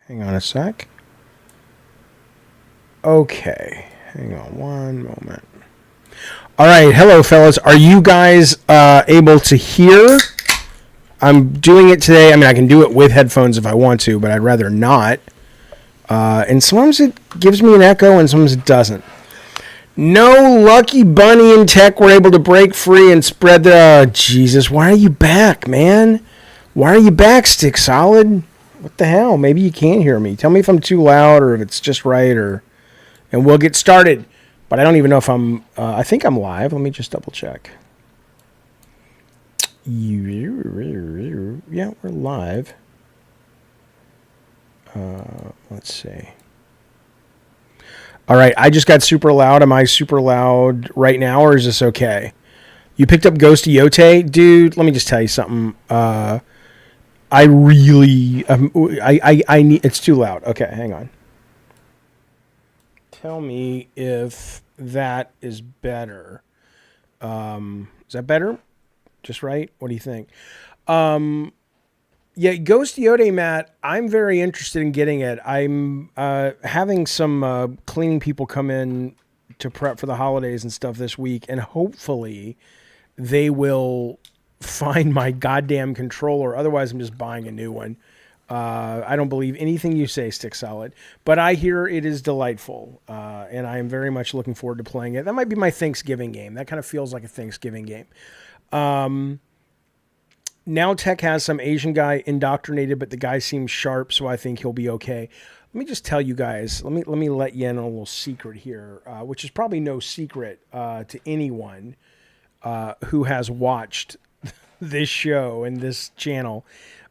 Hang on a sec. Okay. Hang on one moment. All right. Hello, fellas. Are you guys able to hear? I'm doing it today. I mean, I can do it with headphones if I want to, but I'd rather not. And sometimes it gives me an echo and sometimes it doesn't. No, Lucky Bunny and Tech were able to break free and spread the... Jesus, why are you back, man? Why are you back, Stick Solid? What the hell? Maybe you can't hear me. Tell me if I'm too loud or if it's just right, and we'll get started. But I don't even know if I'm... I think I'm live. Let me just double check. Yeah, we're live. Let's see. All right, I just got super loud. Am I super loud right now, or is this okay? You picked up Ghost Yote? Dude, let me just tell you something. I really... I need... It's too loud. Okay, hang on. Tell me if that is better. Is that better? Just right? What do you think? Yeah, Ghost Yote, Matt, I'm very interested in getting it. I'm having some cleaning people come in to prep for the holidays and stuff this week, and hopefully they will find my goddamn controller. Otherwise, I'm just buying a new one. I don't believe anything you say, Stick Solid, but I hear it is delightful, and I am very much looking forward to playing it. That might be my Thanksgiving game. That kind of feels like a Thanksgiving game. Now Tech has some Asian guy indoctrinated, but the guy seems sharp, so I think he'll be okay. Let me just tell you guys, let me let you in on a little secret here, which is probably no secret to anyone who has watched this show and this channel,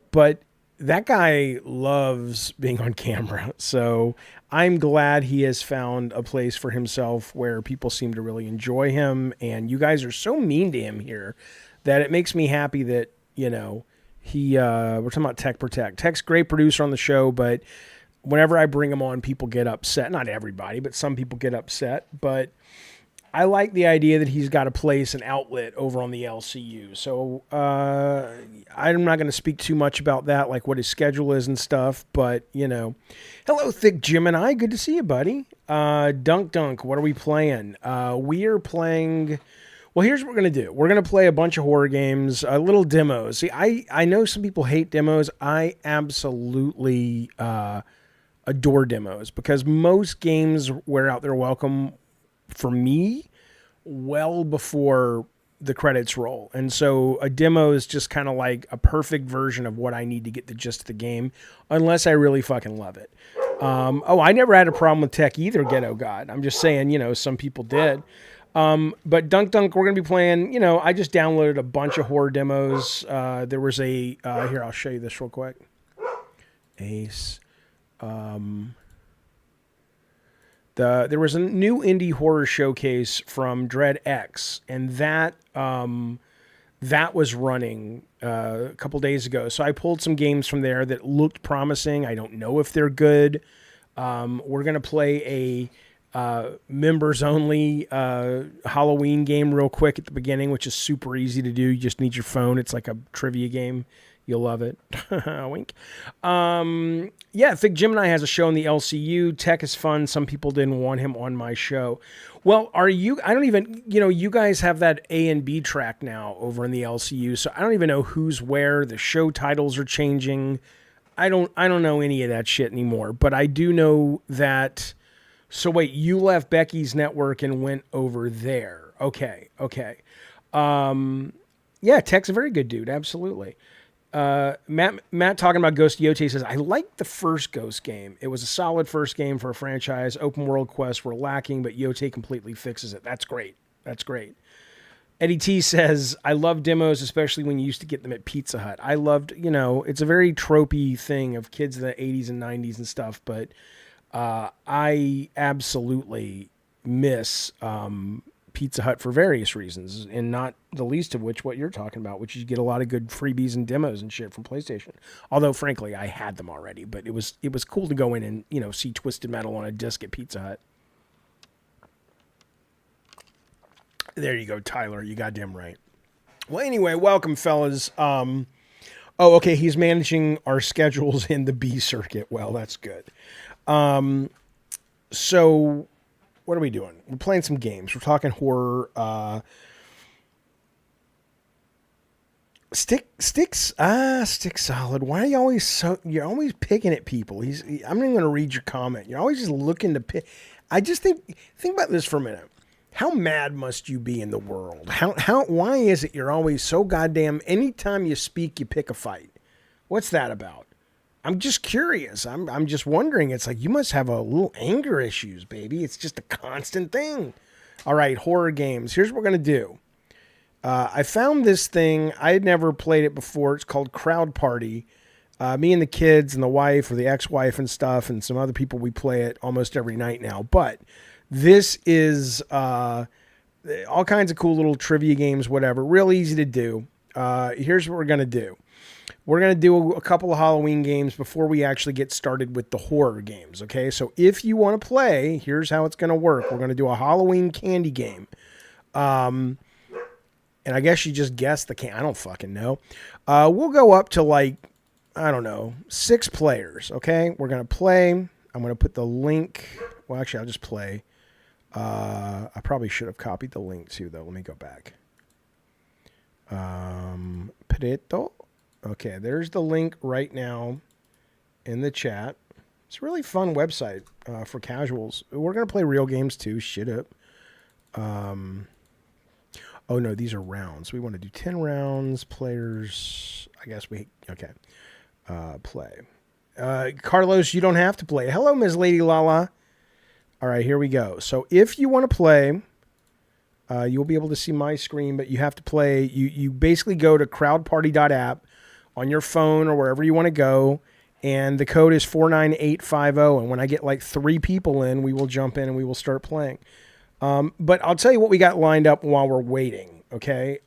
but that guy loves being on camera. So I'm glad he has found a place for himself where people seem to really enjoy him, and you guys are so mean to him here that it makes me happy that, you know, we're talking about Tech Protect. Tech's a great producer on the show, but whenever I bring him on, people get upset. Not everybody, but some people get upset. But I like the idea that he's got a place, an outlet over on the LCU. So I'm not going to speak too much about that, like what his schedule is and stuff. But, you know, hello, Thick Gemini. Good to see you, buddy. Dunk, what are we playing? We are playing... Well, here's what we're going to do. We're going to play a bunch of horror games, little demos. See, I know some people hate demos. I absolutely adore demos because most games wear out their welcome for me well before the credits roll. And so a demo is just kind of like a perfect version of what I need to get the gist of the game, unless I really fucking love it. I never had a problem with Tech either, Ghetto God. I'm just saying, you know, some people did. But Dunk, we're going to be playing, you know, I just downloaded a bunch of horror demos. There was here, I'll show you this real quick. Ace. There was a new indie horror showcase from Dread X, and that was running a couple days ago. So I pulled some games from there that looked promising. I don't know if they're good. We're going to play a members only Halloween game real quick at the beginning, which is super easy to do. You just need your phone. It's like a trivia game. You'll love it. Wink. Yeah, Thick Gemini has a show in the LCU. Tech is fun. Some people didn't want him on my show. Well, I don't even, you know, you guys have that A and B track now over in the LCU, so I don't even know who's where. The show titles are changing. I don't know any of that shit anymore, but I do know that. So wait, you left Becky's network and went over there. Okay. Yeah, Tech's a very good dude. Absolutely. Matt talking about Ghost Yote says, I liked the first Ghost game. It was a solid first game for a franchise. Open world quests were lacking, but Yote completely fixes it. That's great. Eddie T says, I love demos, especially when you used to get them at Pizza Hut. I loved, you know, it's a very tropey thing of kids in the 80s and 90s and stuff, but I absolutely miss Pizza Hut for various reasons, and not the least of which what you're talking about, which is you get a lot of good freebies and demos and shit from PlayStation. Although, frankly, I had them already, but it was cool to go in and, you know, see Twisted Metal on a disc at Pizza Hut. There you go, Tyler. You goddamn right. Well, anyway, welcome, fellas. Oh, okay. He's managing our schedules in the B circuit. Well, that's good. So what are we doing? We're playing some games. We're talking horror. Stick solid. Why are you always you're always picking at people? I'm not even gonna read your comment. You're always just looking to pick. I just think about this for a minute. How mad must you be in the world? Why is it you're always so goddamn anytime you speak you pick a fight? What's that about? I'm just curious. I'm just wondering. It's like you must have a little anger issues, baby. It's just a constant thing. All right, horror games. Here's what we're gonna do. I found this thing. I had never played it before. It's called Crowd Party. Me and the kids and the wife or the ex-wife and stuff and some other people, we play it almost every night now. But this is all kinds of cool little trivia games, whatever. Real easy to do. Here's what we're going to do. We're going to do a couple of Halloween games before we actually get started with the horror games, okay? So if you want to play, here's how it's going to work. We're going to do a Halloween candy game. And I guess you just guessed the I don't fucking know. We'll go up to like, I don't know, 6 players, okay? We're going to play. I'm going to put the link. Well, actually, I'll just play. I probably should have copied the link too, though. Let me go back. Preto. Okay, there's the link right now in the chat. It's a really fun website for casuals. We're going to play real games too. Shit up. Oh, no, these are rounds. We want to do 10 rounds. Players, I guess okay. Play. Carlos, you don't have to play. Hello, Ms. Lady Lala. All right, here we go. So if you want to play, you'll be able to see my screen, but you have to play. You basically go to crowdparty.app on your phone or wherever you want to go, and the code is 49850, and when I get like 3 people in, we will jump in and we will start playing. But I'll tell you what we got lined up while we're waiting, okay?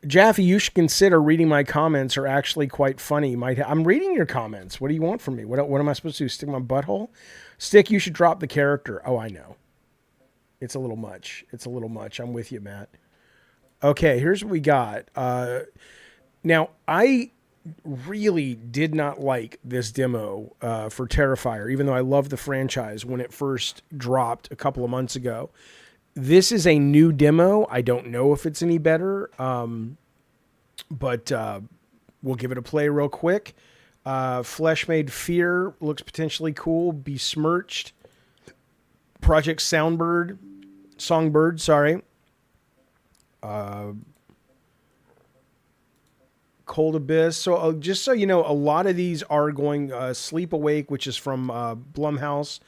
Jaffe, you should consider reading my comments. Are actually quite funny. I'm reading your comments. What do you want from me? What am I supposed to do? Stick my butthole? Stick, you should drop the character. Oh, I know. It's a little much. I'm with you, Matt. Okay, here's what we got. Now, I really did not like this demo for Terrifier, even though I love the franchise when it first dropped a couple of months ago. This is a new demo. I don't know if it's any better, but we'll give it a play real quick. Flesh Made Fear looks potentially cool. Besmirched. Project Songbird, sorry. Cold Abyss. So just so you know, a lot of these are going Sleep Awake, which is from Blumhouse.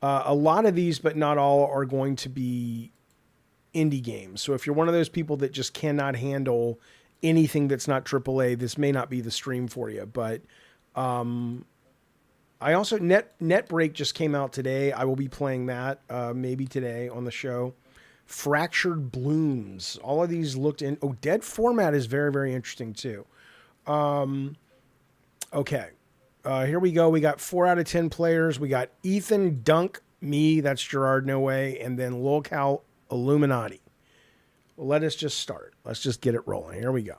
A lot of these, but not all, are going to be indie games. So if you're one of those people that just cannot handle anything that's not AAA, this may not be the stream for you. But I also Netbreak just came out today. I will be playing that maybe today on the show. Fractured Blooms. All of these looked in. Oh, Dead Format is very, very interesting too. Okay. Here we go. We got 4 out of 10 players. We got Ethan Dunk, me, that's Gerard No Way, and then Lolcal Illuminati. Well, let us just start. Let's just get it rolling. Here we go.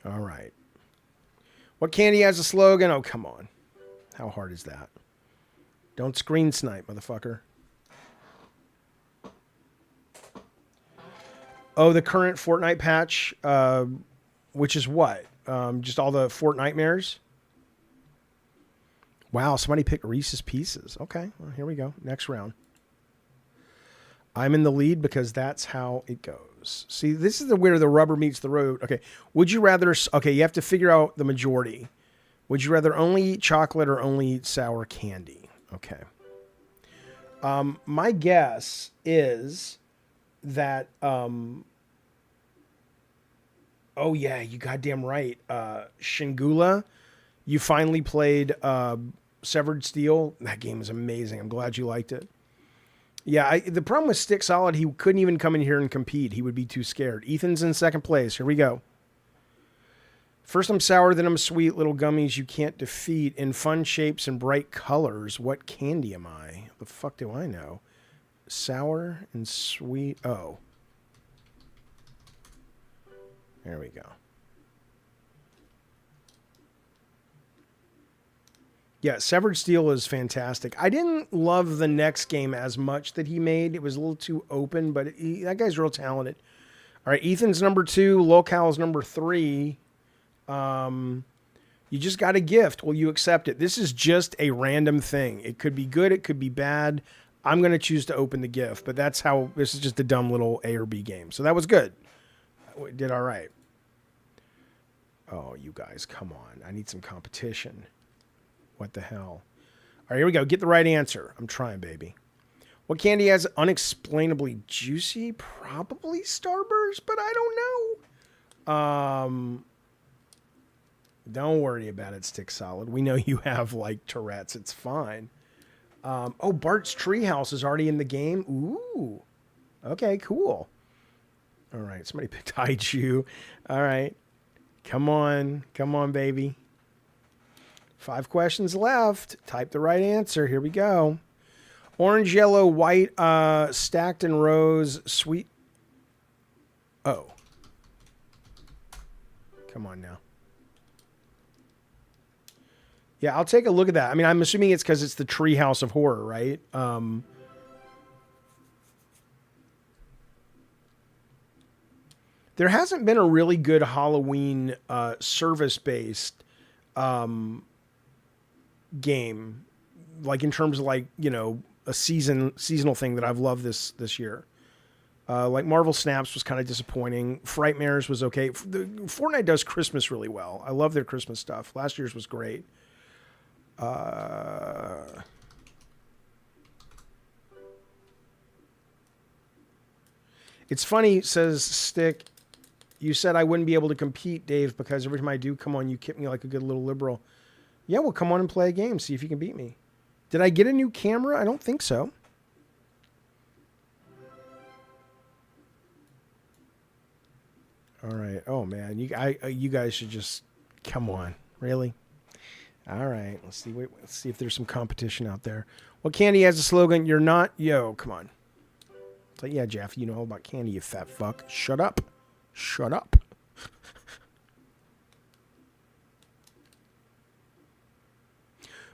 All right. What candy has a slogan? Oh, come on. How hard is that? Don't screen snipe, motherfucker. Oh, the current Fortnite patch, which is what? Just all the Fortnitemares? Wow, somebody picked Reese's Pieces. Okay, well, here we go. Next round. I'm in the lead because that's how it goes. See, this is where the rubber meets the road. Okay, would you rather... Okay, you have to figure out the majority. Would you rather only eat chocolate or only eat sour candy? Okay. My guess is that... oh, yeah, you goddamn right. Shingula, you finally played Severed Steel. That game is amazing. I'm glad you liked it. Yeah, the problem with Stick Solid, he couldn't even come in here and compete. He would be too scared. Ethan's in second place. Here we go. First I'm sour, then I'm sweet. Little gummies you can't defeat. In fun shapes and bright colors. What candy am I? The fuck do I know? Sour and sweet. Oh. There we go. Yeah, Severed Steel is fantastic. I didn't love the next game as much that he made. It was a little too open, but that guy's real talented. All right, Ethan's number 2. Local's number 3. You just got a gift. Will you accept it? This is just a random thing. It could be good. It could be bad. I'm going to choose to open the gift, but that's how, this is just a dumb little A or B game. So that was good. It did all right. Oh, you guys, come on. I need some competition. What the hell? All right, here we go. Get the right answer. I'm trying, baby. What candy has unexplainably juicy? Probably Starburst, but I don't know. Don't worry about it, Stick Solid. We know you have, like, Tourette's. It's fine. Oh, Bart's Treehouse is already in the game. Ooh. Okay, cool. All right, somebody picked Haichu. All right. Come on. Come on, baby. 5 questions left. Type the right answer. Here we go. Orange, yellow, white, stacked in rows, sweet. Oh. Come on now. Yeah, I'll take a look at that. I mean, I'm assuming it's because it's the Treehouse of Horror, right? There hasn't been a really good Halloween service-based game, like in terms of, like, you know, a seasonal thing that I've loved this year. Like Marvel Snaps was kind of disappointing. Frightmares was okay. Fortnite does Christmas really well. I love their Christmas stuff. Last year's was great. It's funny, says Stick. You said I wouldn't be able to compete, Dave, because every time I do come on, you kick me like a good little liberal. Yeah, well, come on and play a game. See if you can beat me. Did I get a new camera? I don't think so. All right. Oh, man. You guys should just... Come on. Really? All right. Let's see if there's some competition out there. What candy has a slogan? You're not... Yo, come on. It's like, yeah, Jaffe, you know all about candy, you fat fuck. Shut up. Shut up.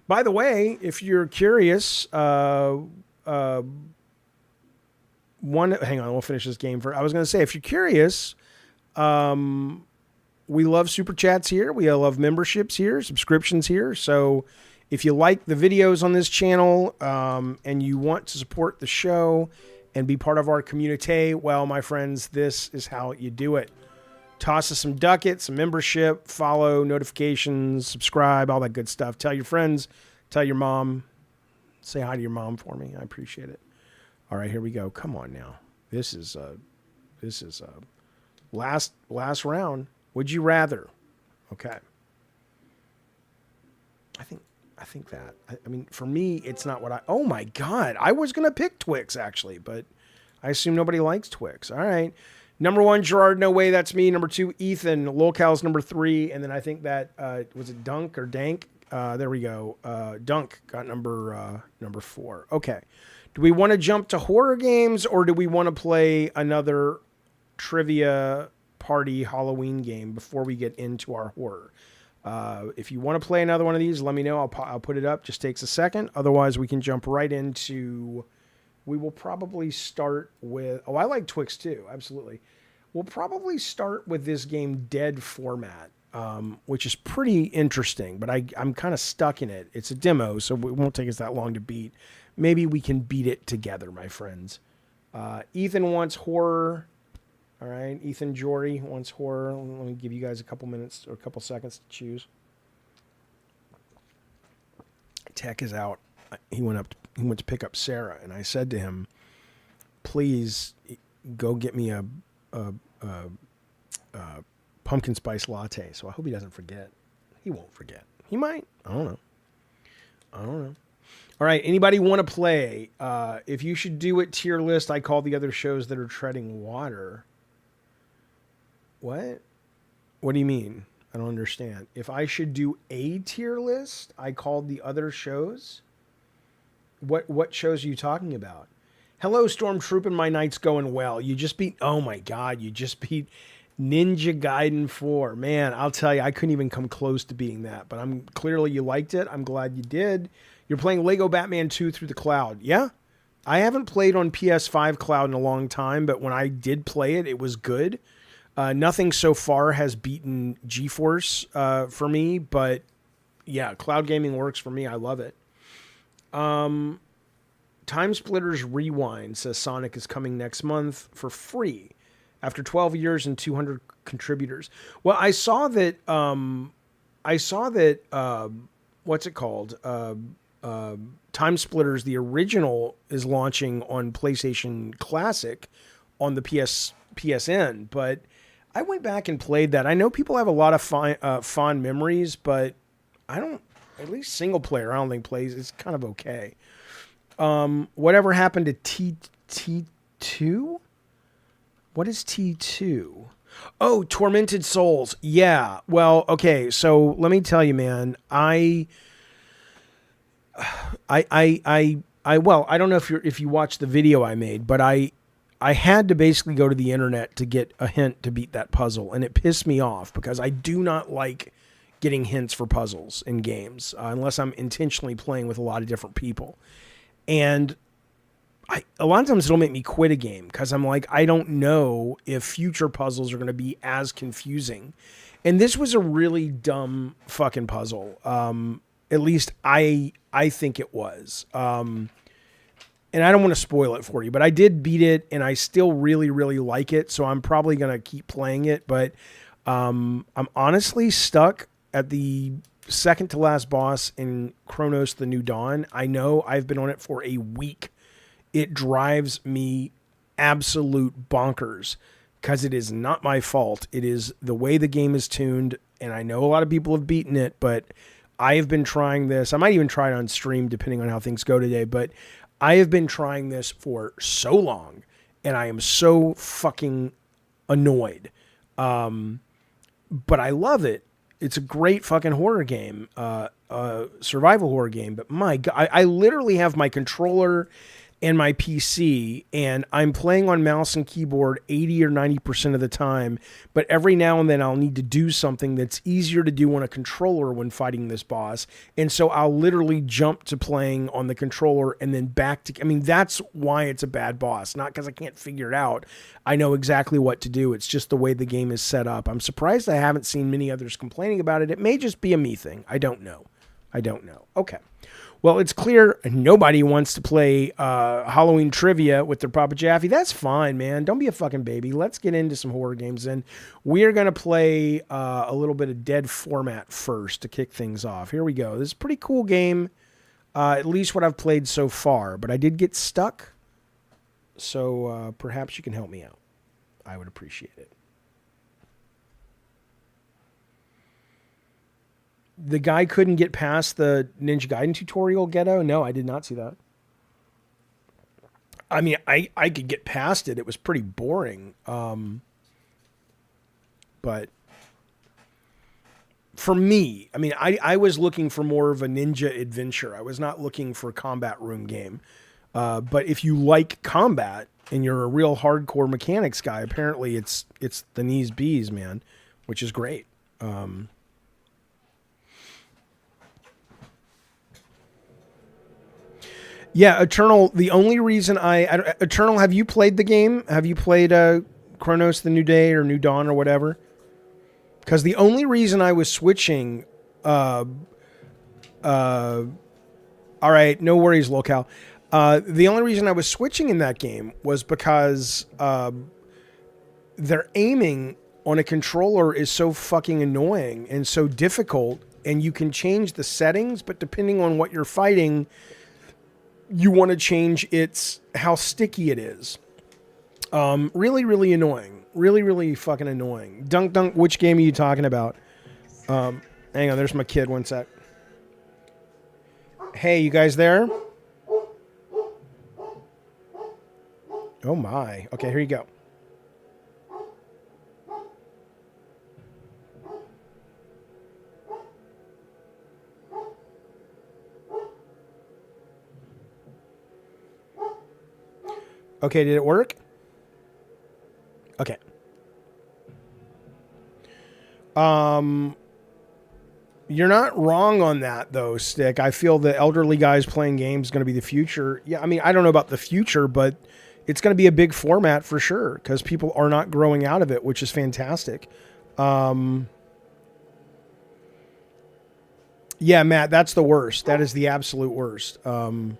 By the way, if you're curious, hang on, we'll finish this game first. I was going to say, if you're curious, we love super chats here. We love memberships here, subscriptions here. So if you like the videos on this channel, and you want to support the show and be part of our community, well, my friends, this is how you do it. Toss us some ducats, some membership, follow, notifications, subscribe, all that good stuff. Tell your friends, tell your mom. Say hi to your mom for me. I appreciate it. All right, here we go. Come on now. This is last round. Would you rather? Okay. I think that. I mean, for me, it's not what I... Oh, my God. I was going to pick Twix, actually, but I assume nobody likes Twix. All right. Number 1, Gerard, no way, that's me. Number 2, Ethan. Local's number 3. And then I think that, was it Dunk or Dank? There we go. Dunk got number 4. Okay. Do we want to jump to horror games, or do we want to play another trivia party Halloween game before we get into our horror? If you want to play another one of these, let me know. I'll put it up. Just takes a second. Otherwise, we can jump right into... We will probably start with... Oh, I like Twix too. Absolutely. We'll probably start with this game Dead Format, which is pretty interesting, but I'm kind of stuck in it. It's a demo, so it won't take us that long to beat. Maybe we can beat it together, my friends. Ethan wants horror. All right, Ethan Jory wants horror. Let me give you guys a couple minutes or a couple seconds to choose. Tech is out. He went to pick up Sarah, and I said to him, please go get me a pumpkin spice latte. So I hope he doesn't forget. He won't forget. He might. I don't know. All right. Anybody want to play? If you should do it tier list, I call the other shows that are treading water. What? What do you mean? I don't understand. If I should do a tier list, I called the other shows. What shows are you talking about? Hello, Stormtrooper. My night's going well. You just beat... Oh, my God. You just beat Ninja Gaiden 4. Man, I'll tell you, I couldn't even come close to beating that, but I'm clearly you liked it. I'm glad you did. You're playing Lego Batman 2 through the cloud. Yeah. I haven't played on PS5 cloud in a long time, but when I did play it, it was good. Nothing so far has beaten GeForce for me, but yeah, cloud gaming works for me. I love it. Time Splitters Rewind says Sonic is coming next month for free after 12 years and 200 contributors. Well, I saw that. What's it called? Time Splitters, the original, is launching on PlayStation Classic on the PSN, but I went back and played that. I know people have a lot of fond memories, but I don't. At least single player, I don't think plays. It's kind of okay. Whatever happened to T2? What is T2? Oh, Tormented Souls. Yeah. Well, okay. So let me tell you, man. Well, I don't know if you watched the video I made, but I had to basically go to the internet to get a hint to beat that puzzle, and it pissed me off because I do not like getting hints for puzzles in games unless I'm intentionally playing with a lot of different people. And a lot of times it'll make me quit a game because I'm like, I don't know if future puzzles are going to be as confusing. And this was a really dumb fucking puzzle. At least I think it was. And I don't want to spoil it for you, but I did beat it and I still really, really like it. So I'm probably going to keep playing it. But I'm honestly stuck at the second to last boss in Chronos the New Dawn. I know I've been on it for a week. It drives me absolute bonkers because it is not my fault. It is the way the game is tuned, and I know a lot of people have beaten it, but I have been trying this. I might even try it on stream depending on how things go today, but I have been trying this for so long, and I am so fucking annoyed. But I love it. It's a great fucking horror game, survival horror game. But my God, I literally have my controller and my PC, and I'm playing on mouse and keyboard 80 or 90% of the time. But every now and then I'll need to do something that's easier to do on a controller when fighting this boss. And so I'll literally jump to playing on the controller and then back to... I mean, that's why it's a bad boss. Not because I can't figure it out. I know exactly what to do. It's just the way the game is set up. I'm surprised I haven't seen many others complaining about it. It may just be a me thing. I don't know. Okay. Well, it's clear nobody wants to play Halloween trivia with their Papa Jaffe. That's fine, man. Don't be a fucking baby. Let's get into some horror games. And we are going to play a little bit of Dead Format first to kick things off. Here we go. This is a pretty cool game, at least what I've played so far. But I did get stuck, so perhaps you can help me out. I would appreciate it. The guy couldn't get past the Ninja Gaiden tutorial, Ghetto? No, I did not see that. I mean, I could get past it. It was pretty boring. But for me, I mean, I was looking for more of a ninja adventure. I was not looking for a combat room game. But if you like combat and you're a real hardcore mechanics guy, apparently it's the knees bees, man, which is great. Yeah, Eternal, the only reason Eternal, have you played the game? Have you played Chronos the New Day or New Dawn or whatever? Because the only reason I was switching... all right, no worries, locale. The only reason I was switching in that game was because their aiming on a controller is so fucking annoying and so difficult, and you can change the settings, but depending on what you're fighting... you want to change how sticky it is. Really, really annoying. Really, really fucking annoying. Dunk, which game are you talking about? Hang on, there's my kid. One sec. Hey, you guys there? Oh my. Okay, here you go. Okay, did it work? Okay. You're not wrong on that, though, Stick. I feel the elderly guys playing games is going to be the future. Yeah, I mean, I don't know about the future, but it's going to be a big format for sure because people are not growing out of it, which is fantastic. Yeah, Matt, that's the worst. That is the absolute worst. When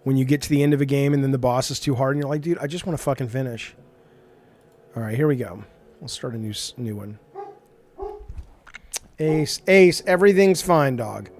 you get to the end of a game and then the boss is too hard and you're like, dude, I just want to fucking finish. All right, here we go. We'll start a new one. Ace, everything's fine, dog.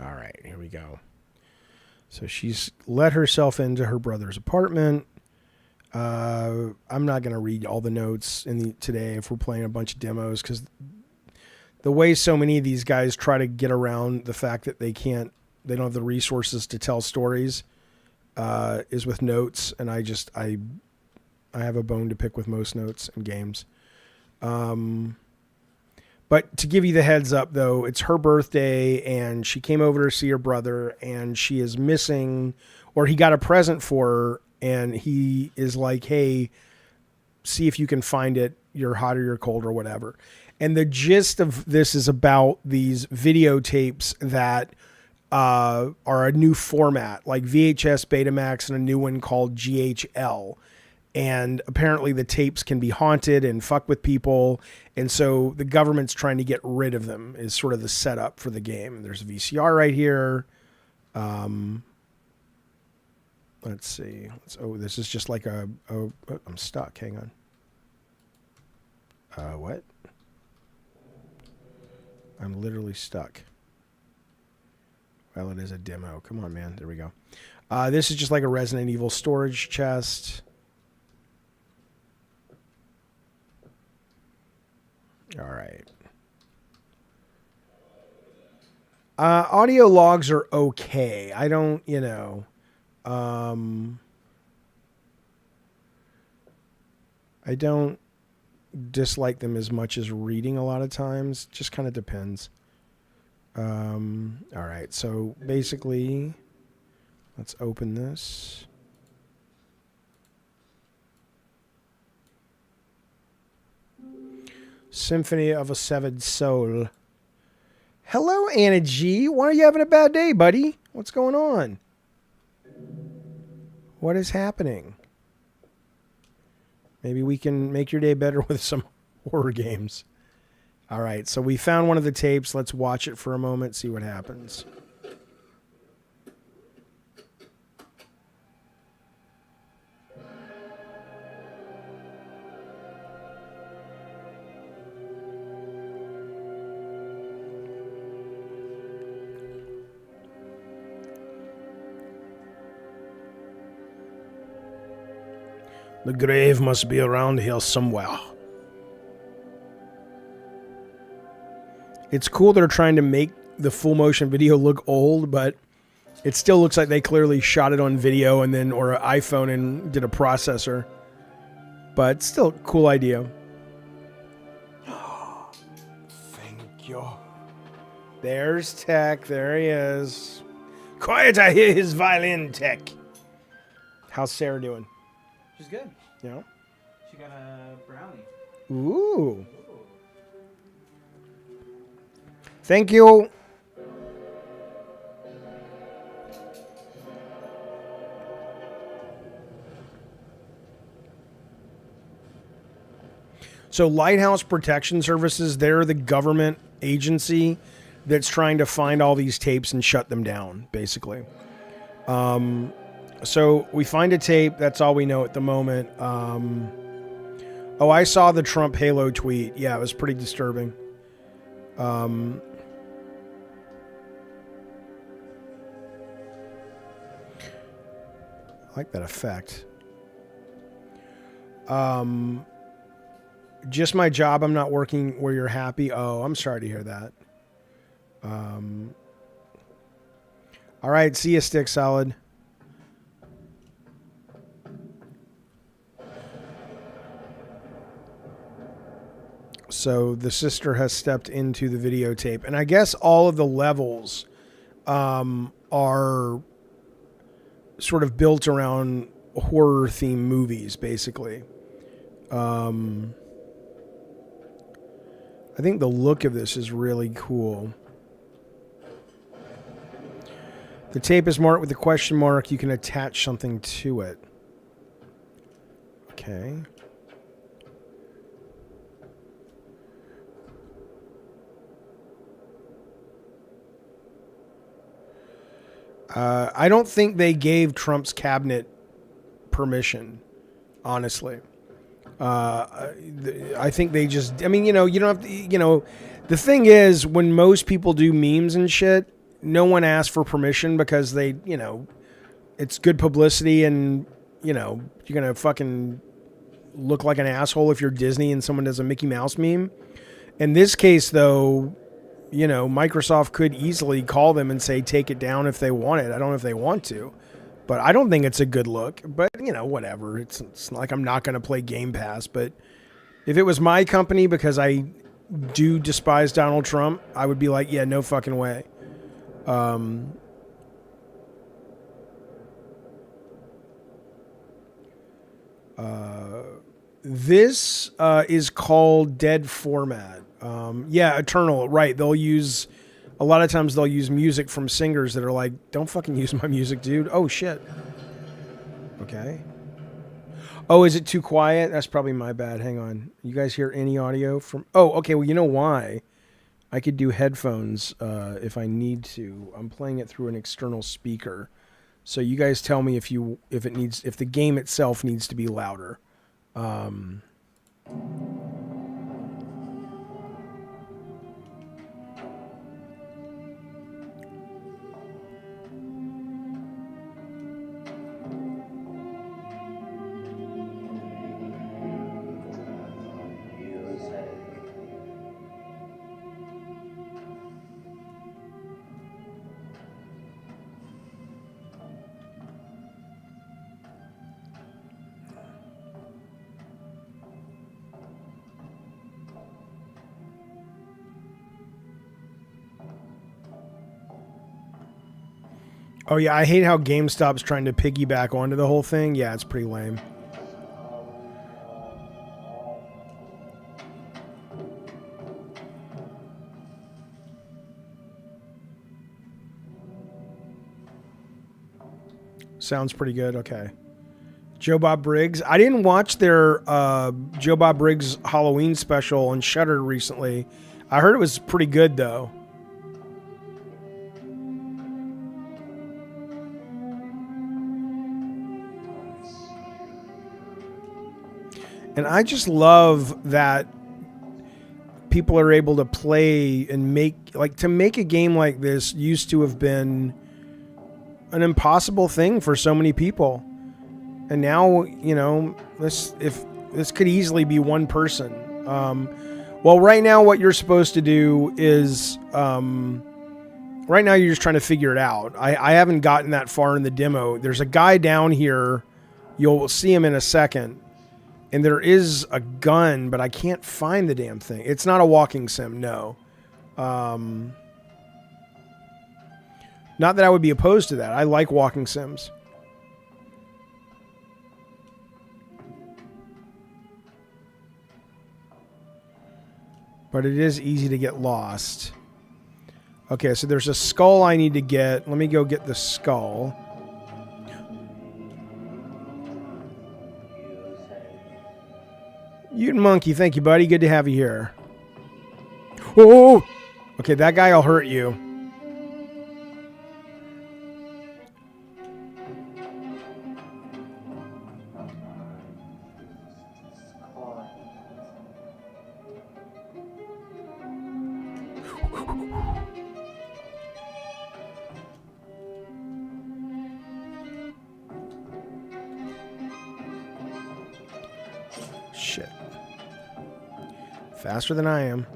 All right, here we go. So she's let herself into her brother's apartment. I'm not going to read all the notes today if we're playing a bunch of demos because the way so many of these guys try to get around the fact that they don't have the resources to tell stories is with notes, and I have a bone to pick with most notes and games. But to give you the heads up, though, it's her birthday, and she came over to see her brother, and she is missing, or he got a present for her, and he is like, hey, see if you can find it. You're hot or you're cold or whatever. And the gist of this is about these videotapes that are a new format, like VHS, Betamax, and a new one called GHL. And apparently the tapes can be haunted and fuck with people. And so the government's trying to get rid of them is sort of the setup for the game. There's a VCR right here. Let's see. This is just like I'm stuck. Hang on. What? I'm literally stuck. Well, it is a demo. Come on, man. There we go. This is just like a Resident Evil storage chest. All right. Audio logs are okay. I don't, I don't dislike them as much as reading a lot of times. Just kind of depends. All right. So basically, let's open this. Symphony of a Severed Soul. Hello, Anna G. Why are you having a bad day, buddy? What's going on? What is happening? Maybe we can make your day better with some horror games. All right, so we found one of the tapes. Let's watch it for a moment, see what happens. The grave must be around here somewhere. It's cool they're trying to make the full motion video look old, but it still looks like they clearly shot it on video and then or an iPhone and did a processor. But still, cool idea. Thank you. There's Tech. There he is. Quiet, I hear his violin, Tech. How's Sarah doing? She's good. Yeah. She got a brownie. Ooh. Thank you. So Lighthouse Protection Services, they're the government agency that's trying to find all these tapes and shut them down, basically. So we find a tape. That's all we know at the moment. Oh, I saw the Trump Halo tweet. Yeah, it was pretty disturbing. I like that effect. Just my job. I'm not working where you're happy. Oh, I'm sorry to hear that. All right. See you, Stick Solid. So the sister has stepped into the videotape, and I guess all of the levels are sort of built around horror themed movies, basically. I think the look of this is really cool. The tape is marked with a question mark. You can attach something to it. Okay. I don't think they gave Trump's cabinet permission, honestly. I think they just, I mean, you don't have to, the thing is, when most people do memes and shit, no one asks for permission because they, it's good publicity and, you're going to fucking look like an asshole if you're Disney and someone does a Mickey Mouse meme. In this case, though, Microsoft could easily call them and say, take it down if they want it. I don't know if they want to, but I don't think it's a good look, but whatever. It's not like I'm not going to play Game Pass, but if it was my company, because I do despise Donald Trump, I would be like, yeah, no fucking way. This is called dead format. Yeah, Eternal, right. A lot of times they'll use music from singers that are like, don't fucking use my music, dude. Oh, shit. Okay. Oh, is it too quiet? That's probably my bad. Hang on. You guys hear any audio from... Oh, okay. Well, you know why? I could do headphones if I need to. I'm playing it through an external speaker. So you guys tell me if the game itself needs to be louder. Oh, yeah, I hate how GameStop's trying to piggyback onto the whole thing. Yeah, it's pretty lame. Sounds pretty good. Okay. Joe Bob Briggs. I didn't watch their Joe Bob Briggs Halloween special on Shudder recently. I heard it was pretty good, though. And I just love that people are able to play and make a game like this used to have been an impossible thing for so many people. And now, this could easily be one person. Well, right now what you're supposed to do is, right now you're just trying to figure it out. I haven't gotten that far in the demo. There's a guy down here. You'll see him in a second. And there is a gun, but I can't find the damn thing. It's not a walking sim, no. Not that I would be opposed to that. I like walking sims. But it is easy to get lost. Okay, so there's a skull I need to get. Let me go get the skull. Mutant Monkey, thank you, buddy. Good to have you here. Oh! Okay, that guy will hurt you. Shit. Faster than I am.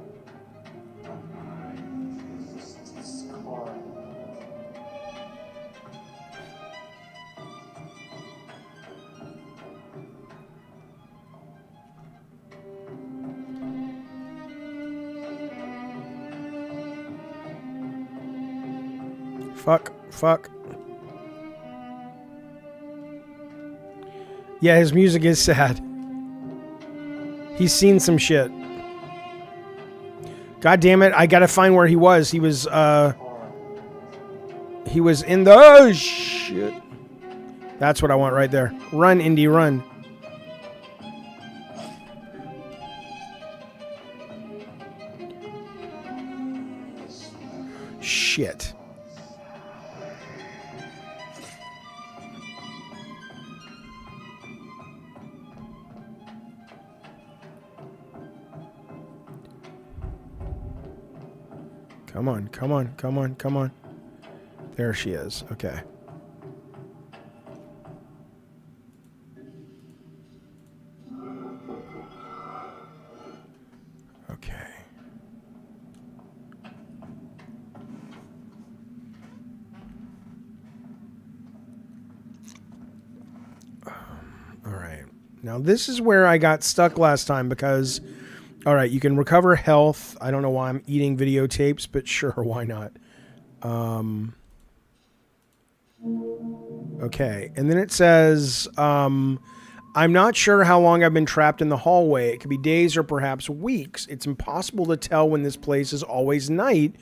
Fuck. Yeah, his music is sad. He's seen some shit. God damn it, I gotta find where he was. He was in the... Oh, shit. That's what I want right there. Run, Indy, run. Shit. Come on. There she is. Okay. Okay. All right. Now this is where I got stuck last time because... All right, you can recover health. I don't know why I'm eating videotapes, but sure, why not? Okay, and then it says, I'm not sure how long I've been trapped in the hallway. It could be days or perhaps weeks. It's impossible to tell when this place is always night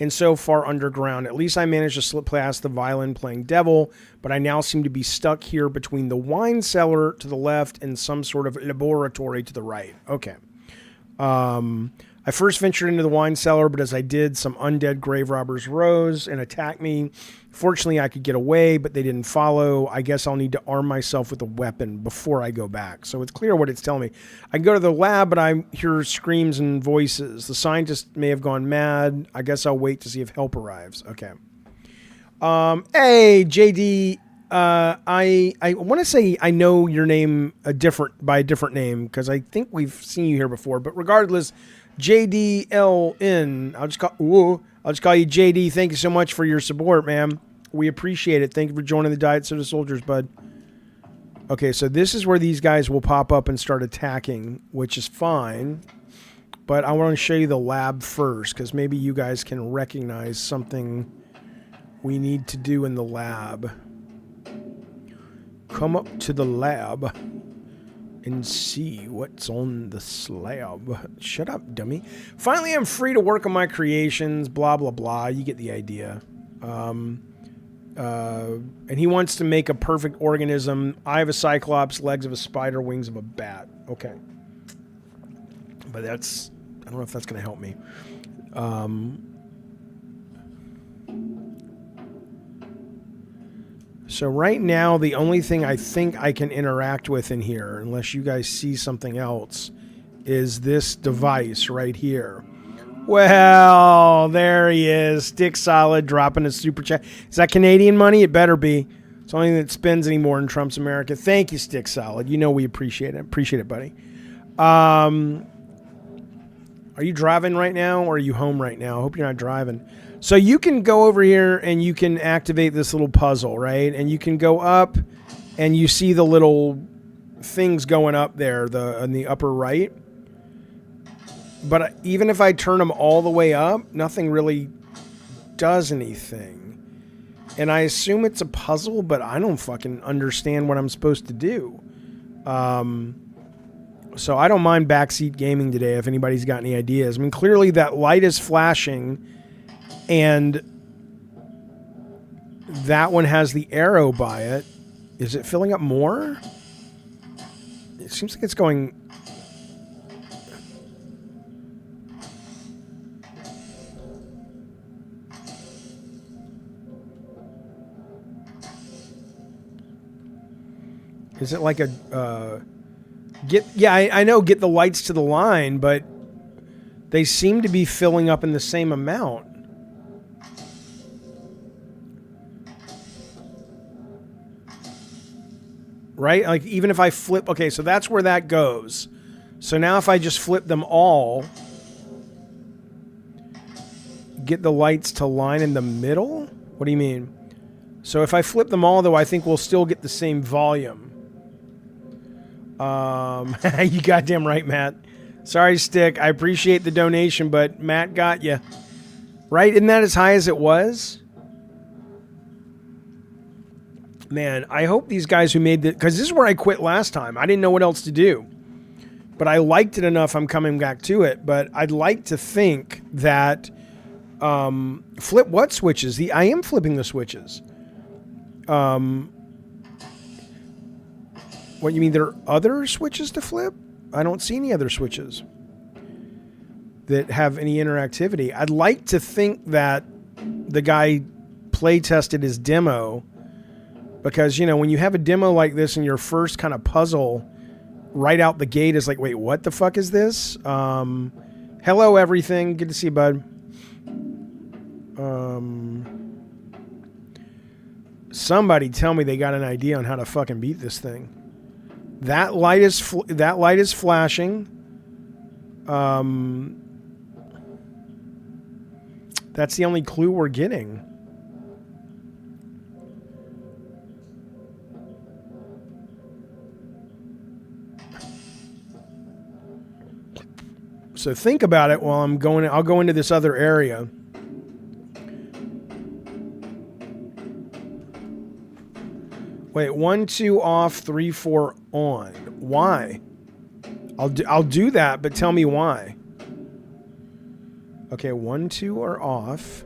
and so far underground. At least I managed to slip past the violin playing devil, but I now seem to be stuck here between the wine cellar to the left and some sort of laboratory to the right. Okay. I first ventured into the wine cellar, but as I did, some undead grave robbers rose and attacked me. Fortunately, I could get away, but they didn't follow. I guess I'll need to arm myself with a weapon before I go back. So it's clear what it's telling me. I can go to the lab, but I hear screams and voices. The scientist may have gone mad. I guess I'll wait to see if help arrives. Okay. Hey, JD. I want to say I know your name by a different name because I think we've seen you here before. But regardless, JDLN. I'll just call you JD. Thank you so much for your support, man. We appreciate it. Thank you for joining the Diet Soda Soldiers, bud. Okay, so this is where these guys will pop up and start attacking, which is fine. But I want to show you the lab first because maybe you guys can recognize something we need to do in the lab. Come up to the lab and see what's on the slab. Shut up, dummy. Finally, I'm free to work on my creations, blah, blah, blah. You get the idea. And he wants to make a perfect organism. Eye of a cyclops, legs of a spider, wings of a bat. Okay. But that's... I don't know if that's going to help me. So right now, the only thing I think I can interact with in here, unless you guys see something else, is this device right here. Well, there he is. Stick Solid dropping a super chat. Is that Canadian money? It better be. It's the only thing that spends anymore in Trump's America. Thank you, Stick Solid. You know we appreciate it. Appreciate it, buddy. Are you driving right now or are you home right now? I hope you're not driving. So you can go over here and you can activate this little puzzle, right? And you can go up and you see the little things going up there in the upper right. But even if I turn them all the way up, nothing really does anything. And I assume it's a puzzle, but I don't fucking understand what I'm supposed to do. So I don't mind backseat gaming today if anybody's got any ideas. I mean, clearly that light is flashing and that one has the arrow by it. Is it filling up more? It seems like it's going... Is it like a... I know get the lights to the line, but They seem to be filling up in the same amount. Right? Like, even if I flip... Okay, so that's where that goes. So now if I just flip them all... Get the lights to line in the middle? What do you mean? So if I flip them all, though, I think we'll still get the same volume. You goddamn right, Matt. Sorry, Stick. I appreciate the donation, but Matt got you. Right? Isn't that as high as it was? Man, I hope these guys who made it... Because this is where I quit last time. I didn't know what else to do. But I liked it enough, I'm coming back to it. But I'd like to think that... flip what switches? I am flipping the switches. What, you mean there are other switches to flip? I don't see any other switches that have any interactivity. I'd like to think that the guy play tested his demo, because, you know, when you have a demo like this and your first kind of puzzle right out the gate is like, wait, what the fuck is this? Hello, everything. Good to see you, bud. Somebody tell me they got an idea on how to fucking beat this thing. That light is flashing. That's the only clue we're getting. So think about it while I'm going. I'll go into this other area. Wait, 1, 2 off, 3, 4 on. Why? I'll do that, but tell me why. Okay, 1, 2 are off.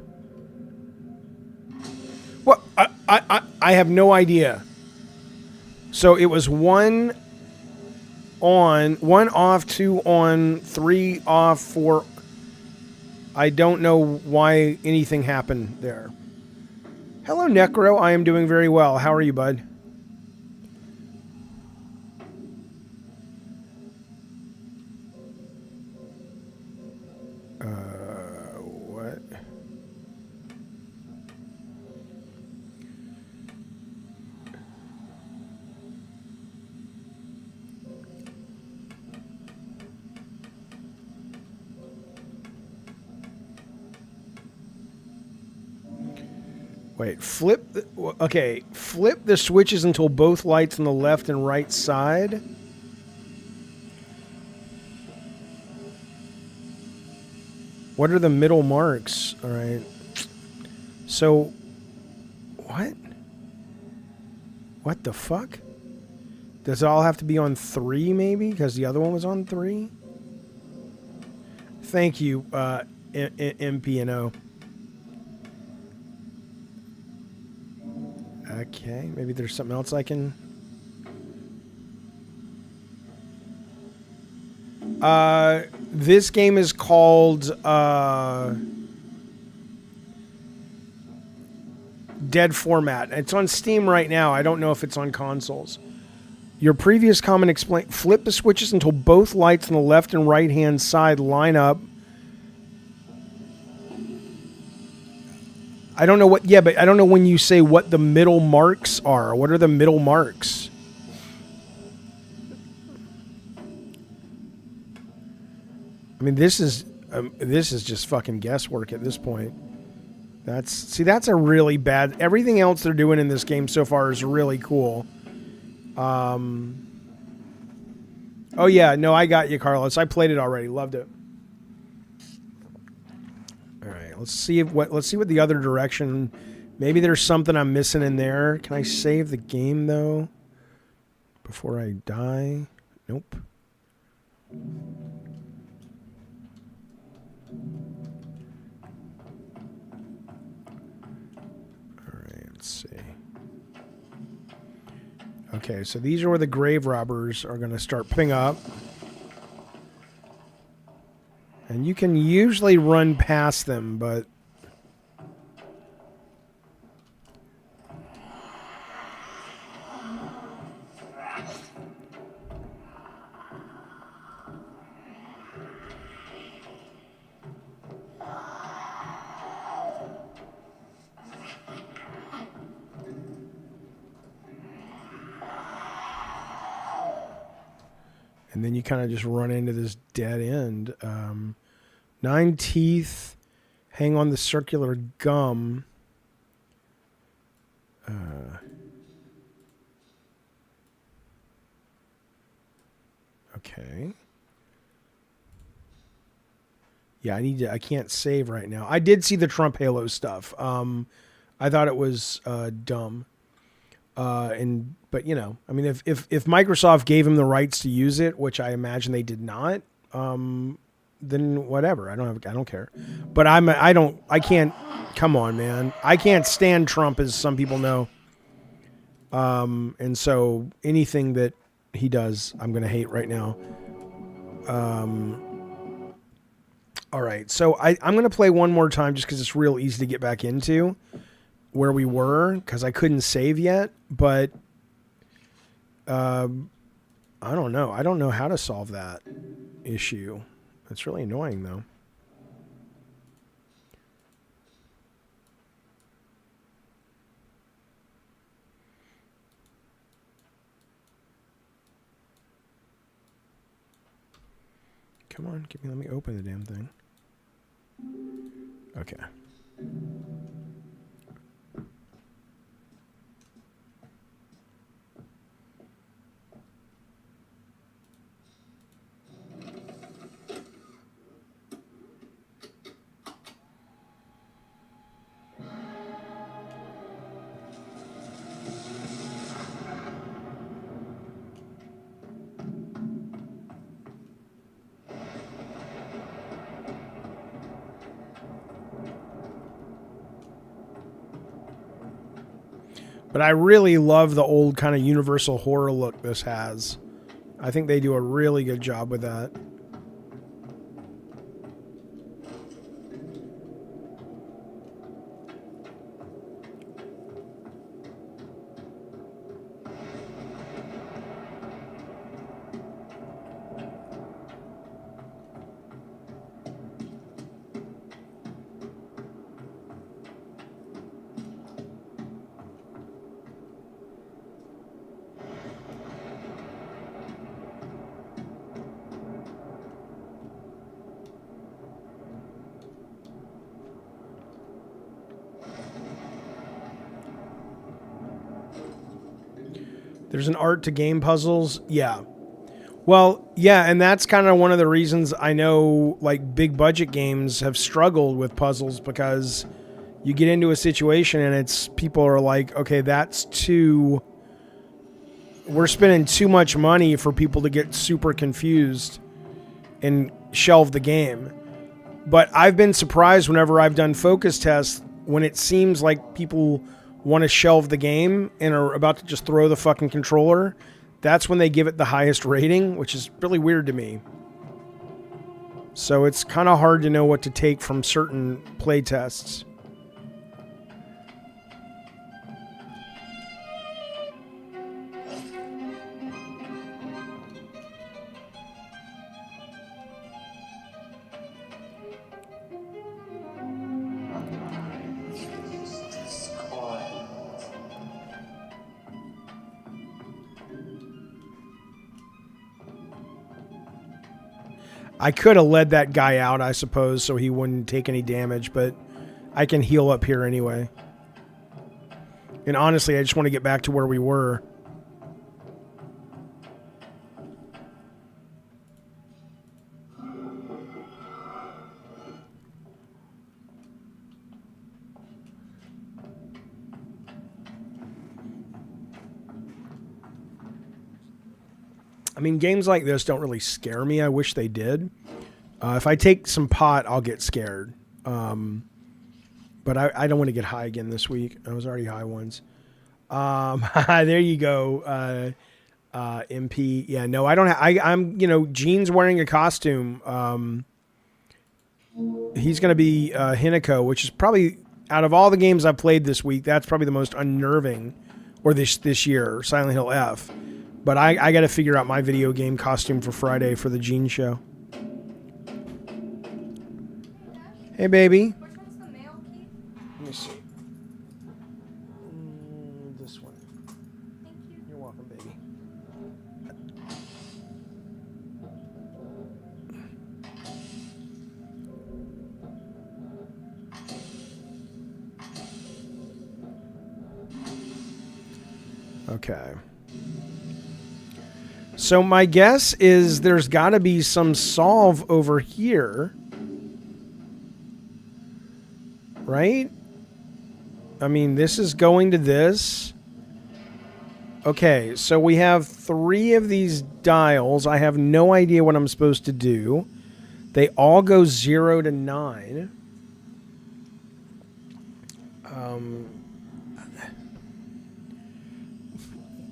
What? I have no idea. So it was 1 on, 1 off, 2 on, 3 off, 4. I don't know why anything happened there. Hello, Necro. I am doing very well. How are you, bud? What? Wait, flip... Okay, flip the switches until both lights on the left and right side. What are the middle marks? All right. So, what? What the fuck? Does it all have to be on 3, maybe? Because the other one was on 3? Thank you, MPNO. Okay, maybe there's something else I can... This game is called Dead Format. It's on Steam right now. I don't know if it's on consoles. Your previous comment explained, flip the switches until both lights on the left and right hand side line up. I don't know what, yeah, but I don't know when you say what the middle marks are. What are the middle marks? I mean, this is just fucking guesswork at this point. That's a really bad... Everything else they're doing in this game so far is really cool. Oh yeah, no, I got you, Carlos. I played it already. Loved it. All right, let's see what the other direction... Maybe there's something I'm missing in there. Can I save the game, though? Before I die? Nope. Let's see. Okay, so these are where the grave robbers are going to start picking up. And you can usually run past them, but... And then you kind of just run into this dead end. 9 teeth. Hang on the circular gum. Okay. Yeah, I can't save right now. I did see the Trump Halo stuff. I thought it was dumb. But you know, I mean, if Microsoft gave him the rights to use it, which I imagine they did not, then whatever. I don't care. But I can't. Come on, man. I can't stand Trump, as some people know. And so anything that he does, I'm gonna hate right now. All right, so I'm gonna play one more time just because it's real easy to get back into where we were, because I couldn't save yet, but I don't know. I don't know how to solve that issue. It's really annoying, though. Come on, let me open the damn thing. Okay. But I really love the old kind of Universal horror look this has. I think they do a really good job with that. There's an art to game puzzles. Yeah. Well, yeah, and that's kind of one of the reasons I know like big budget games have struggled with puzzles, because you get into a situation and it's people are like, okay, we're spending too much money for people to get super confused and shelve the game. But I've been surprised whenever I've done focus tests when it seems like people want to shelve the game and are about to just throw the fucking controller. That's when they give it the highest rating, which is really weird to me. So it's kind of hard to know what to take from certain play tests. I could have led that guy out, I suppose, so he wouldn't take any damage, but I can heal up here anyway. And honestly, I just want to get back to where we were. I mean, games like this don't really scare me. I wish they did. If I take some pot, I'll get scared. But I don't want to get high again this week. I was already high once. There you go, MP. Yeah, no, I don't. I'm, Gene's wearing a costume. He's going to be Hinako, which is probably, out of all the games I've played this week, that's probably the most unnerving, or this year, Silent Hill F. But I got to figure out my video game costume for Friday for the Gene show. Hey, baby. Which one's the male key? Let me see. This one. Thank you. You're welcome, baby. Okay. So my guess is there's got to be some solve over here. Right? I mean, this is going to this. Okay, so we have 3 of these dials. I have no idea what I'm supposed to do. They all go 0 to 9.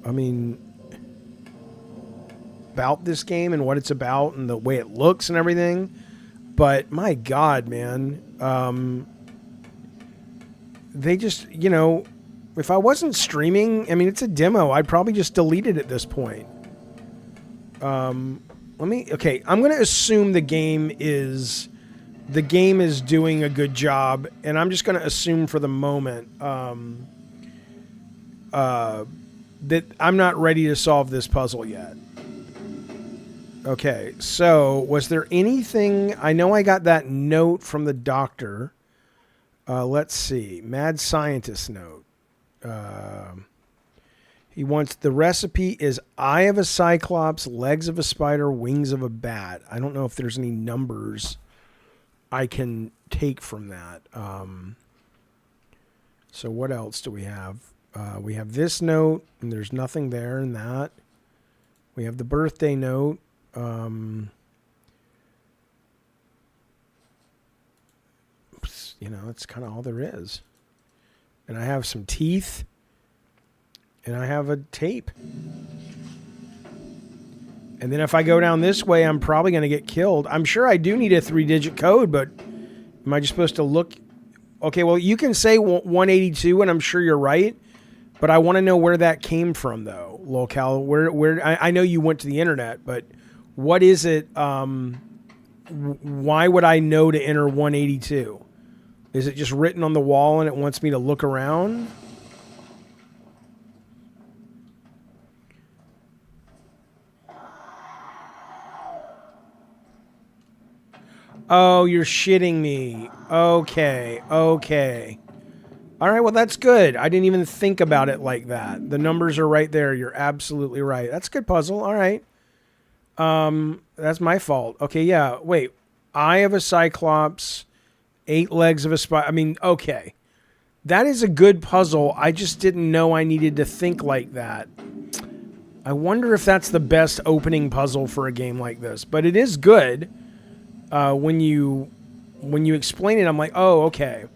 I mean, about this game and what it's about and the way it looks and everything. But my God, man. They just, you know, if I wasn't streaming, I mean, it's a demo. I'd probably just delete it at this point. Okay, I'm going to assume the game is doing a good job, and I'm just going to assume for the moment that I'm not ready to solve this puzzle yet. Okay, so was there anything? I know I got that note from the doctor. Let's see. Mad scientist note. He wants the recipe is eye of a cyclops, legs of a spider, wings of a bat. I don't know if there's any numbers I can take from that. So what else do we have? We have this note, and there's nothing there in that. We have the birthday note. You know, that's kind of all there is. And I have some teeth. And I have a tape. And then if I go down this way, I'm probably going to get killed. I'm sure I do need a 3-digit code, but am I just supposed to look? Okay, well, you can say 182, and I'm sure you're right. But I want to know where that came from, though, locale. Where I know you went to the internet, but what is it? Why would I know to enter 182? Is it just written on the wall and it wants me to look around? Oh, you're shitting me. Okay. All right, well, that's good. I didn't even think about it like that. The numbers are right there. You're absolutely right. That's a good puzzle. All right. That's my fault. Okay, yeah. Wait. Eye of a cyclops, 8 legs of a spider. I mean, okay. That is a good puzzle. I just didn't know I needed to think like that. I wonder if that's the best opening puzzle for a game like this. But it is good. When you explain it, I'm like, oh, okay.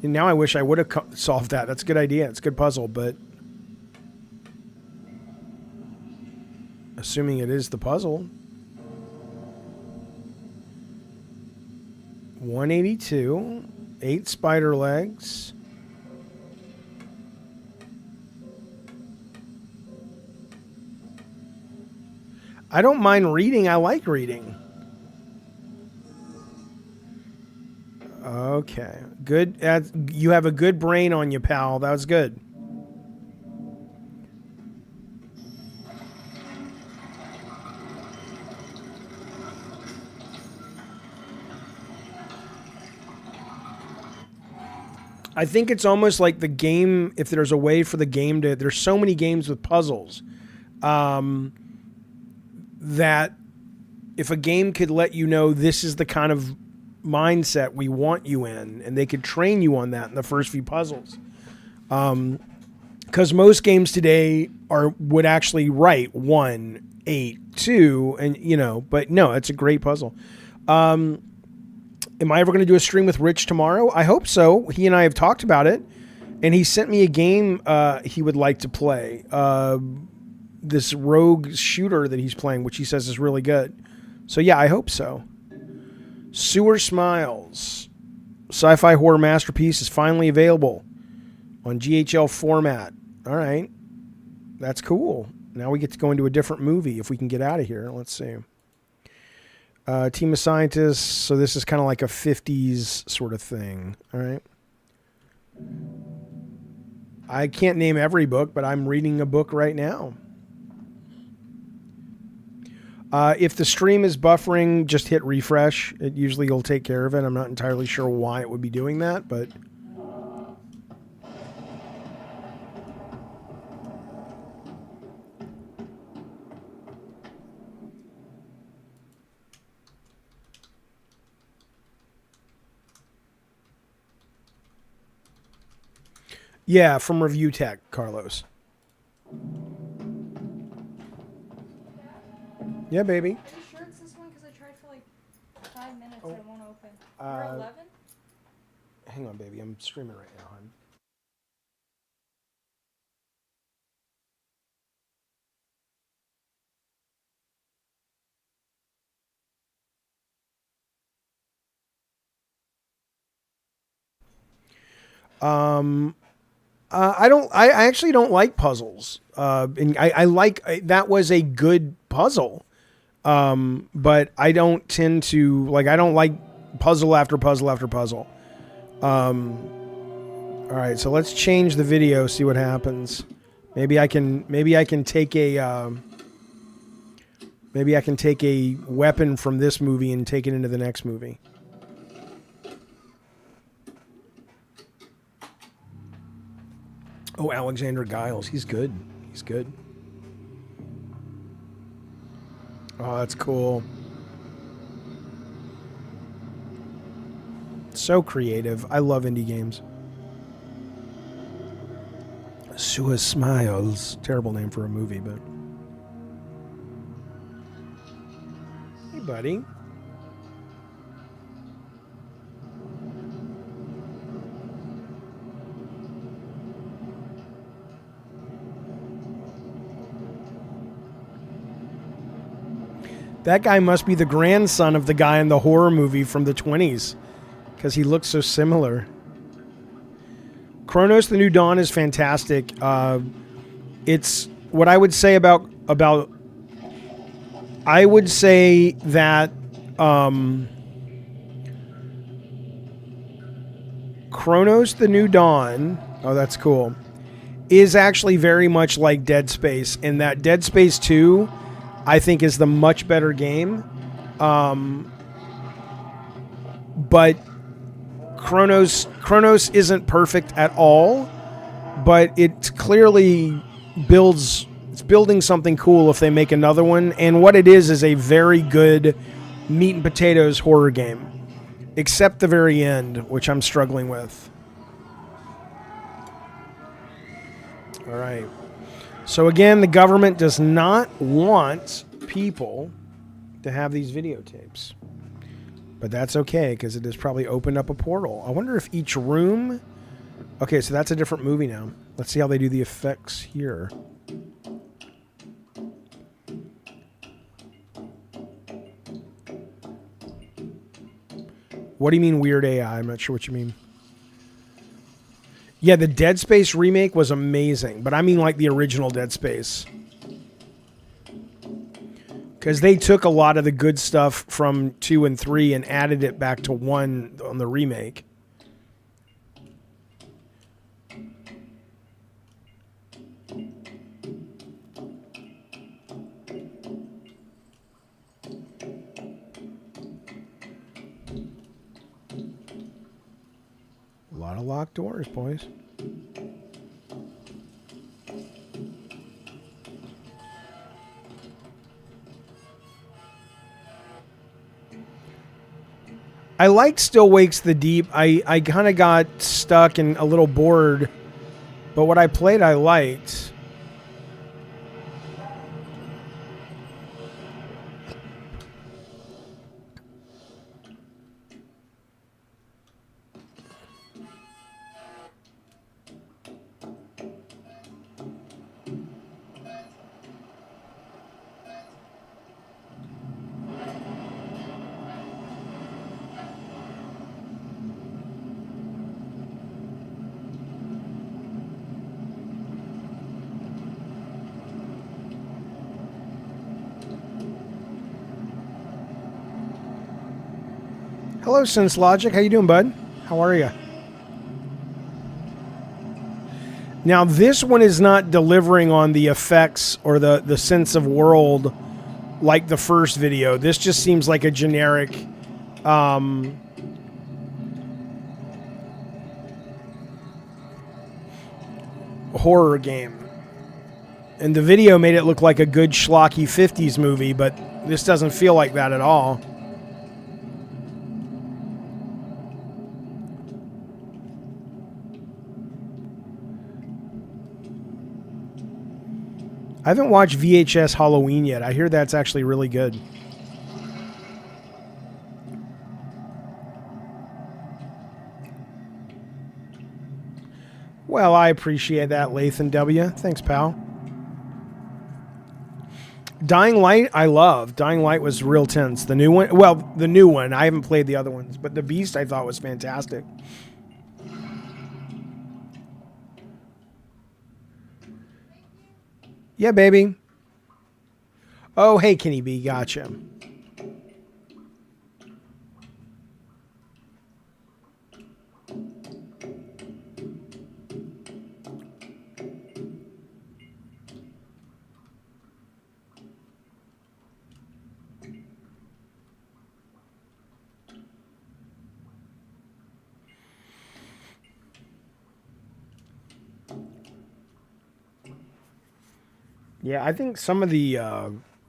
And now I wish I would have solved that. That's a good idea. It's a good puzzle, but assuming it is the puzzle. 182, 8 spider legs. I don't mind reading. I like reading. Okay. Good. You have a good brain on you, pal. That was good. I think it's almost like the game, if there's a way for the game to, there's so many games with puzzles, that if a game could let you know this is the kind of mindset we want you in, and they could train you on that in the first few puzzles. Because most games today would actually write 1, 8, 2, and you know, but no, it's a great puzzle. Am I ever going to do a stream with Rich tomorrow? I hope so. He and I have talked about it, and he sent me a game he would like to play. This rogue shooter that he's playing, which he says is really good. So yeah, I hope so. Sewer Smiles, sci-fi horror masterpiece, is finally available on GHL format. All right, that's cool. Now we get to go into a different movie if we can get out of here. Let's see. Team of scientists. So this is kind of like a 50s sort of thing. All right. I can't name every book, but I'm reading a book right now. If the stream is buffering, just hit refresh. It usually will take care of it. I'm not entirely sure why it would be doing that, but... Yeah, from Review Tech, Carlos. Yeah, baby. Are you sure it's this one? Because I tried for like 5 minutes and it won't open. Or 11? Hang on, baby. I'm streaming right now, hon. I actually don't like puzzles. And I like, that was a good puzzle. But I don't tend to, like, I don't like puzzle after puzzle after puzzle. All right, so let's change the video, see what happens. Maybe I can take a, maybe I can take a weapon from this movie and take it into the next movie. Oh, Alexander Giles. He's good. He's good. Oh, that's cool. So creative. I love indie games. Sua Smiles. Terrible name for a movie, but... Hey, buddy. That guy must be the grandson of the guy in the horror movie from the 20s, because he looks so similar. Chronos: The New Dawn is fantastic. It's what I would say about I would say that Chronos: The New Dawn, oh, that's cool, is actually very much like Dead Space, in that Dead Space 2 I think is the much better game. But Chronos isn't perfect at all, but it clearly it's building something cool if they make another one. And what it is a very good meat and potatoes horror game, except the very end, which I'm struggling with. All right. So again, the government does not want people to have these videotapes. But that's okay, because it has probably opened up a portal. I wonder if each room... Okay, so that's a different movie now. Let's see how they do the effects here. What do you mean weird AI? I'm not sure what you mean. Yeah, the Dead Space remake was amazing, but I mean like the original Dead Space. Because they took a lot of the good stuff from 2 and 3 and added it back to 1 on the remake. A lot of locked doors, boys. I liked Still Wakes the Deep. I kind of got stuck and a little bored, but what I played I liked. Hello, Sense Logic. How you doing, bud? How are you? Now, this one is not delivering on the effects or the sense of world like the first video. This just seems like a generic horror game. And the video made it look like a good schlocky 50s movie, but this doesn't feel like that at all. I haven't watched VHS Halloween yet. I hear that's actually really good. Well, I appreciate that, Lathan W. Thanks, pal. Dying Light, I love. Dying Light was real tense. The new one, well, the new one. I haven't played the other ones, but The Beast I thought was fantastic. Yeah, baby. Oh, hey, Kenny B. Gotcha. Yeah, I think some of the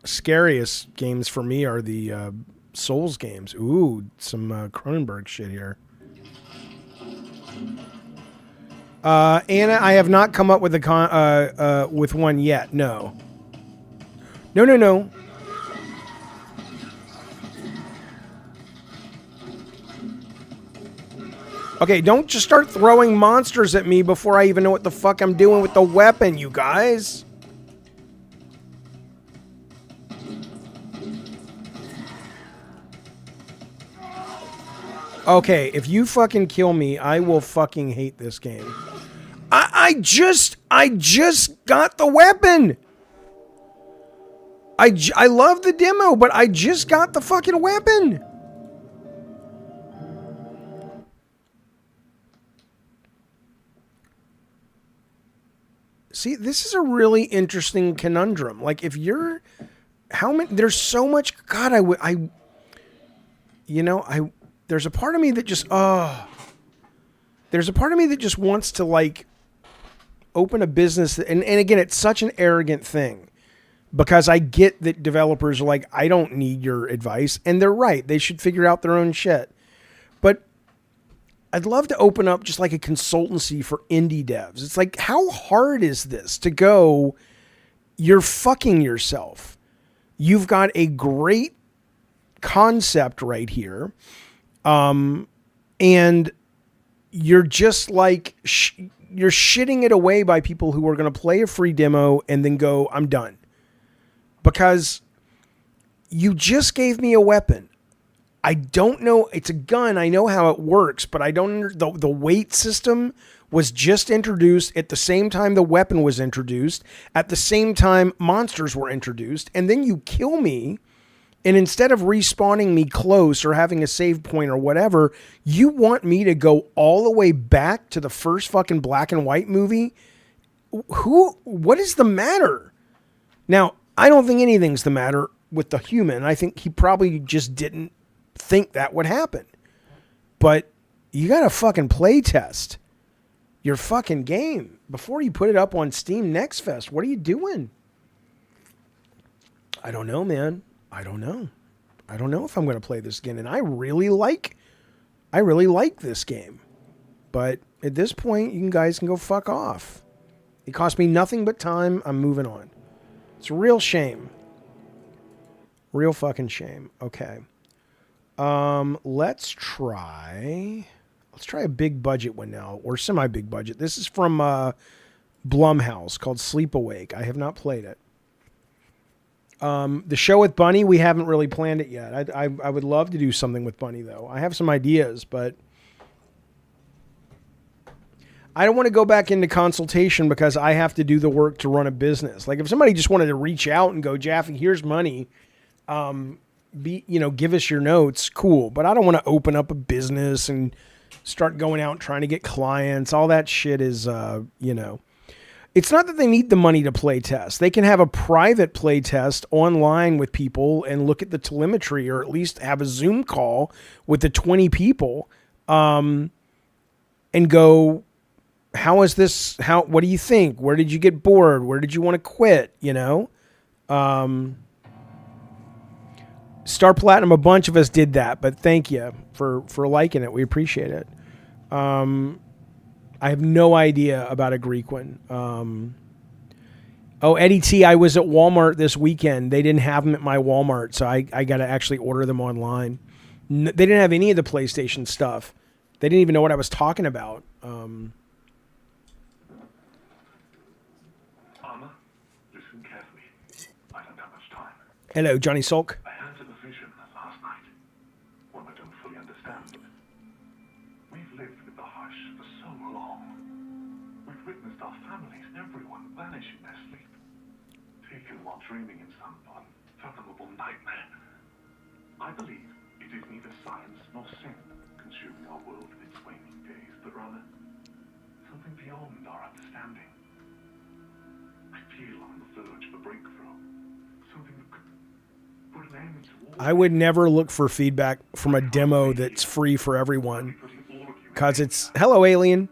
scariest games for me are the Souls games. Ooh, some Cronenberg shit here. Anna, I have not come up with a with one yet. No. No. Okay, don't just start throwing monsters at me before I even know what the fuck I'm doing with the weapon, you guys. Okay, if you fucking kill me, I will fucking hate this game. I just got the weapon. I love the demo, but I just got the fucking weapon. See, this is a really interesting conundrum. Like, if you're, how many? There's so much. God, there's a part of me that just, there's a part of me that just wants to, like, open a business. And again, it's such an arrogant thing because I get that developers are like, I don't need your advice. And they're right. They should figure out their own shit. But I'd love to open up just like a consultancy for indie devs. It's like, how hard is this to go, you're fucking yourself. You've got a great concept right here. And you're just like, you're shitting it away by people who are going to play a free demo and then go, I'm done. Because you just gave me a weapon. I don't know. It's a gun. I know how it works, but I don't, the weight system was just introduced at the same time the weapon was introduced, at the same time monsters were introduced. And then you kill me. And instead of respawning me close or having a save point or whatever, you want me to go all the way back to the first fucking black and white movie? What is the matter? Now, I don't think anything's the matter with the human. I think he probably just didn't think that would happen. But you got to fucking play test your fucking game before you put it up on Steam Next Fest. What are you doing? I don't know, man. I don't know if I'm going to play this again. And I really like this game. But at this point, you guys can go fuck off. It cost me nothing but time. I'm moving on. It's a real shame. Real fucking shame. Okay. Let's try a big budget one now, or semi-big budget. This is from Blumhouse called Sleep Awake. I have not played it. The show with Bunny, we haven't really planned it yet. I would love to do something with Bunny, though. I have some ideas, but I don't want to go back into consultation because I have to do the work to run a business. Like, if somebody just wanted to reach out and go, Jaffe, here's money, give us your notes, cool. But I don't want to open up a business and start going out and trying to get clients. All that shit is, It's not that they need the money to play test. They can have a private play test online with people and look at the telemetry, or at least have a Zoom call with the 20 people, and go, how is this? What do you think? Where did you get bored? Where did you want to quit? You know, Star Platinum, a bunch of us did that, but thank you for liking it. We appreciate it. I have no idea about a Greek one. Eddie T, I was at Walmart this weekend. They didn't have them at my Walmart, so I got to actually order them online. They didn't have any of the PlayStation stuff. They didn't even know what I was talking about. Armor, listen carefully. I don't have much time. Hello, Johnny Sulk. I had a vision last night. One I don't fully understand. We've lived with the hush for so long. We've witnessed our families, everyone vanish in their sleep. Taken while dreaming in some unfathomable nightmare. I believe it is neither science nor sin consuming our world with its waning days, but rather something beyond our understanding. I feel on the verge of a breakthrough. Something that could put an end to all. I would never look for feedback from a demo that's free for everyone, because it's hello alien,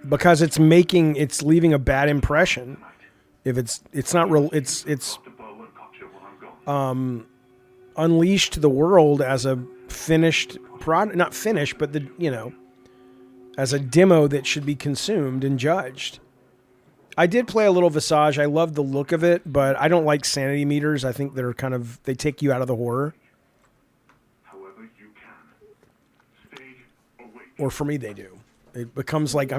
because it's leaving a bad impression. If it's not real, it's unleashed to the world as a finished product, not finished, but as a demo that should be consumed and judged. I did play a little Visage. I love the look of it, but I don't like sanity meters. I think they take you out of the horror. However you can. Stay awake. Or for me, they do. It becomes like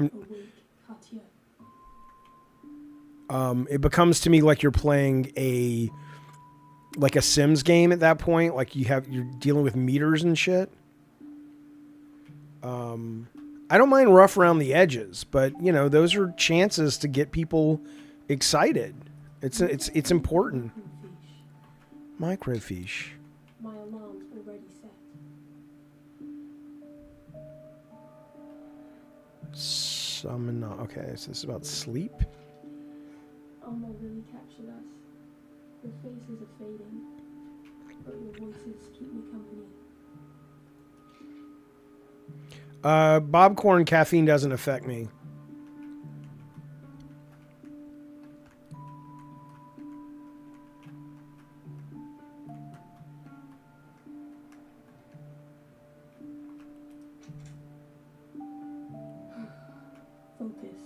it becomes to me like you're playing a Sims game at that point. Like you're dealing with meters and shit. I don't mind rough around the edges, but those are chances to get people excited. It's important. Microfiche. My alarm's already set. Summon. Okay, so this is about sleep. Alma really captured us. Your faces are fading, but your voices keep me company. Bobcorn caffeine doesn't affect me. Focus.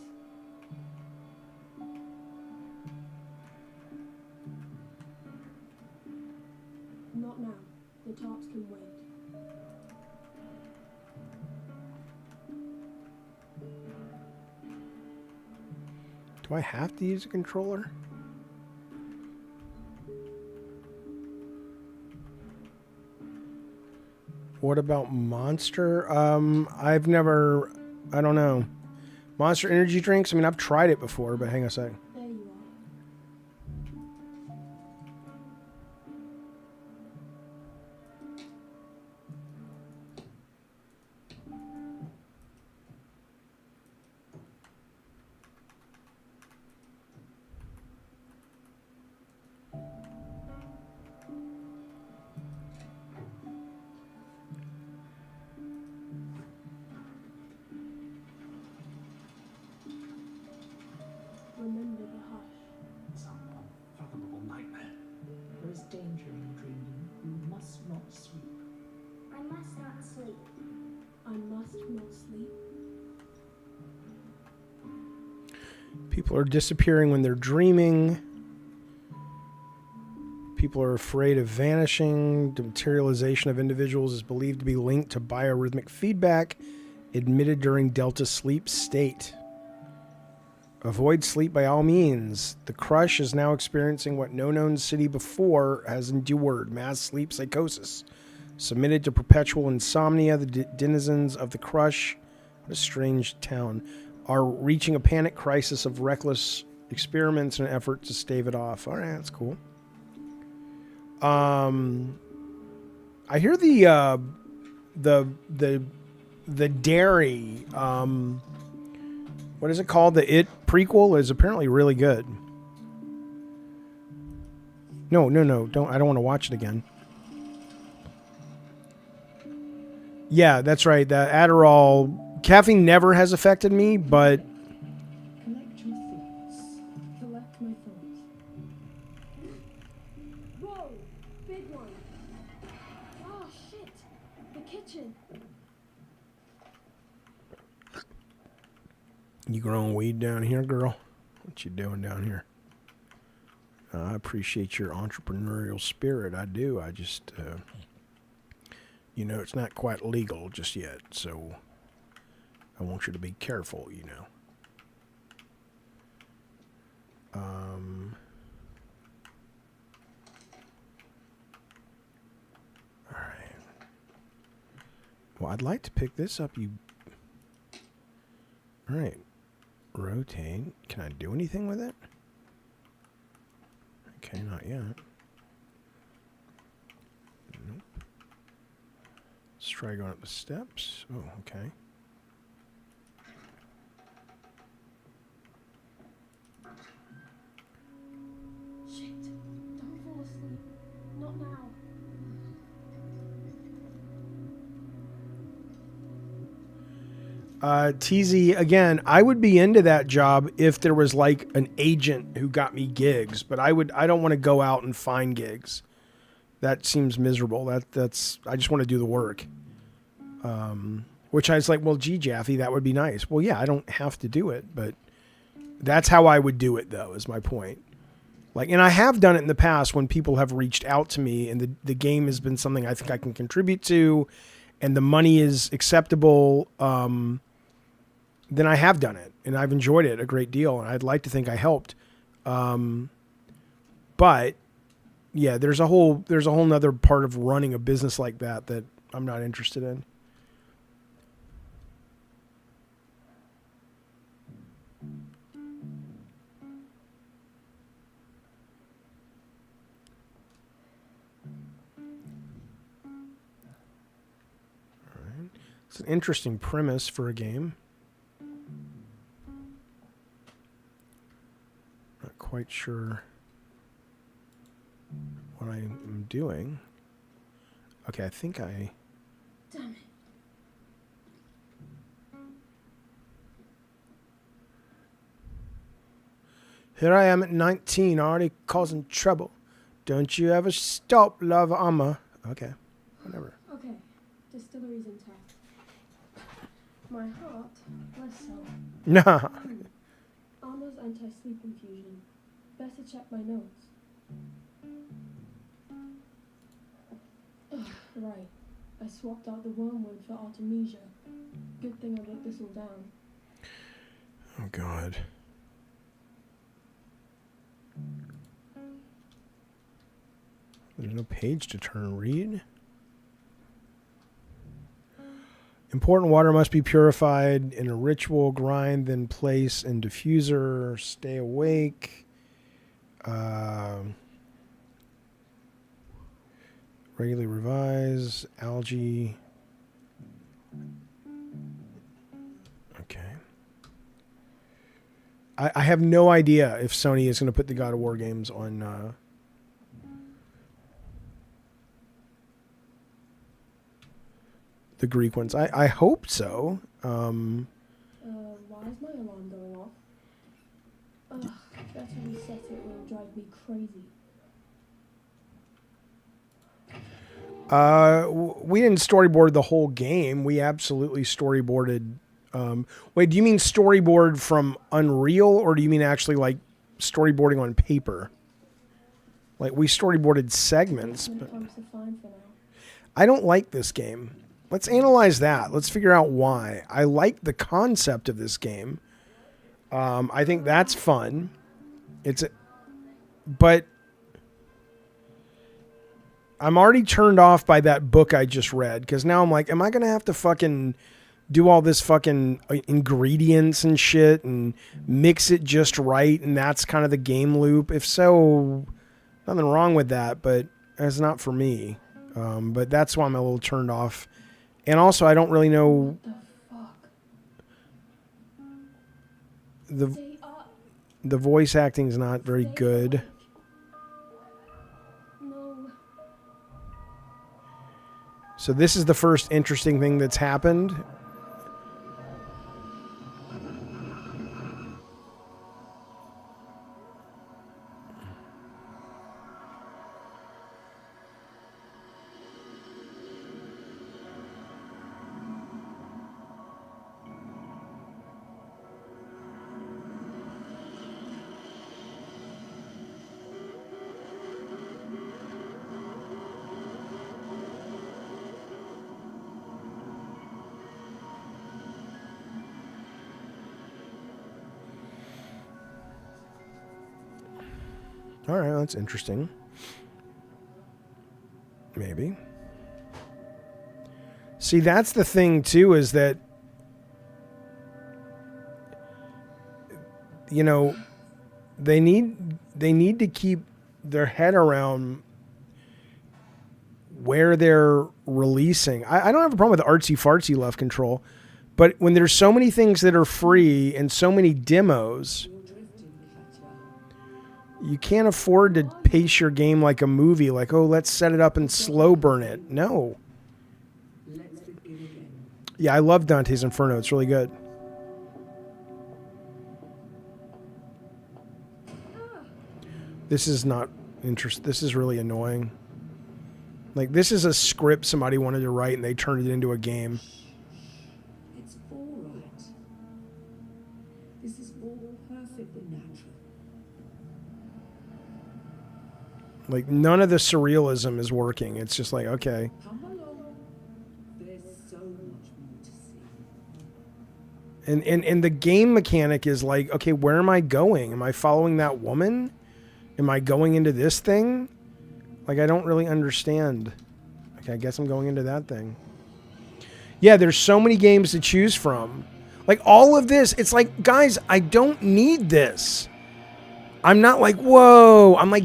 Not now. The tarps can wait. Do I have to use a controller? What about Monster? I don't know. Monster energy drinks? I mean, I've tried it before, but hang on a sec. There you are. Remember the hush. Some unfathomable nightmare. There is danger in dreaming. You must not sleep. I must not sleep. I must not sleep. People are disappearing when they're dreaming. People are afraid of vanishing. The materialization of individuals is believed to be linked to biorhythmic feedback emitted during delta sleep state. Avoid sleep by all means. The Crush is now experiencing what no known city before has endured, mass sleep psychosis. Submitted to perpetual insomnia, the denizens of the Crush, what a strange town, are reaching a panic crisis of reckless experiments in an effort to stave it off. All right, that's cool. I hear the dairy What is it called? The It prequel is apparently really good. No, don't. I don't want to watch it again. Yeah, that's right. The Adderall, caffeine never has affected me, but Collect your thoughts. Collect my thoughts. Whoa! Big one! Oh, shit! The kitchen! you growing weed down here, girl? What you doing down here? I appreciate your entrepreneurial spirit. I do. I just, you know, it's not quite legal just yet, so I want you to be careful, you know. All right. Well, I'd like to pick this up. You. All right. Rotate. Can I do anything with it? Okay, not yet. Nope. Let's try going up the steps. Oh, okay. Shit! Don't fall asleep. Not now. TZ, again, I would be into that job if there was like an agent who got me gigs, but I don't want to go out and find gigs. That seems miserable. That's I just want to do the work. Which I was like, well, gee, Jaffe, that would be nice. Well, yeah, I don't have to do it, but that's how I would do it, though, is my point. Like, and I have done it in the past when people have reached out to me and the game has been something I think I can contribute to and the money is acceptable. Then I have done it and I've enjoyed it a great deal. And I'd like to think I helped. But yeah, there's a whole nother part of running a business like that I'm not interested in. All right. It's an interesting premise for a game. Not quite sure what I'm doing. Okay, I think I... Damn it. Here I am at 19, already causing trouble. Don't you ever stop, love armor. Okay, whatever. Okay, distillery's intact. My heart, less so. Nah. Armor's anti-sleep infusion. Better check my notes. Ugh, right. I swapped out the wormwood for Artemisia. Good thing I wrote this all down. Oh, God. There's no page to turn and read. Important water must be purified in a ritual grind, then place in diffuser. Stay awake. Regularly revise. Algae. Okay. I have no idea if Sony is going to put the God of War games on... the Greek ones. I hope so. Why is my alarm going off? Ugh, better reset it or it'll drive me crazy. We didn't storyboard the whole game. We absolutely storyboarded. Wait, do you mean storyboard from Unreal, or do you mean actually like storyboarding on paper? Like we storyboarded segments. But Comes to fine for now. I don't like this game. Let's analyze that. Let's figure out why. I like the concept of this game. I think that's fun. But I'm already turned off by that book I just read because now I'm like, am I going to have to fucking do all this fucking ingredients and shit and mix it just right? And that's kind of the game loop. If so, nothing wrong with that, but it's not for me. But that's why I'm a little turned off. And also, I don't really know. What the fuck? the Stay up. the voice acting's not very Stay good. awake. No. So this is the first interesting thing that's happened. All right, that's interesting. Maybe. See, that's the thing too, is that, you know, they need to keep their head around where they're releasing. I don't have a problem with artsy fartsy left control, but when there's so many things that are free and so many demos, you can't afford to pace your game like a movie, like, oh, let's set it up and slow burn it. No. Let's begin again. Yeah, I love Dante's Inferno. It's really good. This is not interest. This is really annoying. Like, this is a script somebody wanted to write and they turned it into a game. It's all right. This is all perfectly natural. Like, none of the surrealism is working. It's just like, okay. Come along. There's so much more to see. And the game mechanic is like, okay, where am I going? Am I following that woman? Am I going into this thing? Like, I don't really understand. Okay, I guess I'm going into that thing. Yeah, there's so many games to choose from. Like, all of this, it's like, guys, I don't need this. I'm not like, whoa. I'm like,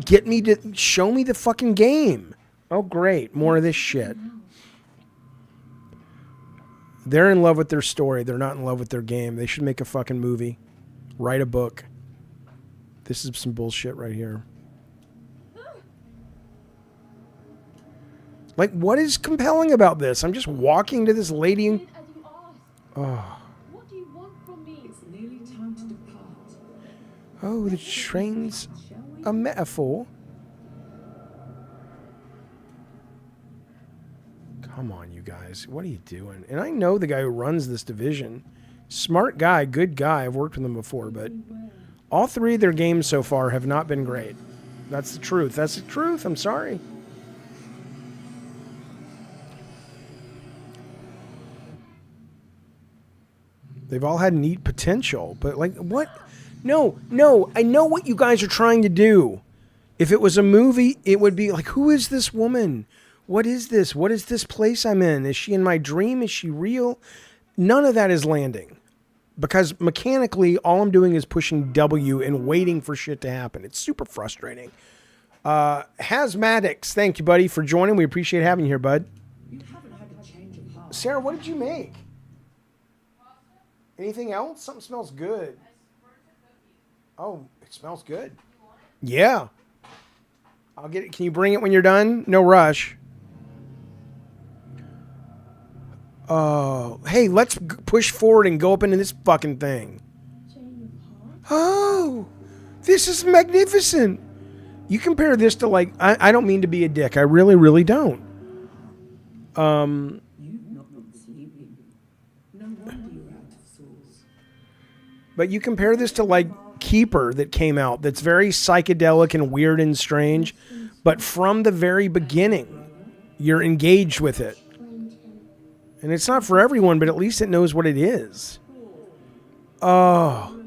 show me the fucking game. Oh, great. More of this shit. They're in love with their story. They're not in love with their game. They should make a fucking movie. Write a book. This is some bullshit right here. Like, what is compelling about this? I'm just walking to this lady and... Did as you asked. Oh, What do you want from me? It's nearly time to depart. oh, the train's Shall we? a metaphor. Come on, you guys. What are you doing? And I know the guy who runs this division. Smart guy, good guy. I've worked with him before, but all three of their games so far have not been great. That's the truth. That's the truth. I'm sorry. They've all had neat potential, but like, what? No, I know what you guys are trying to do. If it was a movie, it would be like, who is this woman? What is this? What is this place I'm in? Is she in my dream? Is she real? None of that is landing. Because mechanically, all I'm doing is pushing W and waiting for shit to happen. It's super frustrating. Hazmatics, thank you, buddy, for joining. We appreciate having you here, bud. You haven't had a change of heart. Sarah, what did you make? Anything else? Something smells good. Oh, it smells good. Yeah. I'll get it. Can you bring it when you're done? No rush. Oh, hey, let's push forward and go up into this fucking thing. Chain of hearts? Oh, this is magnificent. You compare this to, like, I don't mean to be a dick. I really, really don't. You've not been sleeping. No wonder you're out of sorts. But you compare this to, like, Keeper that came out that's very psychedelic and weird and strange, but from the very beginning, you're engaged with it. And it's not for everyone, but at least it knows what it is. Oh.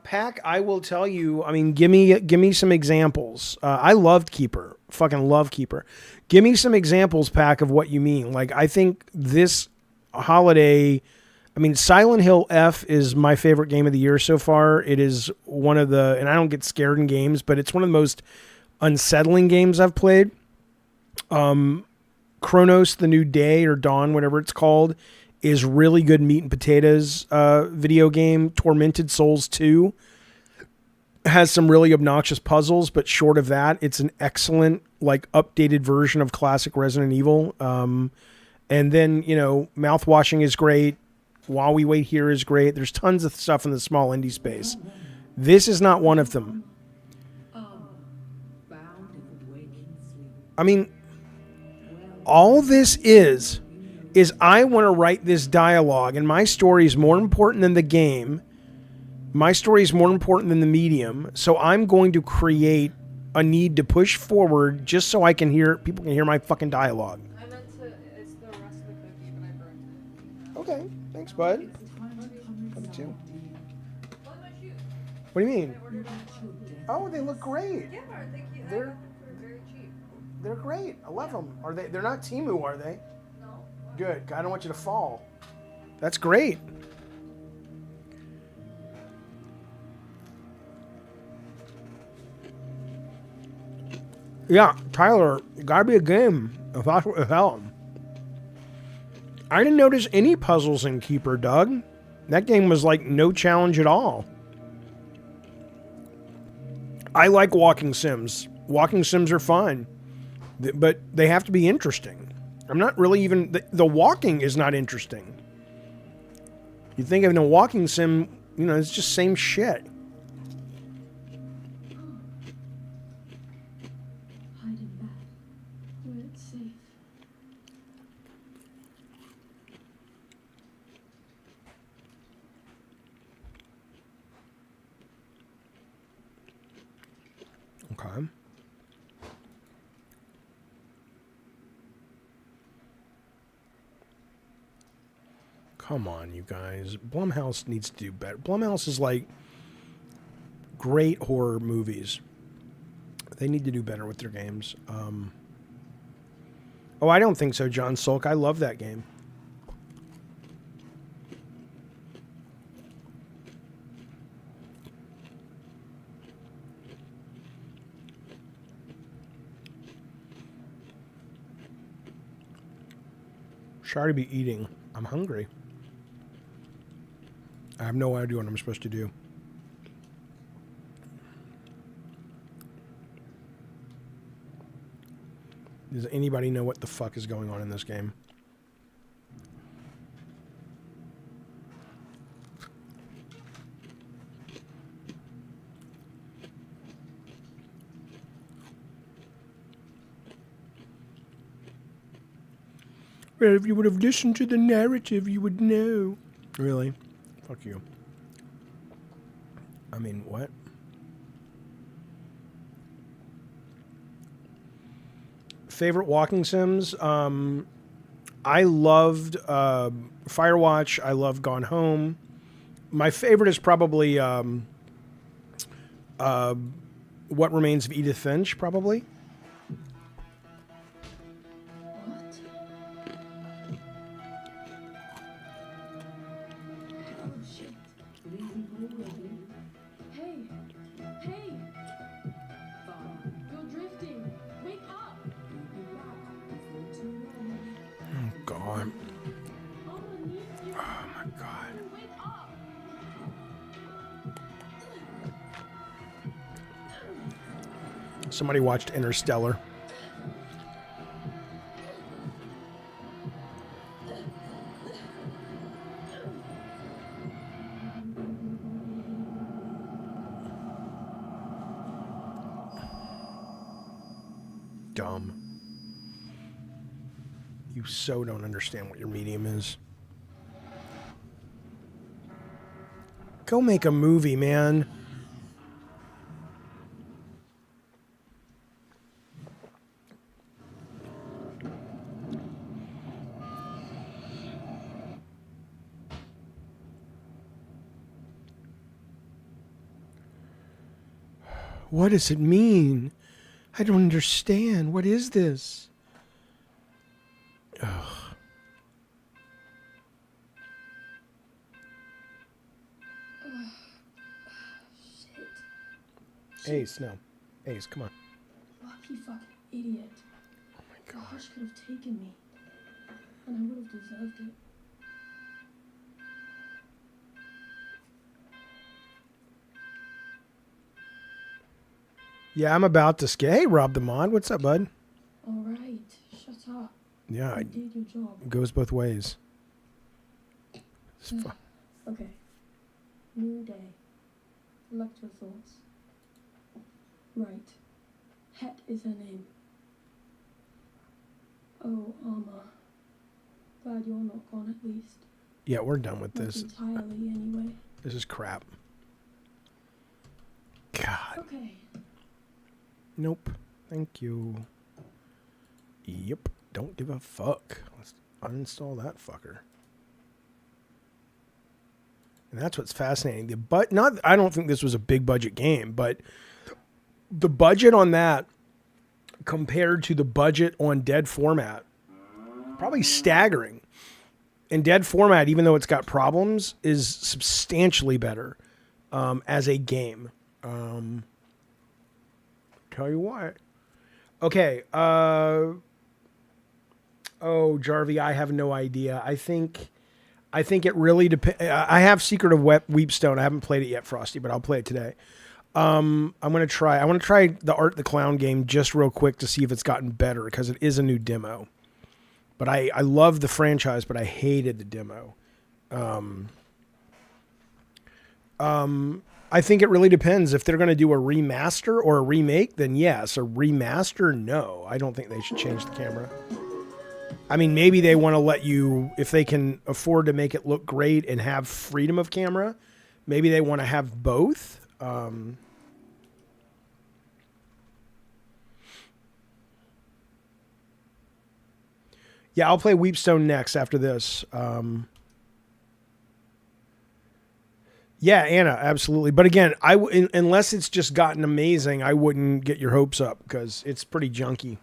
Pack, I will tell you, I mean, give me some examples. I loved Keeper. Fucking love Keeper. Give me some examples, Pack, of what you mean. Like, I think this holiday, I mean, Silent Hill F is my favorite game of the year so far. It is one of the, and I don't get scared in games, but it's one of the most unsettling games I've played. Chronos, The New Day or Dawn, whatever it's called, is really good meat and potatoes video game. Tormented Souls 2 has some really obnoxious puzzles, but short of that, it's an excellent, like, updated version of classic Resident Evil. And then, you know, Mouthwashing is great. While We Wait Here is great. There's tons of stuff in the small indie space. This is not one of them. Bound in waking sleep. I mean, all this is I want to write this dialogue, and my story is more important than the game. My story is more important than the medium. So I'm going to create a need to push forward just so I can hear, people can hear my fucking dialogue. I meant to. It's the rest of the cookie, but I burned it. Okay, thanks, bud. Love you too. What about you? What do you mean? I ordered them. Oh, they look great. Yeah, thank you. I They're- got them for very cheap. They're great. I love them. Are they? They're not Temu, are they? No. Good. I don't want you to fall. That's great. Yeah, Tyler, it gotta be a game. If that's what the hell. I didn't notice any puzzles in Keeper, Doug. That game was like no challenge at all. I like walking sims. Walking sims are fun, but they have to be interesting. I'm not really even... The walking is not interesting. You think of a walking sim, you know, it's just same shit. Hide in that, where it's safe. Okay. Come on, you guys. Blumhouse needs to do better. Blumhouse is like great horror movies. They need to do better with their games. Oh, I don't think so, John Sulk. I love that game. Sorry to be eating. I'm hungry. I have no idea what I'm supposed to do. Does anybody know what the fuck is going on in this game? Well, if you would have listened to the narrative, you would know. Really? Fuck you. I mean, what? Favorite walking sims? I loved Firewatch. I loved Gone Home. My favorite is probably What Remains of Edith Finch, probably. Hey! Hey! You're drifting! Wake up! Oh, God. Mama needs you! Oh, my God. Wake up! Somebody watched Interstellar. Dumb. You so don't understand what your medium is. Go make a movie, man. What does it mean? I don't understand. What is this? Ugh. Shit. Ace, no. Ace, come on. Lucky fucking idiot. Oh my The hush could have taken me, and I would have deserved it. Yeah, I'm about to scare. Hey, Rob the Mod. What's up, bud? All right, shut up. Yeah, You it did your job. goes both ways. Okay. New day. Collect your thoughts. Right. Het is her name. Oh, Armor. Glad you're not gone at least. Yeah, we're done with Not this. entirely, anyway. This is crap. God. Okay. Nope. Thank you. Yep. Don't give a fuck. Let's uninstall that fucker. And that's what's fascinating. I don't think this was a big budget game, but the budget on that compared to the budget on Dead Format, probably staggering. And Dead Format, even though it's got problems, is substantially better as a game. Tell you what. Okay. Oh, Jarvie, I have no idea. I think it really depends. I have Secret of Weepstone. I haven't played it yet, Frosty, but I'll play it today. I want to try the Art the Clown game just real quick to see if it's gotten better, because it is a new demo. But I love the franchise, but I hated the demo. I think it really depends. If they're going to do a remaster or a remake, then yes. A remaster, no. I don't think they should change the camera. I mean, maybe they want to let you, if they can afford to make it look great and have freedom of camera, maybe they want to have both. Yeah, I'll play Weepstone next after this. Yeah, Anna, absolutely. But again, unless it's just gotten amazing, I wouldn't get your hopes up because it's pretty junky.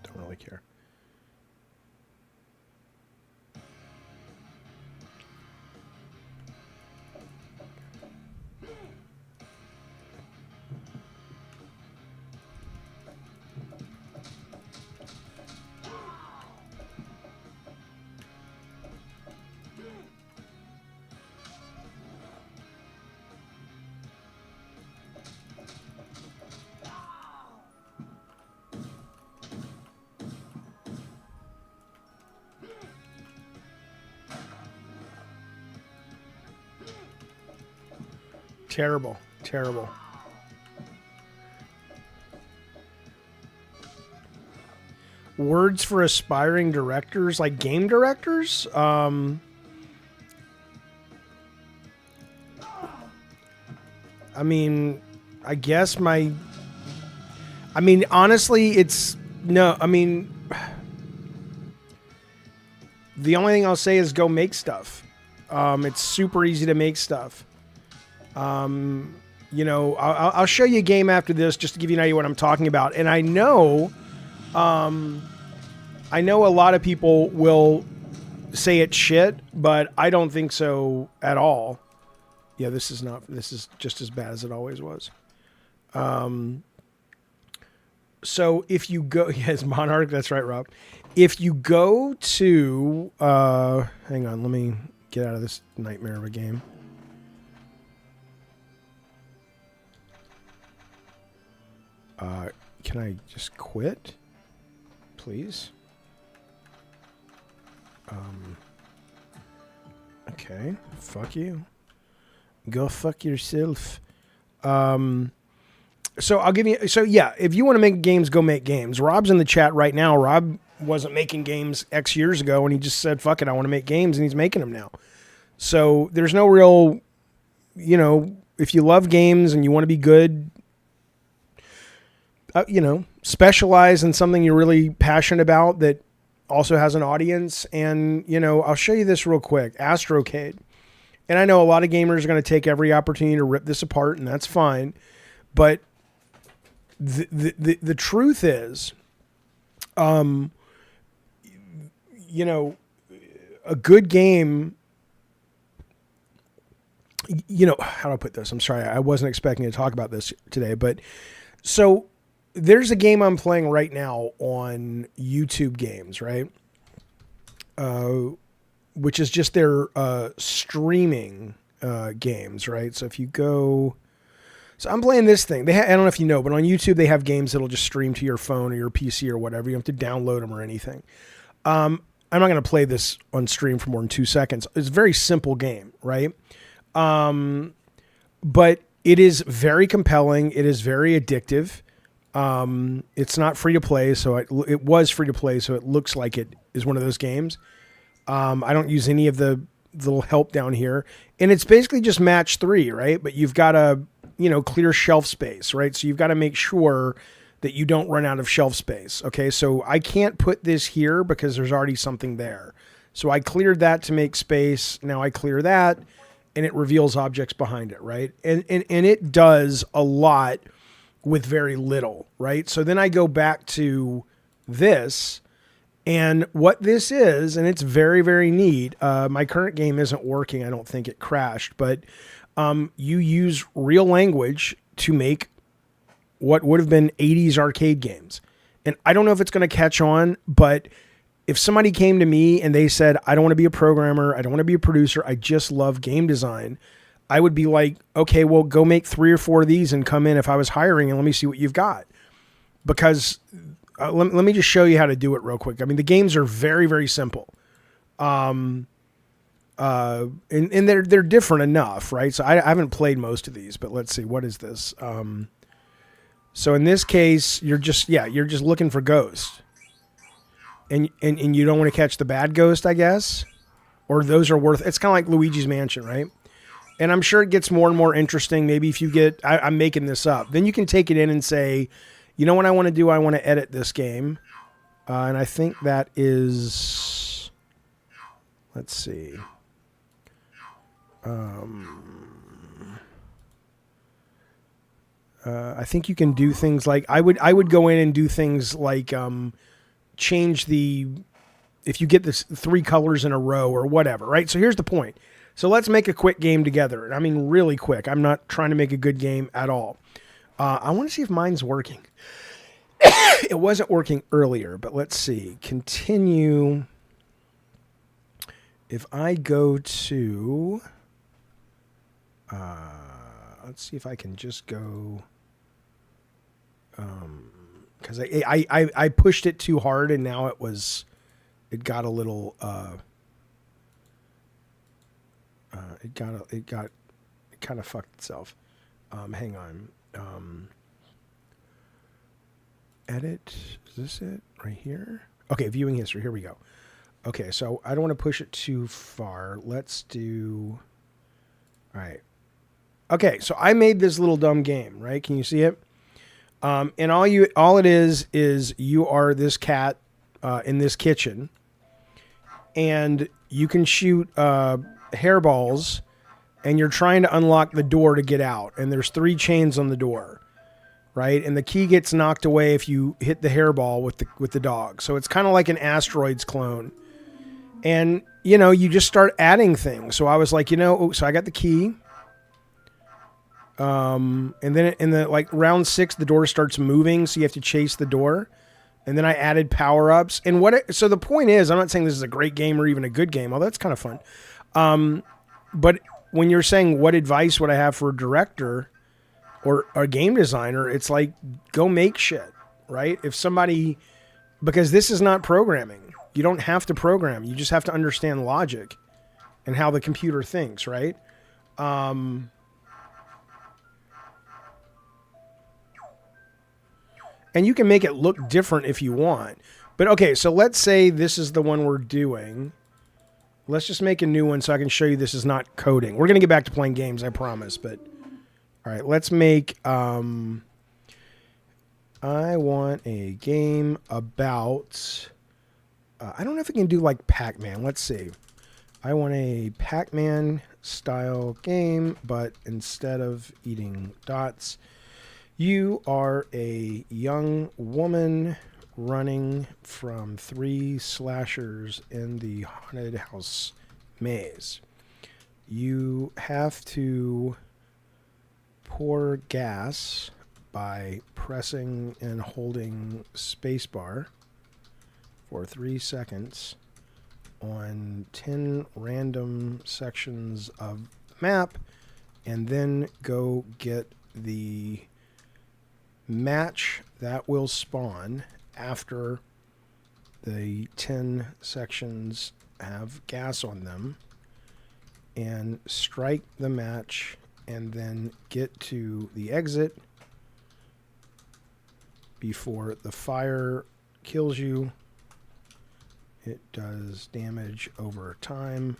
Don't really care. Terrible. Terrible. Words for aspiring directors, like game directors? I mean, I guess honestly, it's no, the only thing I'll say is go make stuff. It's super easy to make stuff. I'll show you a game after this just to give you an idea what I'm talking about. And I know a lot of people will say it's shit, but I don't think so at all. Yeah, this is just as bad as it always was. So if you go, yes, Monarch, that's right, Rob. If you go to, hang on, let me get out of this nightmare of a game. Can I just quit, please? Okay, fuck you. Go fuck yourself. So I'll give you, so yeah, if you want to make games, go make games. Rob's in the chat right now. Rob wasn't making games X years ago, and he just said, fuck it, I want to make games, and he's making them now. So there's no real, if you love games and you want to be good, specialize in something you're really passionate about that also has an audience. And, I'll show you this real quick. Astrocade. And I know a lot of gamers are going to take every opportunity to rip this apart, and that's fine. But the truth is, you know, a good game, you know, how do I put this? I'm sorry. I wasn't expecting to talk about this today, but so there's a game I'm playing right now on YouTube Games, right? Which is just their streaming games, right? So if you go, so I'm playing this thing. I don't know if you know, but on YouTube they have games that'll just stream to your phone or your PC or whatever. You don't have to download them or anything. I'm not going to play this on stream for more than 2 seconds. It's a very simple game, right? But it is very compelling. It is very addictive. It's not free to play, so it was free to play, so it looks like it is one of those games. I don't use any of the little help down here, and it's basically just match 3, right? But you've got to, you know, clear shelf space, right? So you've got to make sure that you don't run out of shelf space. Okay. So I can't put this here because there's already something there. So I cleared that to make space. Now I clear that and it reveals objects behind it. Right. And it does a lot with very little, right? So then I go back to this. And what this is, and it's very, very neat. My current game isn't working. I don't think it crashed, but you use real language to make what would have been 80s arcade games. And I don't know if it's going to catch on, but if somebody came to me and they said, I don't want to be a programmer, I don't want to be a producer, I just love game design, I would be like, okay, well, go make 3 or 4 of these and come in if I was hiring and let me see what you've got. Because let me just show you how to do it real quick. I mean, the games are very, very simple. And they're different enough, right? So I haven't played most of these, but let's see, what is this? So in this case, you're just looking for ghosts. And you don't want to catch the bad ghost, I guess. Or those are it's kind of like Luigi's Mansion, right? And I'm sure it gets more and more interesting. Maybe if you get, I'm making this up, then you can take it in and say, you know what I want to do? I want to edit this game. And I think that is, let's see. I think you can do things like, I would go in and do things like change if you get this 3 colors in a row or whatever, right? So here's the point. So let's make a quick game together. I mean, really quick. I'm not trying to make a good game at all. I want to see if mine's working. It wasn't working earlier, but let's see. Continue. If I go to, let's see if I can just go, because I pushed it too hard and now it got a little, it kind of fucked itself. Hang on. Edit. Is this it right here? Okay. Viewing history. Here we go. Okay. So I don't want to push it too far. Let's do, all right. Okay. So I made this little dumb game, right? Can you see it? And all it is you are this cat, in this kitchen and you can shoot, hairballs and you're trying to unlock the door to get out. And there's 3 chains on the door, right? And the key gets knocked away if you hit the hairball with the dog. So it's kind of like an Asteroids clone. And, you know, you just start adding things. So I was like, so I got the key. And then in the like round 6, the door starts moving. So you have to chase the door. And then I added power-ups. And so the point is, I'm not saying this is a great game or even a good game, although that's kind of fun. But when you're saying what advice would I have for a director or a game designer, it's like, go make shit, right? Because this is not programming. You don't have to program. You just have to understand logic and how the computer thinks, right? And you can make it look different if you want. But okay, so let's say this is the one we're doing. Let's just make a new one so I can show you this is not coding. We're going to get back to playing games, I promise. But all right, let's make, I want a game about, I don't know if we can do like Pac-Man. Let's see. I want a Pac-Man style game, but instead of eating dots, you are a young woman running from 3 slashers in the haunted house maze. You have to pour gas by pressing and holding spacebar for 3 seconds on 10 random sections of the map, and then go get the match that will spawn after the 10 sections have gas on them, and strike the match, and then get to the exit before the fire kills you. It does damage over time,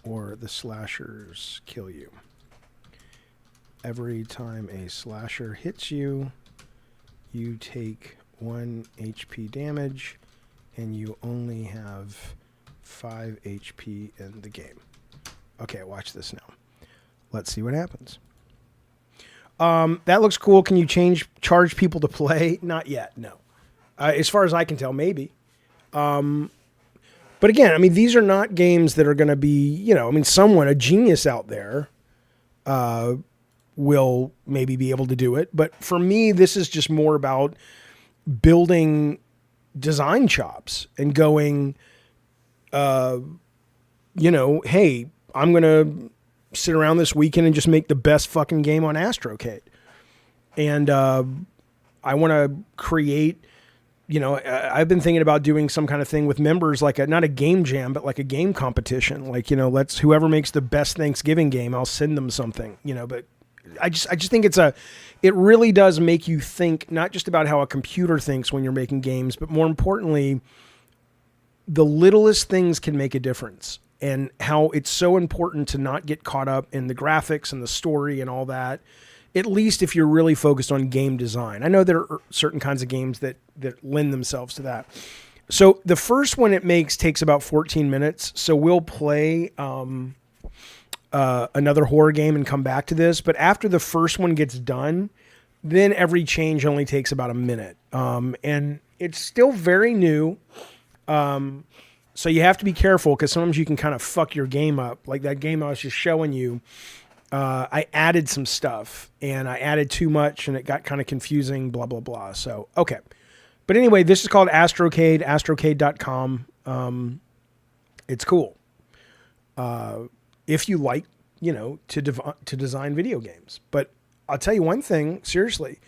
or the slashers kill you. Every time a slasher hits you, you take 1 HP damage, and you only have 5 HP in the game. Okay, watch this now. Let's see what happens. That looks cool. Can you charge people to play? Not yet, no. As far as I can tell, maybe. But again, I mean, these are not games that are going to be, someone, a genius out there, will maybe be able to do it. But for me, this is just more about building design chops and going, hey, I'm going to sit around this weekend and just make the best fucking game on Astrocade. And I want to create, I've been thinking about doing some kind of thing with members, like not a game jam, but like a game competition. Like, whoever makes the best Thanksgiving game, I'll send them something, but I just think it really does make you think, not just about how a computer thinks when you're making games, but more importantly, the littlest things can make a difference, and how it's so important to not get caught up in the graphics and the story and all that, at least if you're really focused on game design. I know there are certain kinds of games that lend themselves to that. So the first one it makes takes about 14 minutes. So we'll play another horror game and come back to this. But after the first one gets done, then every change only takes about a minute. And it's still very new. So you have to be careful, because sometimes you can kind of fuck your game up. Like that game I was just showing you, I added some stuff, and I added too much, and it got kind of confusing, blah, blah, blah. So, okay. But anyway, this is called Astrocade, astrocade.com. It's cool. If you like, to design video games. But I'll tell you one thing, seriously,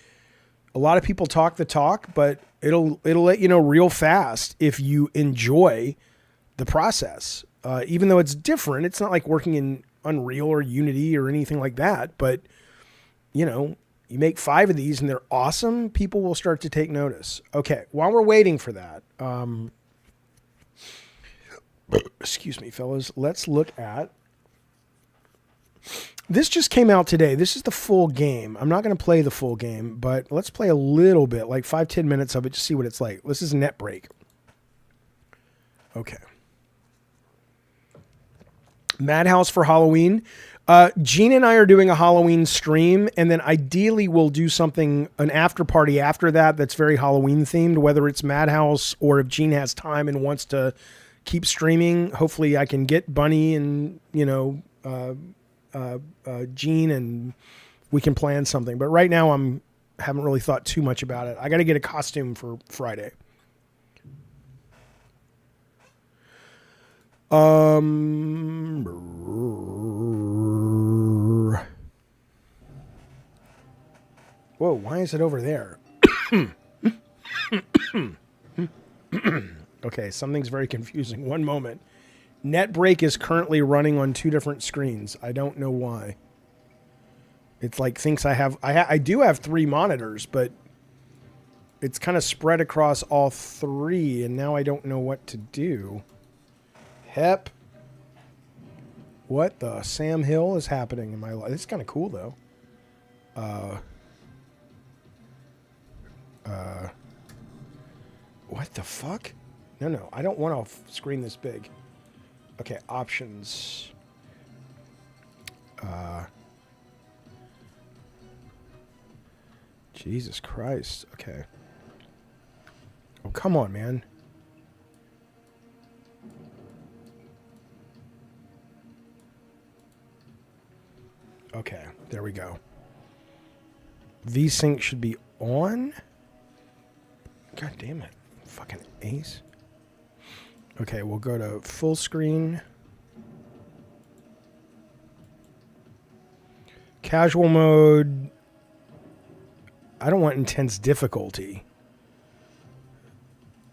a lot of people talk the talk, but it'll let you know real fast if you enjoy the process. Even though it's different, it's not like working in Unreal or Unity or anything like that, but you make 5 of these and they're awesome, people will start to take notice. Okay, while we're waiting for that, excuse me, fellas, let's look at, this just came out today. This is the full game. I'm not going to play the full game, but let's play a little bit, like 5-10 minutes of it, to see what it's like. This is Netbreak. Okay. Madhouse for Halloween. Gene and I are doing a Halloween stream, and then ideally we'll do something, an after party after that, that's very Halloween themed, whether it's Madhouse or if Gene has time and wants to keep streaming. Hopefully I can get Bunny and, Gene, and we can plan something. But right now haven't really thought too much about it. I got to get a costume for Friday. Whoa, why is it over there? Okay, something's very confusing. One moment. Netbreak is currently running on 2 different screens. I don't know why. It's like thinks I do have 3 monitors, but it's kind of spread across all 3, and now I don't know what to do. Hep. What the Sam Hill is happening in my life? It's kind of cool though. What the fuck? No, I don't want to screen this big. Okay, options. Jesus Christ. Okay. Oh, come on, man. Okay, there we go. VSync should be on. God damn it. Fucking ace. Okay, we'll go to full screen. Casual mode. I don't want intense difficulty.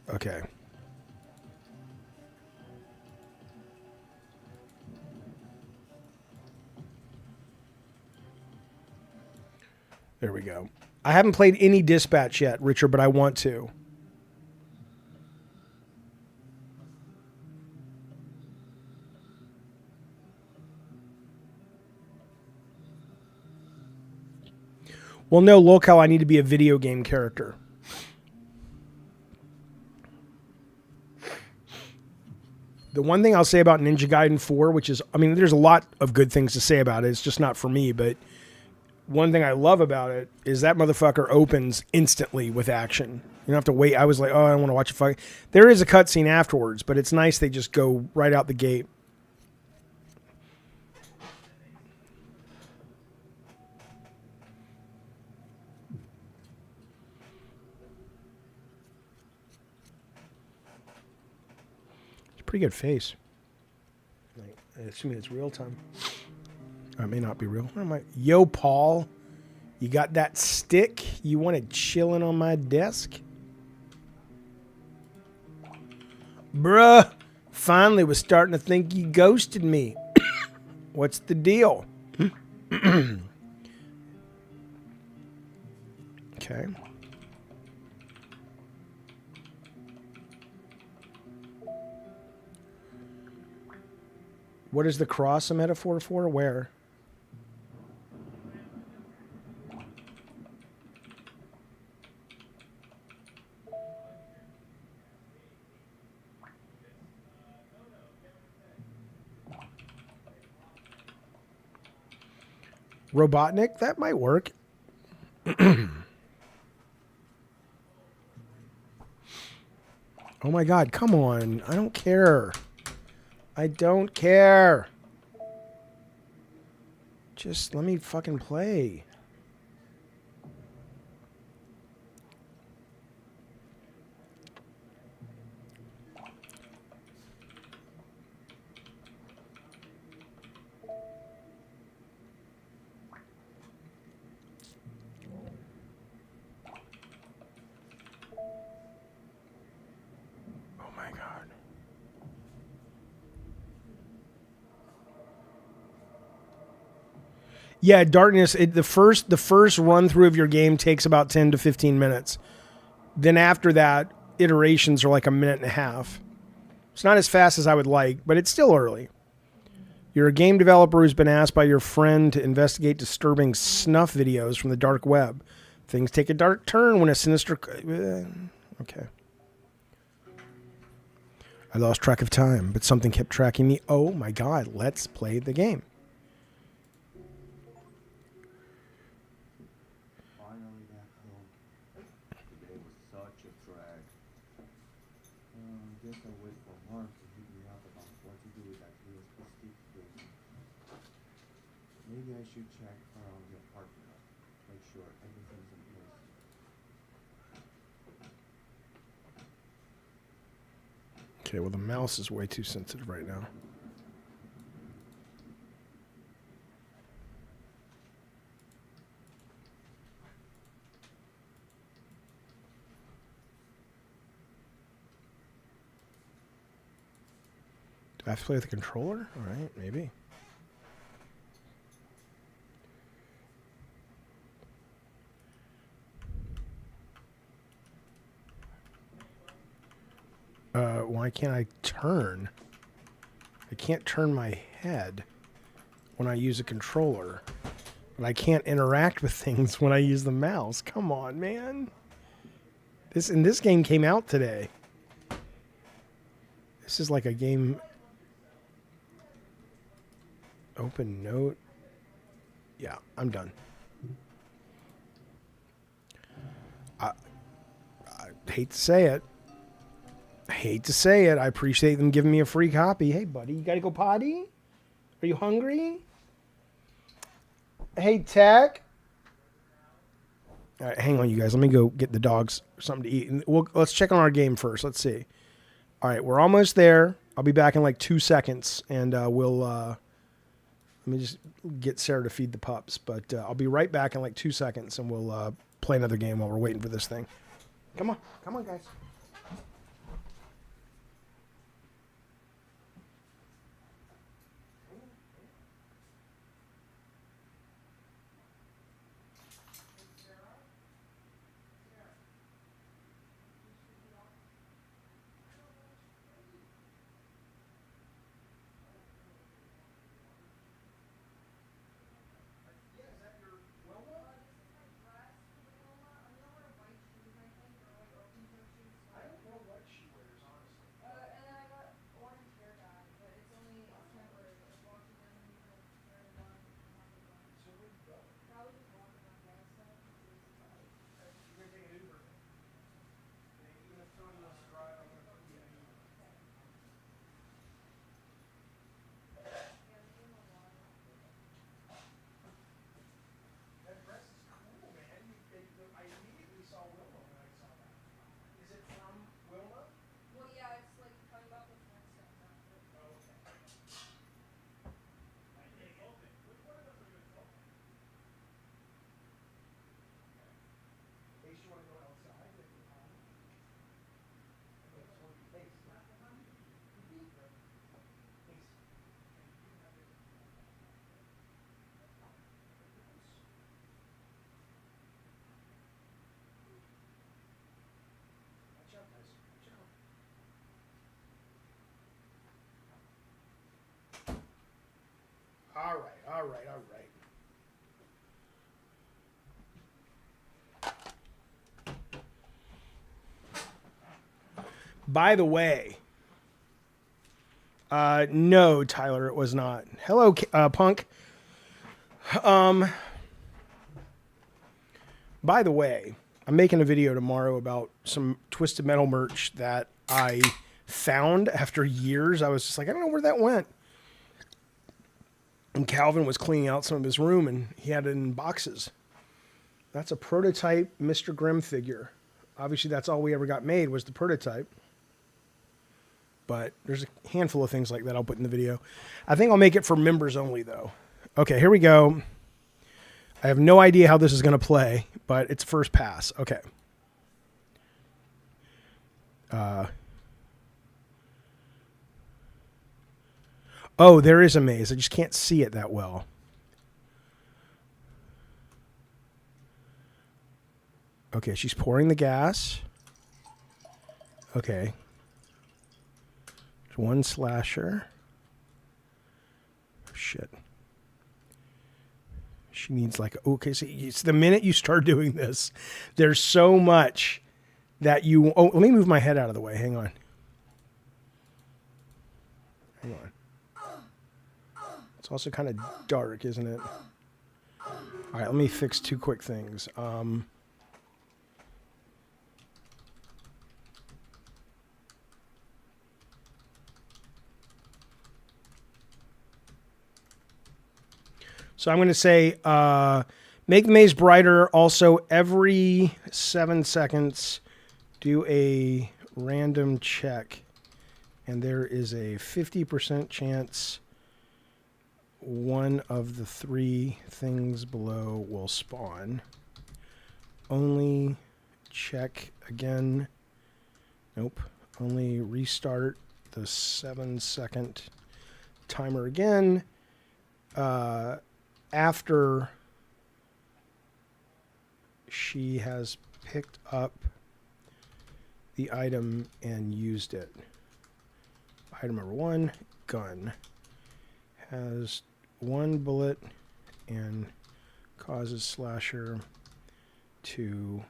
Okay. There we go. I haven't played any Dispatch yet, Richard, but I want to. Well, no, look how I need to be a video game character. The one thing I'll say about Ninja Gaiden 4, which is, I mean, there's a lot of good things to say about it. It's just not for me, but one thing I love about it is that motherfucker opens instantly with action. You don't have to wait. I was like, oh, I don't want to watch a fight. There is a cutscene afterwards, but it's nice they just go right out the gate. Pretty good face. I assume it's real time. It may not be real. Yo, Paul, you got that stick? You want it chilling on my desk? Bruh, finally was starting to think you ghosted me. What's the deal? Okay. What is the cross a metaphor for? Where? Robotnik? That might work. Oh my God, come on. I don't care. I don't care. Just let me fucking play. Oh my God. Yeah, Darkness, the first run through of your game takes about 10 to 15 minutes. Then after that, iterations are like a minute and a half. It's not as fast as I would like, but it's still early. You're a game developer who's been asked by your friend to investigate disturbing snuff videos from the dark web. Things take a dark turn when a sinister... Okay. I lost track of time, but something kept tracking me. Oh my God, let's play the game. Finally back home. Today was such a drag. Guess I'll wait for Mark to hit me up about what to do with that USB stick thing. Maybe I should check around the apartment. Make sure everything's in place. Okay, well the mouse is way too sensitive right now. Do I have to play with the controller? All right, maybe. Why can't I turn? I can't turn my head when I use a controller. And I can't interact with things when I use the mouse. Come on, man. This game came out today. This is like a game... Open note. Yeah, I'm done. I hate to say it. hate to say it. I appreciate them giving me a free copy. Hey, buddy, you got to go potty? Are you hungry? Hey, Tech. All right, hang on, you guys. Let me go get the dogs something to eat. And let's check on our game first. Let's see. All right, we're almost there. I'll be back in like 2 seconds, and let me just get Sarah to feed the pups. But I'll be right back in like 2 seconds, and we'll play another game while we're waiting for this thing. Come on, guys. All right. By the way, no, Tyler, it was not. Hello, Punk. By the way, I'm making a video tomorrow about some Twisted Metal merch that I found after years. I was just like, I don't know where that went. And Calvin was cleaning out some of his room, and he had it in boxes. That's a prototype Mr. Grimm figure. Obviously, that's all we ever got made was the prototype. But there's a handful of things like that I'll put in the video. I think I'll make it for members only, though. Okay, here we go. I have no idea how this is going to play, but it's first pass. Okay. Oh, there is a maze. I just can't see it that well. Okay, she's pouring the gas. Okay. There's one slasher. Shit. She needs like, okay, so it's the minute you start doing this, there's so much that you, oh, let me move my head out of the way. Hang on. It's also kind of dark, isn't it? All right, let me fix two quick things. So I'm going to say, make the maze brighter. Also, every 7 seconds, do a random check. And there is a 50% chance one of the three things below will spawn. Only check again. Nope. Only restart the 7-second timer again. After she has picked up the item and used it. Item number 1, gun. Has 1 bullet and causes slasher to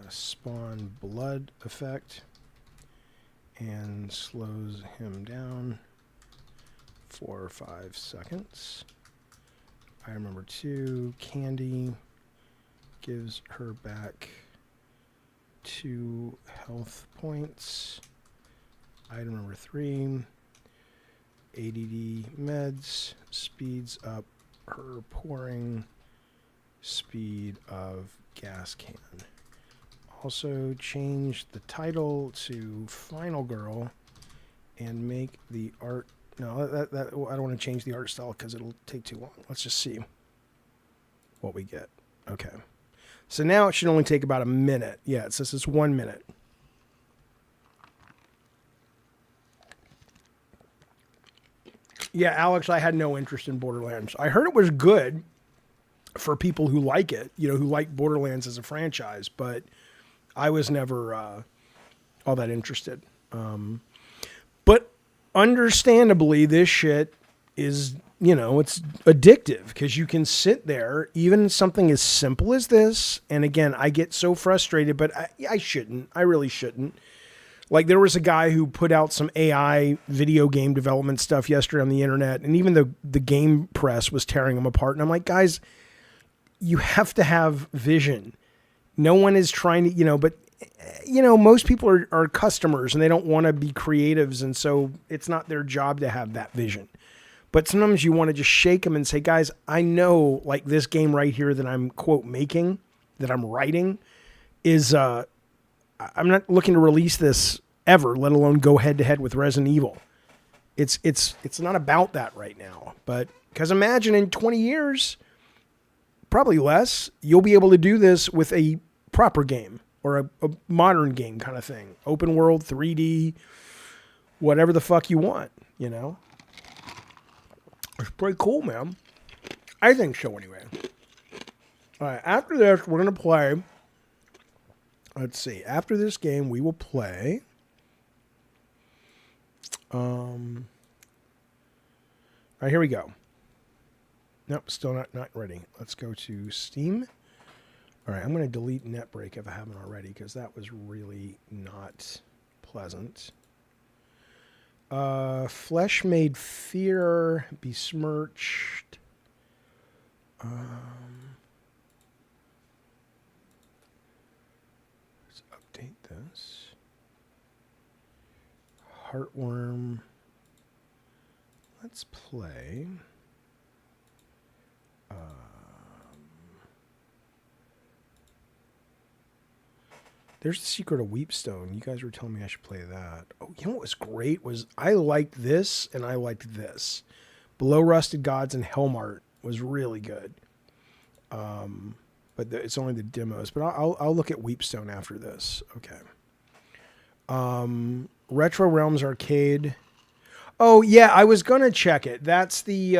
spawn blood effect and slows him down for 5 seconds. Item number 2, candy, gives her back 2 health points. Item number 3. ADD meds speeds up her pouring speed of gas can. Also change the title to Final Girl and make the art. No, that I don't want to change the art style because it'll take too long. Let's just see what we get. Okay. So now it should only take about a minute. Yeah, it says it's 1 minute. Yeah, Alex, I had no interest in Borderlands. I heard it was good for people who like it, you know, who like Borderlands as a franchise, but I was never all that interested. But understandably, this shit is, you know, it's addictive because you can sit there, even something as simple as this. And again, I get so frustrated, but I shouldn't. I really shouldn't. Like, there was a guy who put out some AI video game development stuff yesterday on the internet, and even the game press was tearing him apart. And I'm like, guys, you have to have vision. No one is trying to, you know, but, you know, most people are customers and they don't want to be creatives. And so it's not their job to have that vision. But sometimes you want to just shake them and say, guys, I know, like, this game right here that I'm, quote, making, that I'm writing is, I'm not looking to release this ever, let alone go head to head with Resident Evil. It's not about that right now. But because imagine in 20 years, probably less, you'll be able to do this with a proper game or a modern game kind of thing. Open world, 3D, whatever the fuck you want, you know? It's pretty cool, man. I think so anyway. All right, after this, we're going to play. Let's see. After this game, we will play. All right, here we go. Nope, still not ready. Let's go to Steam. All right, I'm going to delete Netbreak if I haven't already because that was really not pleasant. Flesh Made Fear, Besmirched. Let's update this. Heartworm. Let's play. There's the Secret of Weepstone. You guys were telling me I should play that. Oh, you know what was great was I liked this and I liked this. Below Rusted Gods and Hellmart was really good. But it's only the demos. But I'll look at Weepstone after this. Okay. Retro Realms Arcade. Oh yeah, I was gonna check it. That's the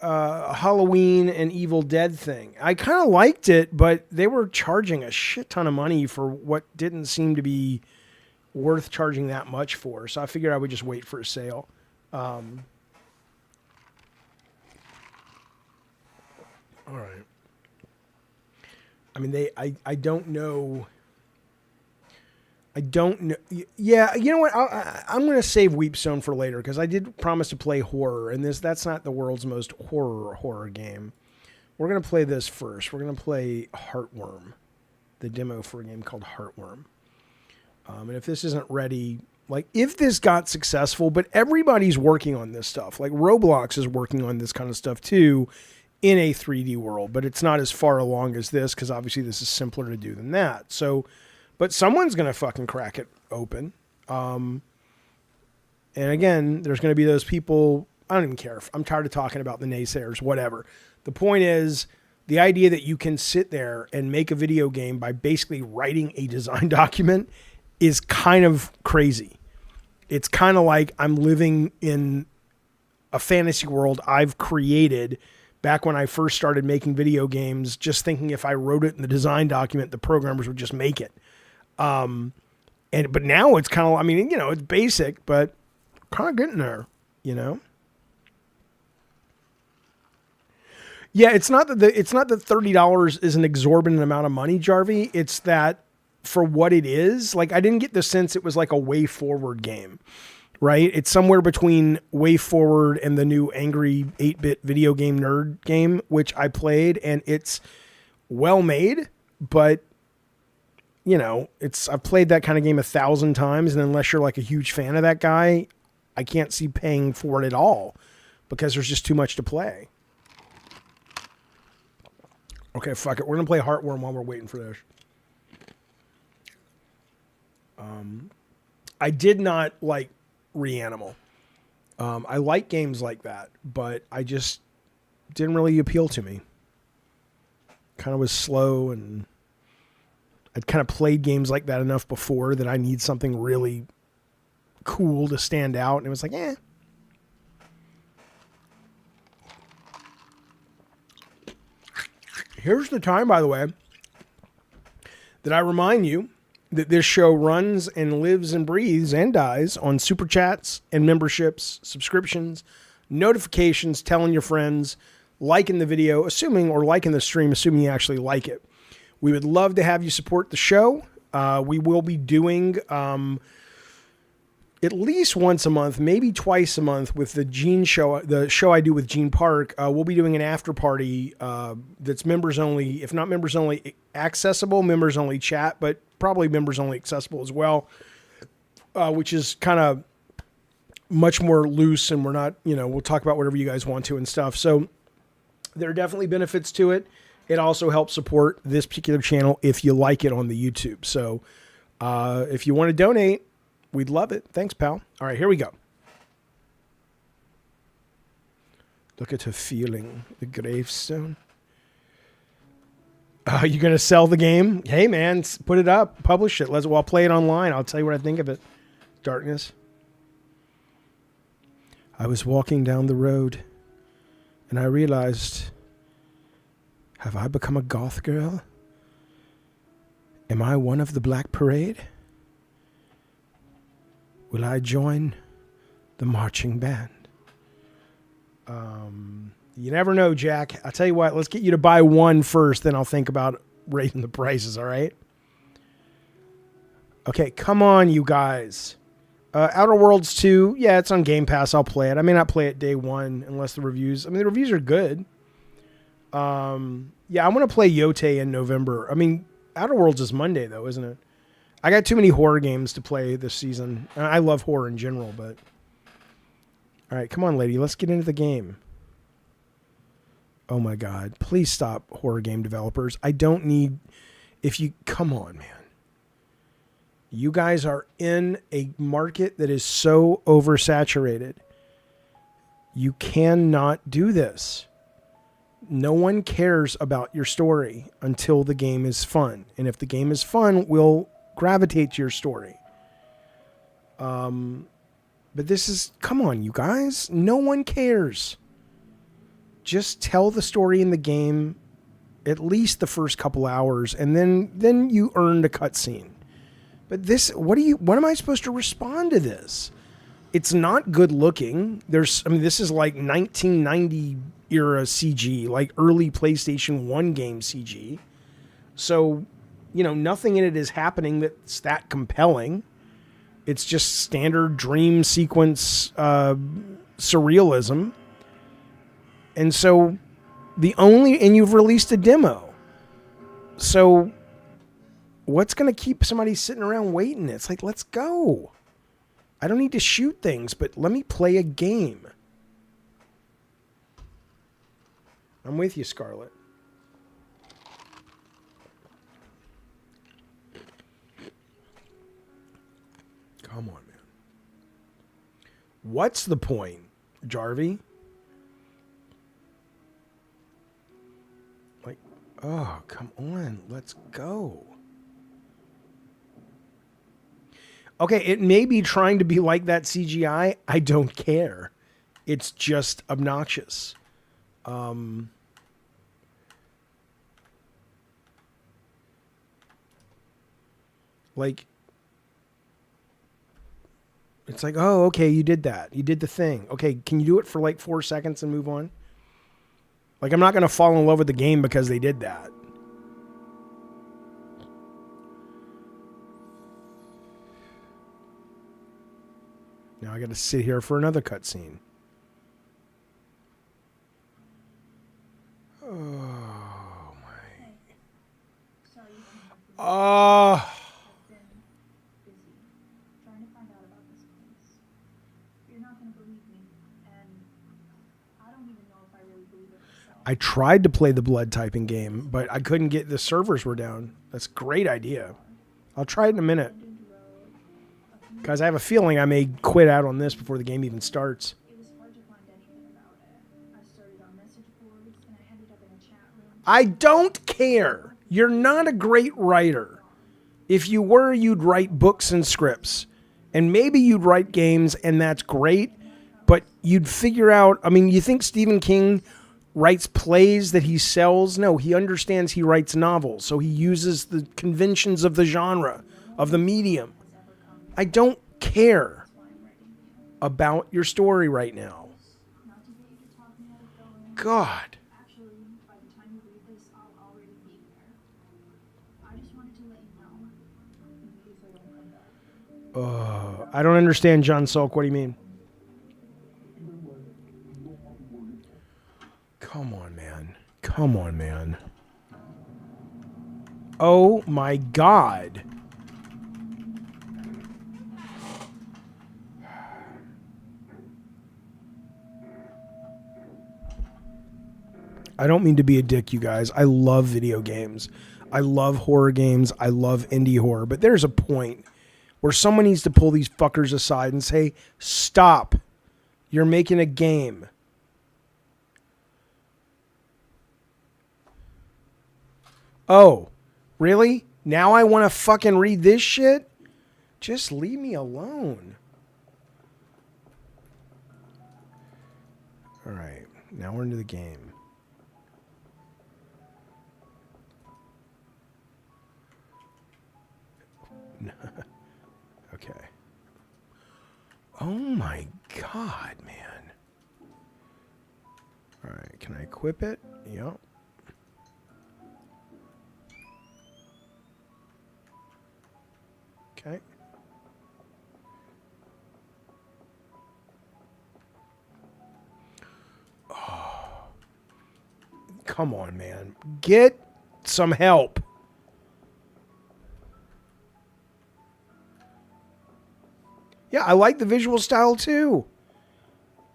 Halloween and Evil Dead thing. I kind of liked it, but they were charging a shit ton of money for what didn't seem to be worth charging that much for. So I figured I would just wait for a sale. All right. I mean, I don't know. I don't know. Yeah, you know what? I'm going to save Weepstone for later because I did promise to play horror, and that's not the world's most horror game. We're going to play this first. We're going to play Heartworm, the demo for a game called Heartworm. And if this isn't ready, like if this got successful, but everybody's working on this stuff. Like Roblox is working on this kind of stuff too in a 3D world, but it's not as far along as this because obviously this is simpler to do than that. So... But someone's going to fucking crack it open. And again, there's going to be those people. I don't even care. I'm tired of talking about the naysayers, whatever. The point is the idea that you can sit there and make a video game by basically writing a design document is kind of crazy. It's kind of like I'm living in a fantasy world I've created back when I first started making video games, just thinking if I wrote it in the design document, the programmers would just make it. But now it's kind of, I mean, you know, it's basic, but kind of getting there, you know? Yeah. It's not that $30 is an exorbitant amount of money, Jarvie. It's that for what it is, like, I didn't get the sense it was like a Way Forward game, right? It's somewhere between Way Forward and the new Angry 8-bit video game nerd game, which I played, and it's well made, but you know, I've played that kind of game 1,000 times, and unless you're like a huge fan of that guy, I can't see paying for it at all because there's just too much to play. Okay, fuck it. We're going to play Heartworm while we're waiting for this. I did not like Reanimal. I like games like that, but I just didn't really appeal to me. Kind of was slow, and I'd kind of played games like that enough before that I need something really cool to stand out, and it was like, eh. Here's the time, by the way, that I remind you that this show runs and lives and breathes and dies on super chats and memberships, subscriptions, notifications, telling your friends, liking the video, liking the stream, assuming you actually like it. We would love to have you support the show. We will be doing at least once a month, maybe twice a month with the Gene show, the show I do with Gene Park. We'll be doing an after party that's members only, if not members only accessible, members only chat, but probably members only accessible as well, which is kind of much more loose, and we're not, we'll talk about whatever you guys want to and stuff. So there are definitely benefits to it. It also helps support this particular channel if you like it on the YouTube. So if you want to donate, we'd love it. Thanks, pal. All right, here we go. Look at her feeling the gravestone. You going to sell the game? Hey, man, put it up. Publish it. I'll play it online. I'll tell you what I think of it. Darkness. I was walking down the road, and I realized, have I become a goth girl? Am I one of the Black Parade? Will I join the marching band? You never know, Jack. I'll tell you what, let's get you to buy one first, then I'll think about raising the prices, all right? Okay, come on, you guys. Outer Worlds 2, yeah, it's on Game Pass. I'll play it. I may not play it day one unless the reviews... the reviews are good. Yeah, I want to play Yote in November. Outer Worlds is Monday, though, isn't it? I got too many horror games to play this season. I love horror in general, but... All right, come on, lady. Let's get into the game. Oh, my God. Please stop, horror game developers. I don't need... Come on, man. You guys are in a market that is so oversaturated. You cannot do this. No one cares about your story until the game is fun. And if the game is fun, we'll gravitate to your story. But this is, come on, you guys. No one cares. Just tell the story in the game at least the first couple hours, and then you earned a cutscene. But this, what am I supposed to respond to this? It's not good looking. This is like 1990 era CG, like early PlayStation 1 game CG. So, nothing in it is happening that's that compelling. It's just standard dream sequence surrealism. And so and you've released a demo. So what's going to keep somebody sitting around waiting? It's like, let's go. I don't need to shoot things, but let me play a game. I'm with you, Scarlett. Come on, man. What's the point, Jarvie? Like, oh, come on. Let's go. Okay, it may be trying to be like that CGI. I don't care. It's just obnoxious. It's like, oh, okay, you did that. You did the thing. Okay, can you do it for like 4 seconds and move on? Like, I'm not going to fall in love with the game because they did that. Now I got to sit here for another cutscene. Oh, my. I tried to play the blood typing game, but I couldn't get the servers were down. That's a great idea. I'll try it in a minute. Guys, I have a feeling I may quit out on this before the game even starts. It was hard to find anything about it. I started on message boards and I ended up in a chat room. I don't care. You're not a great writer. If you were, you'd write books and scripts. And maybe you'd write games, and that's great. But you'd figure out, I mean, you think Stephen King writes plays that he sells? No, he understands he writes novels. So he uses the conventions of the genre, of the medium. I don't care about your story right now. God. Actually, by the time you read this, I'll already be there. I just wanted to let you know. In case I don't come back. I don't understand, John Sulk. What do you mean? Come on, man. Come on, man. Oh, my God. I don't mean to be a dick, you guys. I love video games. I love horror games. I love indie horror. But there's a point where someone needs to pull these fuckers aside and say, stop. You're making a game. Oh, really? Now I want to fucking read this shit? Just leave me alone. All right. Now we're into the game. Okay. Oh my God, man. All right, can I equip it? Yep. Okay. Oh. Come on, man. Get some help. Yeah, I like the visual style too.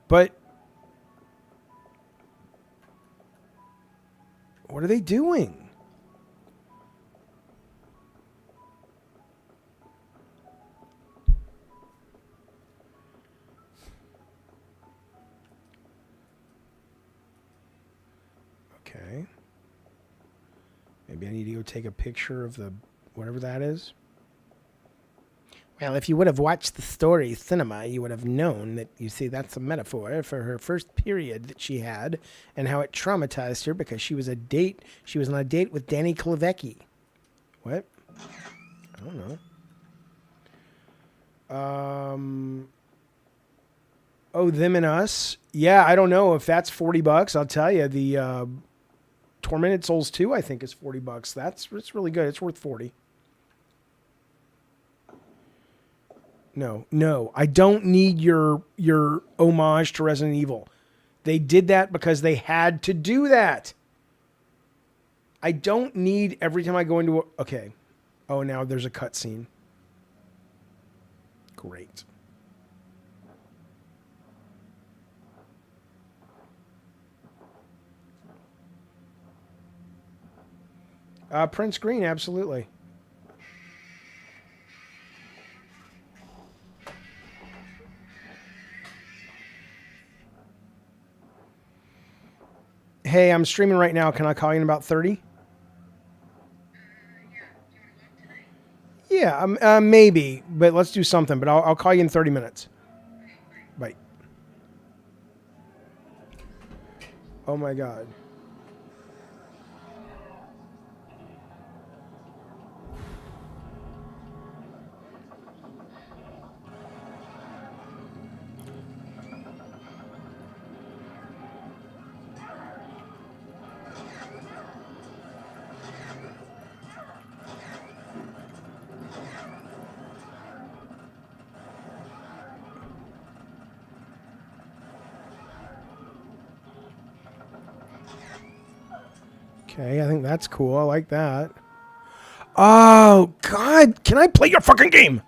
But what are they doing? Okay. Maybe I need to go take a picture of the whatever that is. Well, if you would have watched the story cinema, you would have known that, you see, that's a metaphor for her first period that she had and how it traumatized her because she was on a date with Danny Klavecki. What? I don't know. Oh, Them and Us. Yeah, I don't know if that's $40. I'll tell you, the Tormented Souls 2, I think, is $40. It's really good. It's worth 40. No, I don't need your homage to Resident Evil. They did that because they had to do that. I don't need every time I go into okay. Oh, now there's a cutscene. Great. Print screen, absolutely. Hey, I'm streaming right now. Can I call you in about 30? Yeah, maybe, but let's do something. But I'll call you in 30 minutes. Bye. Oh my God. Okay, I think that's cool. I like that. Oh, God. Can I play your fucking game?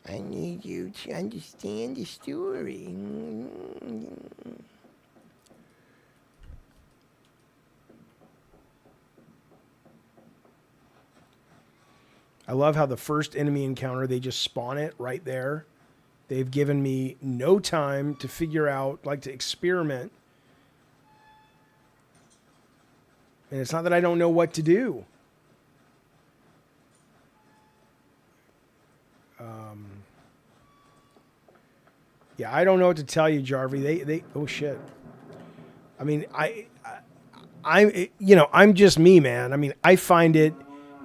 I need you to understand the story. I love how the first enemy encounter, they just spawn it right there. They've given me no time to figure out, like to experiment. And it's not that I don't know what to do. Yeah, I don't know what to tell you, Jarvie. They oh shit. I mean, I'm just me, man. I mean, I find it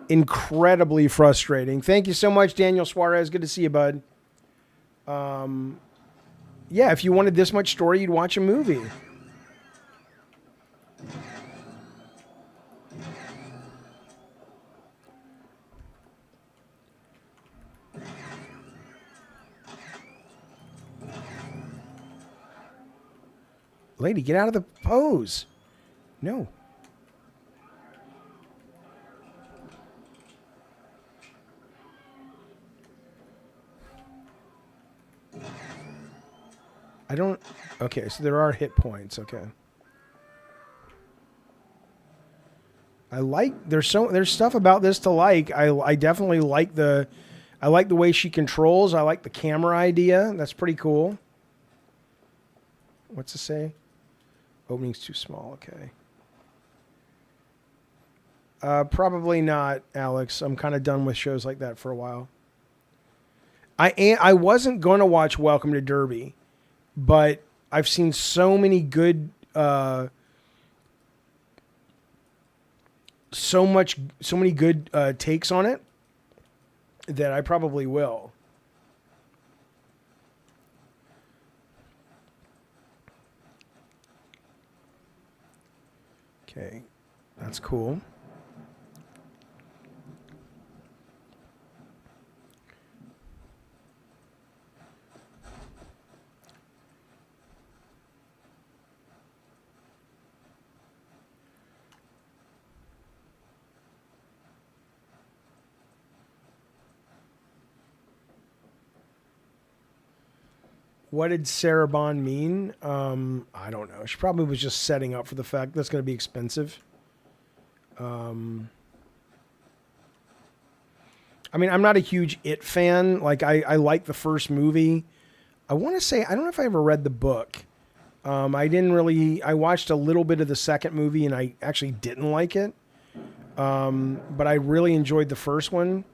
incredibly frustrating. Thank you so much, Daniel Suarez. Good to see you, bud. Yeah, if you wanted this much story, you'd watch a movie. Lady, get out of the pose. No. I don't... Okay, so there are hit points. Okay. I like... There's stuff about this to like. I definitely like the... I like the way she controls. I like the camera idea. That's pretty cool. What's it say? Opening's too small. Okay. Probably not, Alex. I'm kind of done with shows like that for a while. I wasn't going to watch Welcome to Derby, but I've seen so many good, so many good takes on it that I probably will. Okay, that's cool. What did Sarah Bond mean? I don't know. She probably was just setting up for the fact that's going to be expensive. I mean, I'm not a huge It fan. Like, I like the first movie. I want to say, I don't know if I ever read the book. I watched a little bit of the second movie and I actually didn't like it. But I really enjoyed the first one.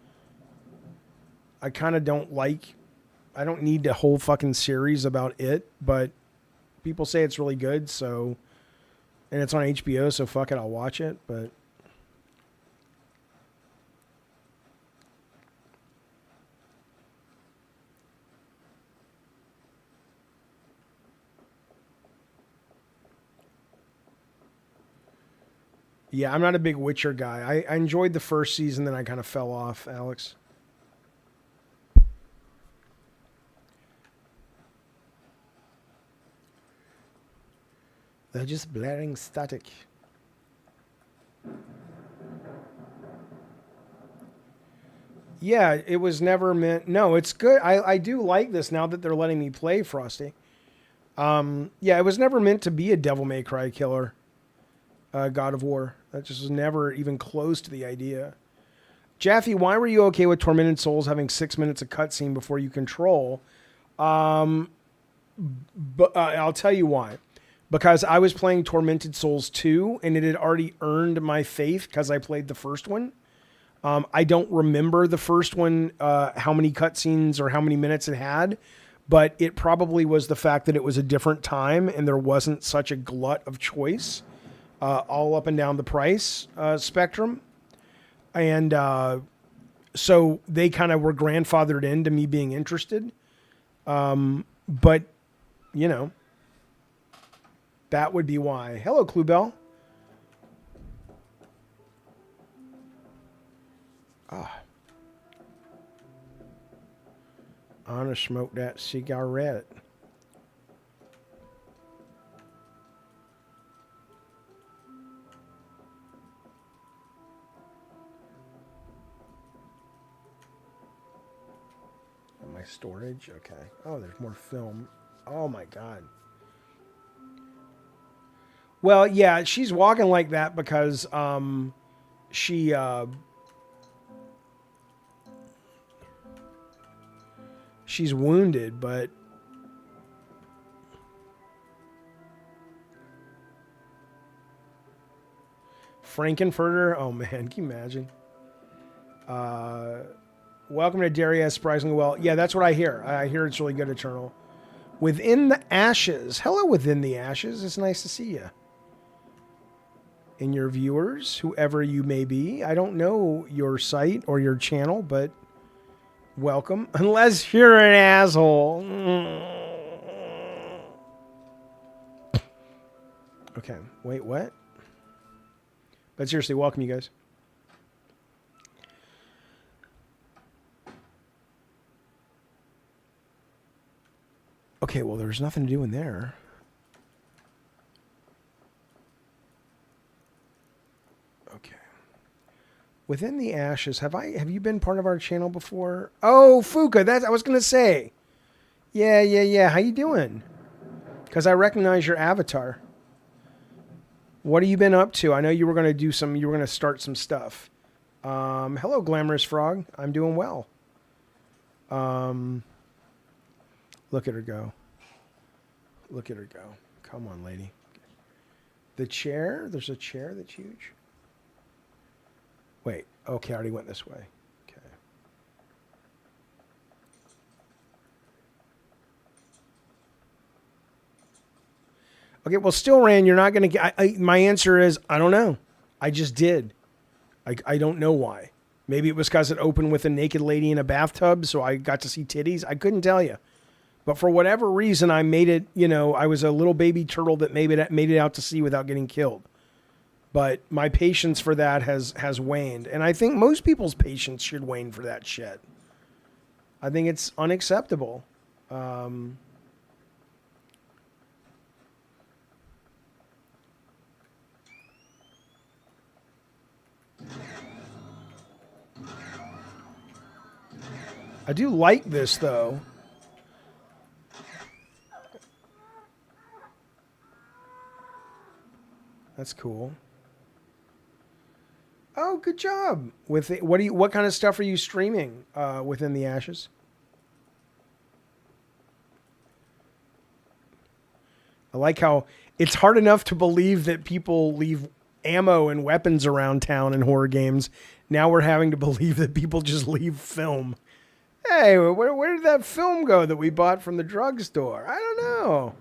I kind of I don't need the whole fucking series about it, but people say it's really good, so, and it's on HBO, so fuck it, I'll watch it, but. Yeah, I'm not a big Witcher guy. I enjoyed the first season, then I kind of fell off, Alex. They're just blaring static. Yeah, it was never meant... No, it's good. I do like this now that they're letting me play Frosty. Yeah, it was never meant to be a Devil May Cry killer. God of War. That just was never even close to the idea. Jaffe, why were you okay with Tormented Souls having 6 minutes of cutscene before you control? But I'll tell you why. Because I was playing Tormented Souls 2, and it had already earned my faith because I played the first one. I don't remember the first one, how many cutscenes or how many minutes it had, but it probably was the fact that it was a different time and there wasn't such a glut of choice all up and down the price spectrum. And so they kind of were grandfathered into me being interested. But, you know, that would be why. Hello, Cluebell. I'm gonna smoke that cigarette. My storage. Okay. Oh, there's more film. Oh my God. Well, yeah, she's walking like that because she she's wounded, but Frankenfurter. Oh man, can you imagine? Welcome to Daria, surprisingly well. Yeah, that's what I hear. I hear it's really good, Eternal. Within the Ashes. Hello, Within the Ashes. It's nice to see you. And your viewers, whoever you may be. I don't know your site or your channel, but welcome. Unless you're an asshole. Okay, wait, what? But seriously, welcome, you guys. Okay, well, there's nothing to do in there. Okay. Within the Ashes, have you been part of our channel before? Oh, Fuka, I was gonna say. Yeah. How you doing? Because I recognize your avatar. What have you been up to? I know you were gonna start some stuff. Hello, Glamorous Frog. I'm doing well. Look at her go. Look at her go. Come on, lady. The chair? There's a chair that's huge. Wait. Okay, I already went this way. Okay. Okay, well, still, Rand, you're not going to get... my answer is, I don't know. I just did. I don't know why. Maybe it was because it opened with a naked lady in a bathtub, so I got to see titties. I couldn't tell you. But for whatever reason, I made it, I was a little baby turtle that made it out to sea without getting killed. But my patience for that has waned. And I think most people's patience should wane for that shit. I think it's unacceptable. I do like this, though. That's cool. Oh, good job. What kind of stuff are you streaming Within the Ashes? I like how it's hard enough to believe that people leave ammo and weapons around town in horror games. Now we're having to believe that people just leave film. Hey, where did that film go that we bought from the drugstore? I don't know.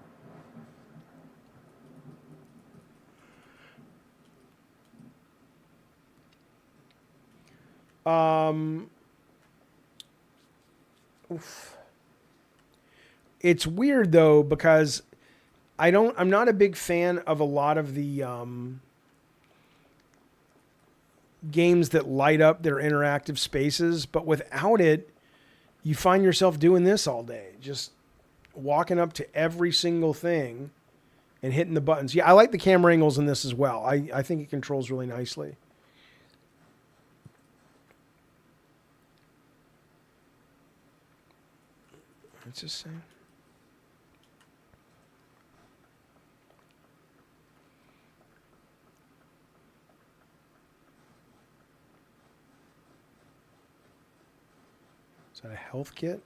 It's weird though, because I'm not a big fan of a lot of the games that light up their interactive spaces, but without it, you find yourself doing this all day, just walking up to every single thing and hitting the buttons. Yeah, I like the camera angles in this as well. I think it controls really nicely. What's this saying? Is that a health kit?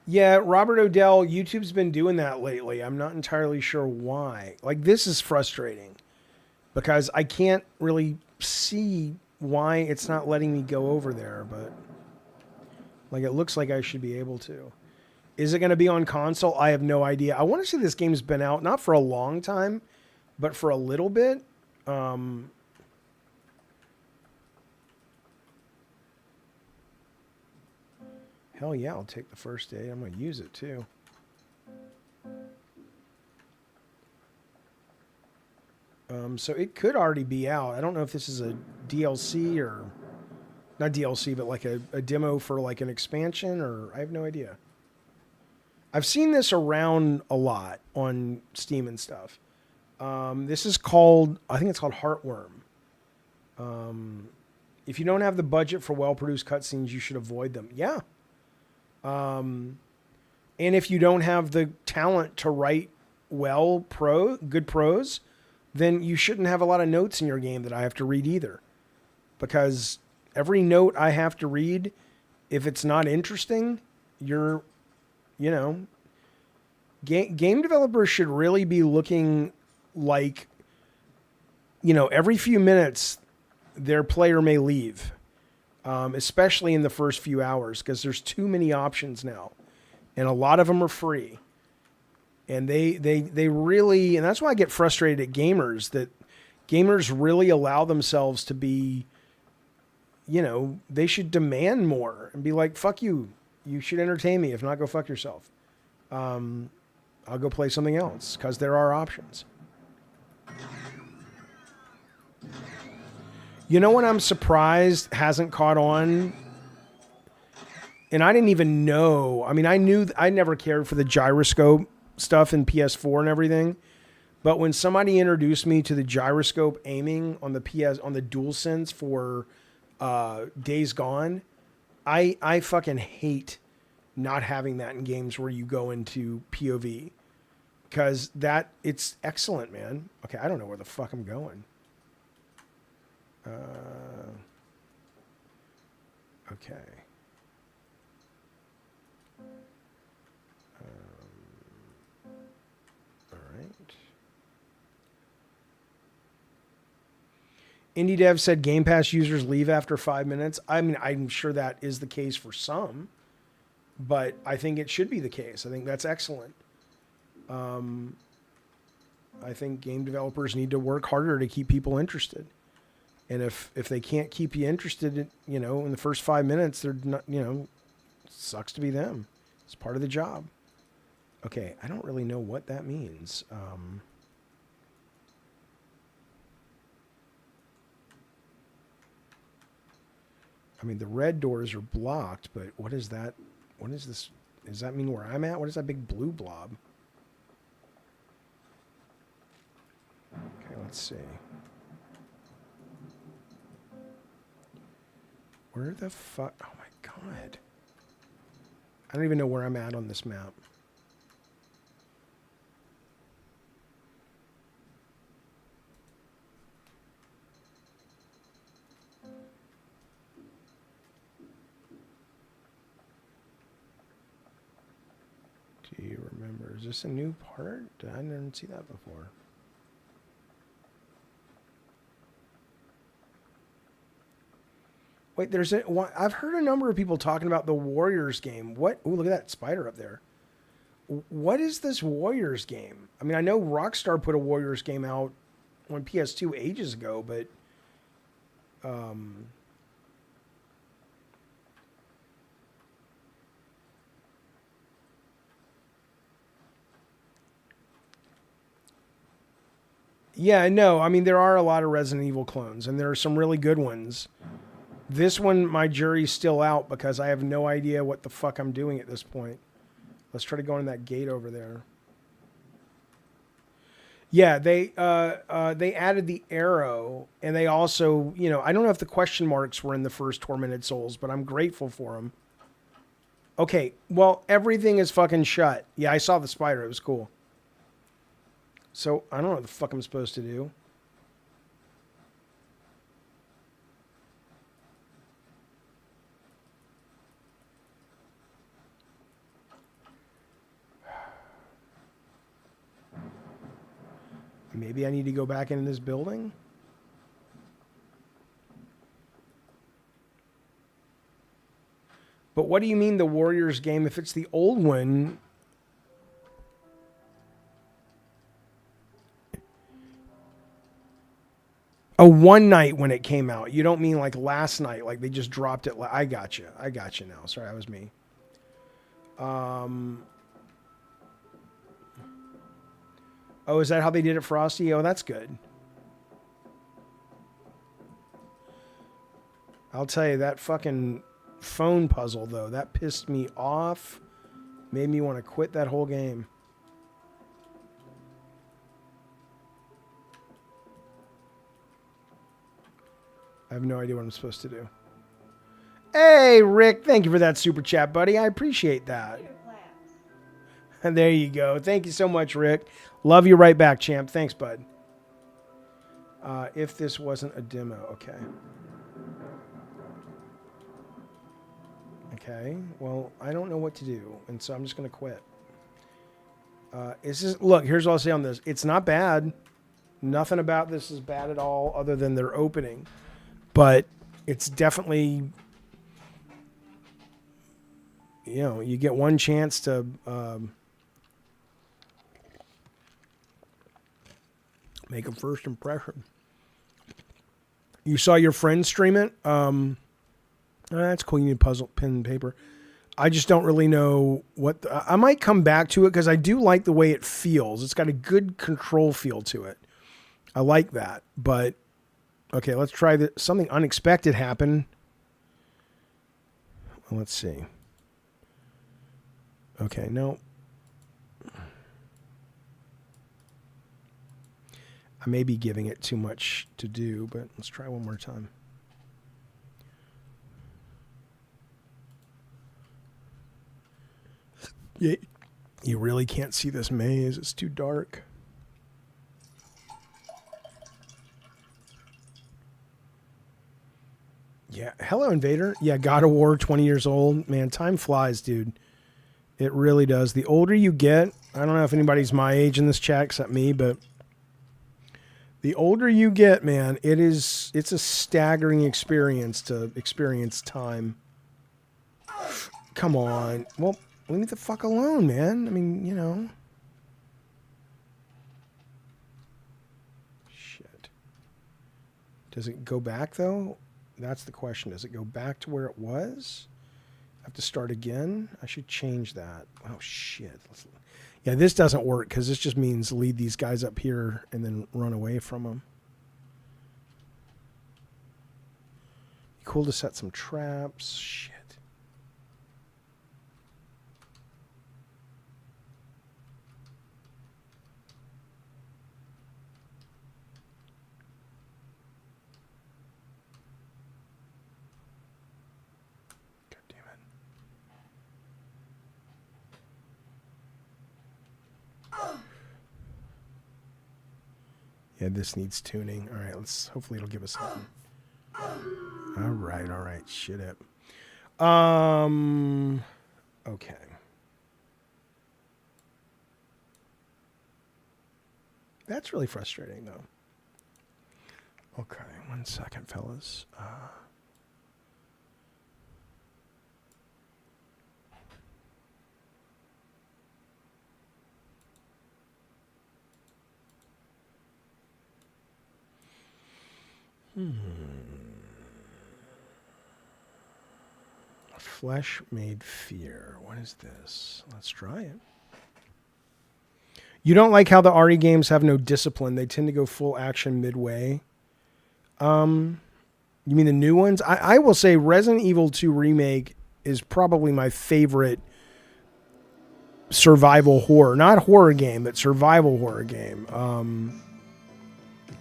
Yeah, Robert Odell, YouTube's been doing that lately. I'm not entirely sure why. Like, this is frustrating because I can't really see why it's not letting me go over there, but like, it looks like I should be able to. Is it going to be on console? I have no idea. I want to say this game's been out, not for a long time, but for a little bit. Hell yeah, I'll take the first aid. I'm going to use it too. So it could already be out. I don't know if this is a DLC or... Not DLC, but like a demo for like an expansion, or I have no idea. I've seen this around a lot on Steam and stuff. This is called, I think it's called Heartworm. If you don't have the budget for well-produced cutscenes, you should avoid them. Yeah. And if you don't have the talent to write good prose, then you shouldn't have a lot of notes in your game that I have to read either. Because every note I have to read, if it's not interesting, game developers should really be looking like, every few minutes their player may leave, especially in the first few hours, because there's too many options now, and a lot of them are free. And they really, and that's why I get frustrated at gamers, that gamers really allow themselves to be, they should demand more and be like, fuck you. You should entertain me. If not, go fuck yourself. I'll go play something else, because there are options. You know what I'm surprised hasn't caught on? And I didn't even know. I mean, I never cared for the gyroscope stuff in PS4 and everything. But when somebody introduced me to the gyroscope aiming on the DualSense for Days Gone, I fucking hate not having that in games where you go into POV. Because it's excellent, man. Okay, I don't know where the fuck I'm going. Okay. All right. Indie Dev said Game Pass users leave after 5 minutes. I mean, I'm sure that is the case for some, but I think it should be the case. I think that's excellent. I think game developers need to work harder to keep people interested. And if they can't keep you interested, in the first 5 minutes, they're not, sucks to be them. It's part of the job. Okay, I don't really know what that means. I mean, the red doors are blocked, but what is that? What is this? Does that mean where I'm at? What is that big blue blob? Okay, let's see. Where the fuck? Oh my God. I don't even know where I'm at on this map. Do you remember? Is this a new part? I didn't see that before. Wait, I've heard a number of people talking about the Warriors game. What? Oh, look at that spider up there. What is this Warriors game? I mean, I know Rockstar put a Warriors game out on PS2 ages ago, but yeah, no. I mean, there are a lot of Resident Evil clones, and there are some really good ones. This one, my jury's still out because I have no idea what the fuck I'm doing at this point. Let's try to go in that gate over there. Yeah, they added the arrow, and they also, I don't know if the question marks were in the first Tormented Souls, but I'm grateful for them. Okay, well, everything is fucking shut. Yeah, I saw the spider. It was cool. So, I don't know what the fuck I'm supposed to do. Maybe I need to go back into this building? But what do you mean the Warriors game? If it's the old one... Oh, one night when it came out. You don't mean like last night, like they just dropped it. I got you. I got you now. Sorry, that was me. Oh, is that how they did it, Frosty? Oh, that's good. I'll tell you, that fucking phone puzzle, though, that pissed me off. Made me want to quit that whole game. I have no idea what I'm supposed to do. Hey, Rick, thank you for that super chat, buddy. I appreciate that. And there you go. Thank you so much, Rick. Love you right back, champ. Thanks, bud. If this wasn't a demo, okay. Okay, well, I don't know what to do, and so I'm just going to quit. Look, here's what I'll say on this. It's not bad. Nothing about this is bad at all other than their opening. But it's definitely, you know, you get one chance to make a first impression. You saw your friend stream it? That's cool. You need puzzle, pen, and paper. I just don't really know what... I might come back to it because I do like the way it feels. It's got a good control feel to it. I like that. But, okay, let's try this. Something unexpected happened. Well, let's see. Okay, no. I may be giving it too much to do, but let's try one more time. You really can't see this maze. It's too dark. Yeah. Hello, Invader. Yeah, God of War, 20 years old. Man, time flies, dude. It really does. The older you get, I don't know if anybody's my age in this chat except me, but the older you get, man, it's a staggering experience to experience time. Come on. Well, leave me the fuck alone, man. I mean, you know. Shit. Does it go back, though? That's the question. Does it go back to where it was? I have to start again? I should change that. Oh, shit. Yeah, this doesn't work because this just means lead these guys up here and then run away from them. Cool to set some traps. Shit. Yeah, this needs tuning. All right, hopefully it'll give us something. All right. Shit up. Okay. That's really frustrating, though. Okay, 1 second, fellas. Flesh made fear. What is this? Let's try it. You don't like how the RE games have no discipline. They tend to go full action midway. You mean the new ones? I will say Resident Evil 2 Remake is probably my favorite survival horror. Not horror game, but survival horror game.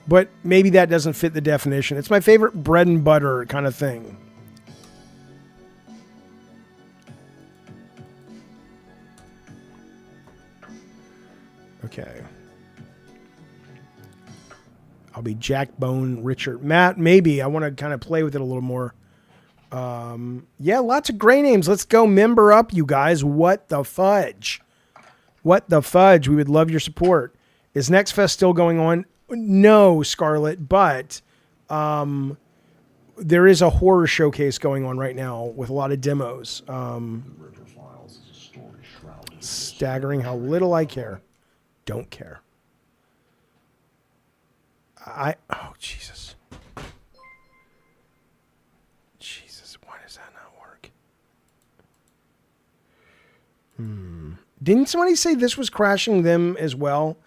But maybe that doesn't fit the definition. It's my favorite bread and butter kind of thing. Okay. I'll be Jackbone Richard. Matt, maybe. I want to kind of play with it a little more. Yeah, lots of gray names. Let's go member up, you guys. What the fudge? What the fudge? We would love your support. Is Next Fest still going on? No, Scarlett, but there is a horror showcase going on right now with a lot of demos. Staggering how little I care. Don't care. Oh, Jesus. Jesus, why does that not work? Didn't somebody say this was crashing them as well?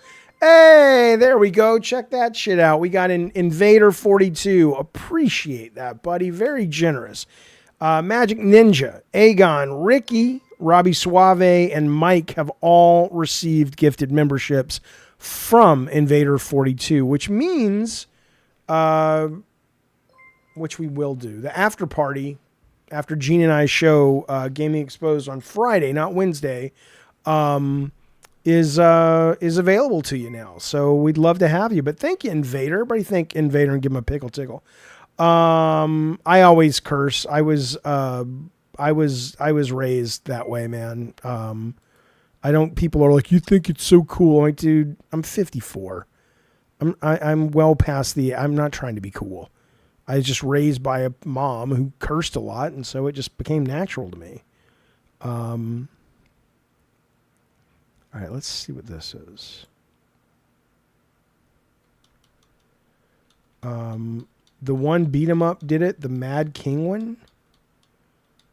Hey, there we go. Check that shit out. We got an Invader 42. Appreciate that, buddy. Very generous. Magic Ninja, Aegon, Ricky, Robbie Suave, and Mike have all received gifted memberships from Invader 42, which means which we will do, the after party after Gene and I show Gaming Exposed on Friday, not Wednesday, is available to you now. So we'd love to have you. But thank you, Invader. Everybody thank Invader and give him a pickle tickle. I always curse. I was raised that way, man. I don't. People are like, you think it's so cool. I'm like, dude, I'm 54. I'm well past the. I'm not trying to be cool. I was just raised by a mom who cursed a lot, and so it just became natural to me. All right, let's see what this is. The one beat 'em up did it, the Mad King one.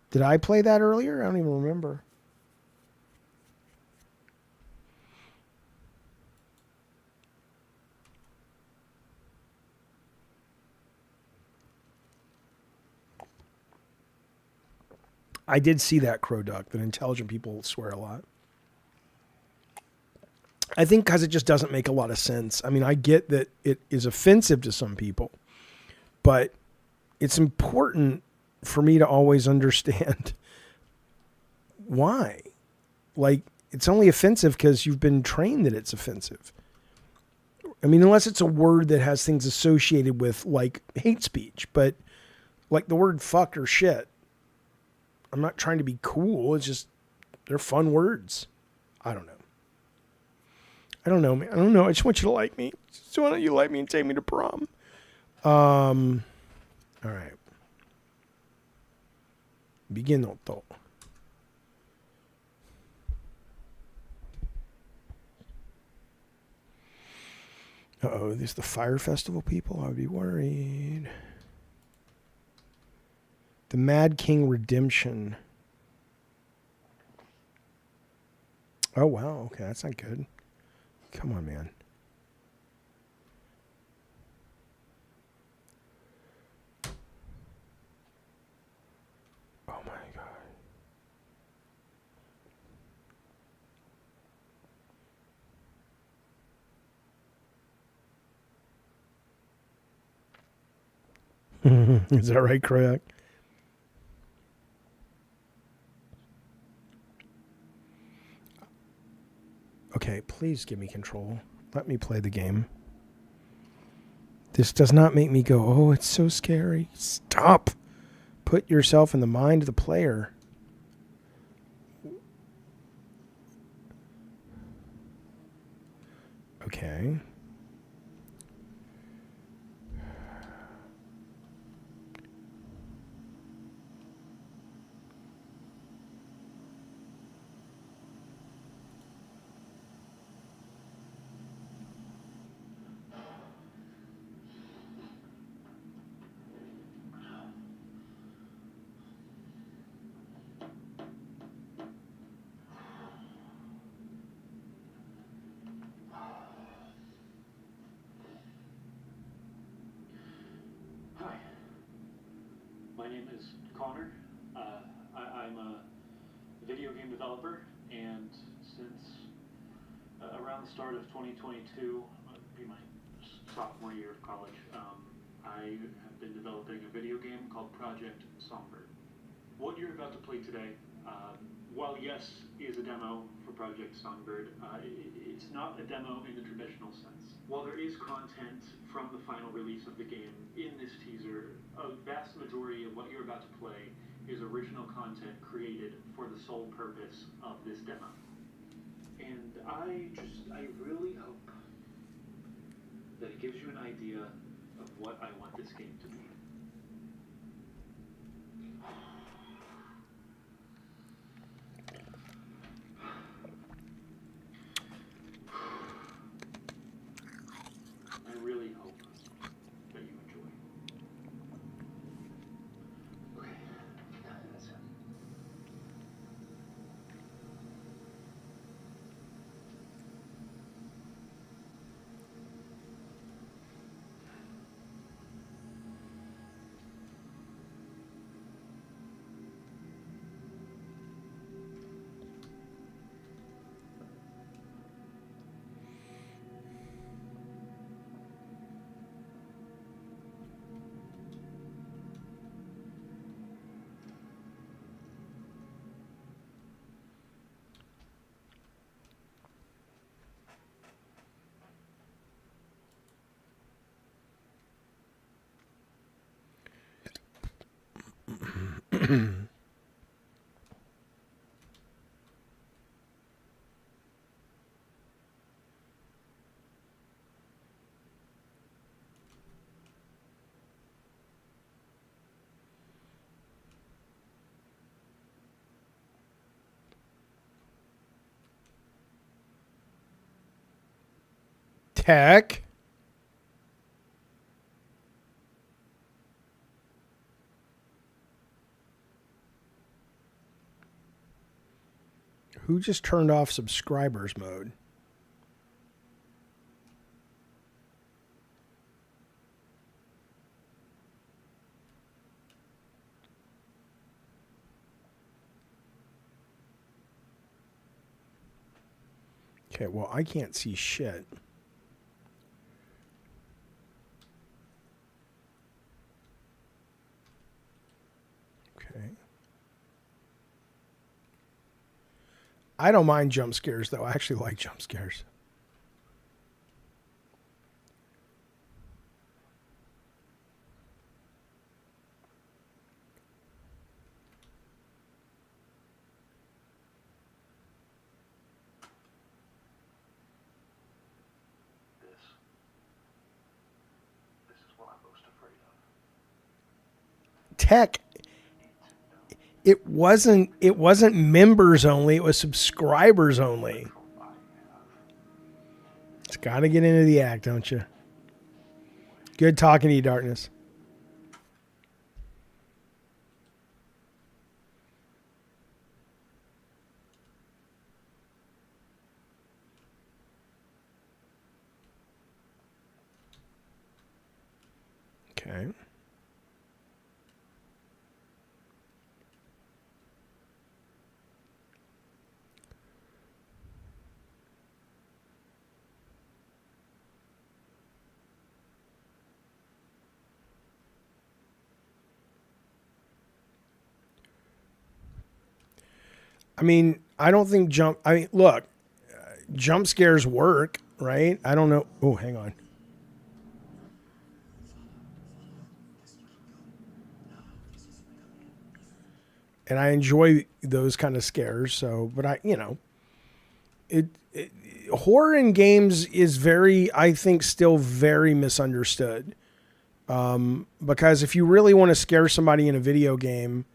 Did I play that earlier? I don't even remember. I did see that, Crow Duck, that intelligent people swear a lot. I think because it just doesn't make a lot of sense. I mean, I get that it is offensive to some people, but it's important for me to always understand why. Like, it's only offensive because you've been trained that it's offensive. I mean, unless it's a word that has things associated with, like, hate speech, but like the word fuck or shit. I'm not trying to be cool. It's just, they're fun words. I don't know. I don't know, man. I don't know. I just want you to like me. Just why don't you like me and take me to prom? All right. Bigenotto. Uh-oh, these the Fire Festival people? I would be worried. The Mad King Redemption. Oh, wow. Okay, that's not good. Come on, man. Oh, my God. Is that right, Kroyak? Okay, please give me control. Let me play the game. This does not make me go, oh, it's so scary. Stop. Put yourself in the mind of the player. Okay. Hi, my name is Connor. I'm a video game developer, and since around the start of 2022, be my sophomore year of college, I have been developing a video game called Project Songbird. What you're about to play today, while yes, is a demo for Project Songbird, it's not a demo in the traditional sense. While there is content from the final release of the game in this teaser, a vast majority of what you're about to play is original content created for the sole purpose of this demo. And I really hope that it gives you an idea of what I want this game to be. I really hope that you enjoy. Okay, that's it. Tech. Who just turned off subscribers mode? Okay, well, I can't see shit. Okay. I don't mind jump scares, though. I actually like jump scares. This is what I'm most afraid of. Tech. It wasn't members only, it was subscribers only. It's got to get into the act, don't you? Good talking to you, Darkness. Okay. I mean, I don't think look, jump scares work, right? I don't know. Oh, hang on. And I enjoy those kind of scares. So, but horror in games is I think, still very misunderstood. Because if you really want to scare somebody in a video game,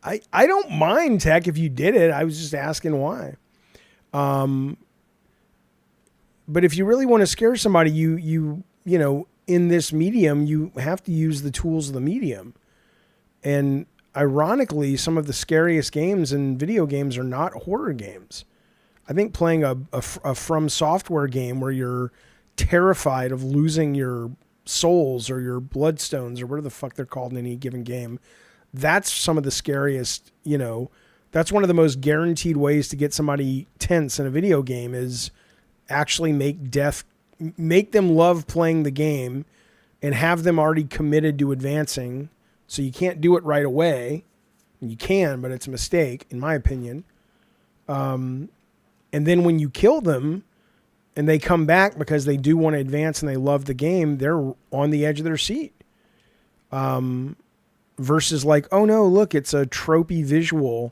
I don't mind, Tech, if you did it. I was just asking why. But if you really want to scare somebody, you know, in this medium, you have to use the tools of the medium. And ironically, some of the scariest games in video games are not horror games. I think playing a From Software game where you're terrified of losing your souls or your bloodstones or whatever the fuck they're called in any given game, that's some of the scariest, you know. That's one of the most guaranteed ways to get somebody tense in a video game is actually make them love playing the game and have them already committed to advancing. So you can't do it right away. You can, but it's a mistake, in my opinion. And then when you kill them and they come back because they do want to advance and they love the game, they're on the edge of their seat. Versus like, oh no, look, it's a tropey visual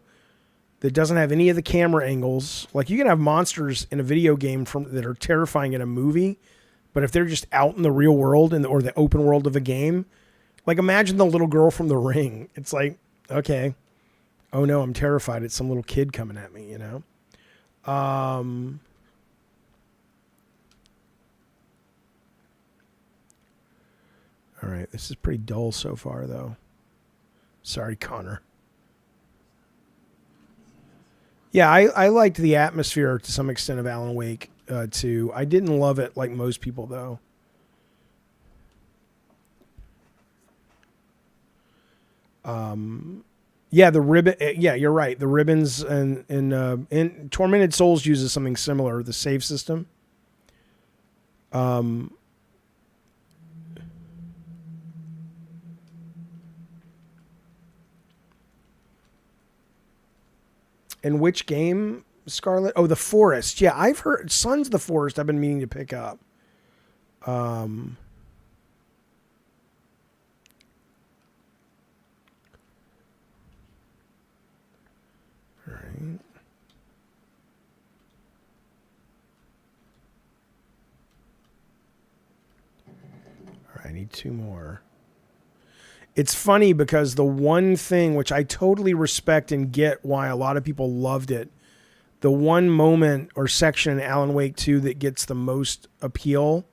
that doesn't have any of the camera angles. Like you can have monsters in a video game that are terrifying in a movie, but if they're just out in the real world or the open world of a game, like imagine the little girl from The Ring. It's like, okay, oh no, I'm terrified. It's some little kid coming at me, you know? All right, this is pretty dull so far, though. Sorry, Connor. Yeah, I liked the atmosphere to some extent of Alan Wake, too. I didn't love it like most people, though. Yeah, the ribbon. Yeah, you're right. The ribbons and Tormented Souls uses something similar. The save system. In which game, Scarlet? Oh, The Forest. Yeah, I've heard Sons of the Forest. I've been meaning to pick up. I need 2 more. It's funny because the one thing which I totally respect and get why a lot of people loved it, the one moment or section in Alan Wake 2 that gets the most appeal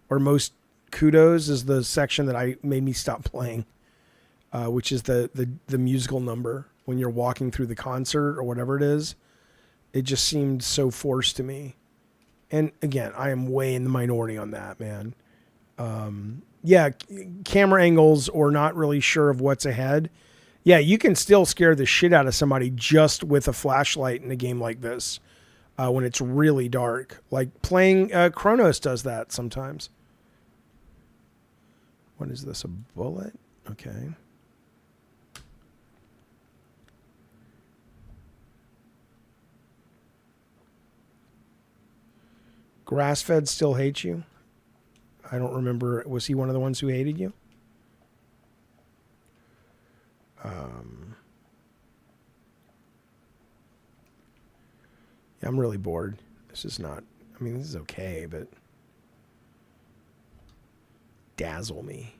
or most kudos is the section that made me stop playing, which is the musical number when you're walking through the concert or whatever it is. It just seemed so forced to me. And again, I am way in the minority on that, man. Yeah, camera angles or not really sure of what's ahead. Yeah, you can still scare the shit out of somebody just with a flashlight in a game like this when it's really dark. Like playing Chronos does that sometimes. What is this, a bullet? Okay. Grass-fed still hates you? I don't remember. Was he one of the ones who hated you? Yeah, I'm really bored. This is not, I mean, this is okay, but dazzle me.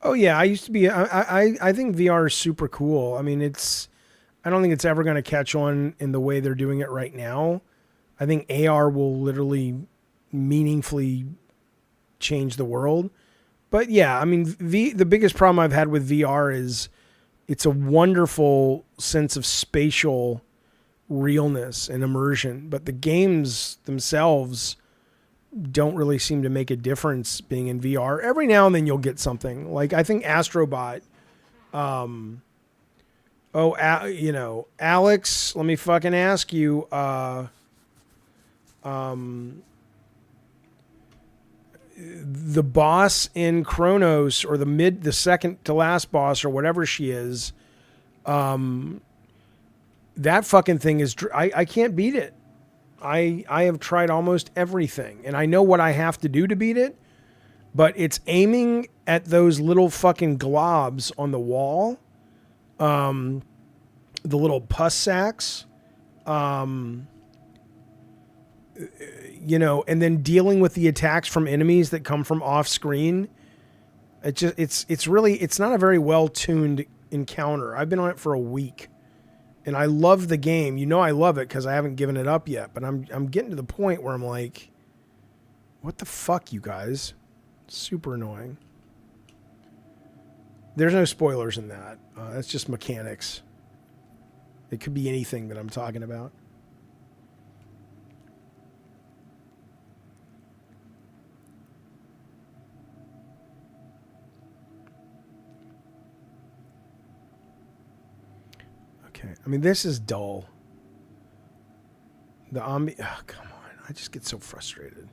Oh yeah, I used to be. I think VR is super cool. I mean, I don't think it's ever going to catch on in the way they're doing it right now. I think AR will literally meaningfully change the world. But yeah, I mean, the biggest problem I've had with VR is it's a wonderful sense of spatial realness and immersion, but the games themselves don't really seem to make a difference being in VR. Every now and then you'll get something. Like I think Astrobot, you know, Alex, let me fucking ask you, the boss in Chronos or the second to last boss or whatever she is, that fucking thing is, I can't beat it. I have tried almost everything and I know what I have to do to beat it, but it's aiming at those little fucking globs on the wall. The little pus sacks, you know, and then dealing with the attacks from enemies that come from off screen. It's not a very well tuned encounter. I've been on it for a week. And I love the game. You know I love it because I haven't given it up yet. But I'm getting to the point where I'm like, what the fuck, you guys? Super annoying. There's no spoilers in that. That's just mechanics. It could be anything that I'm talking about. I mean, this is dull. Oh, come on. I just get so frustrated.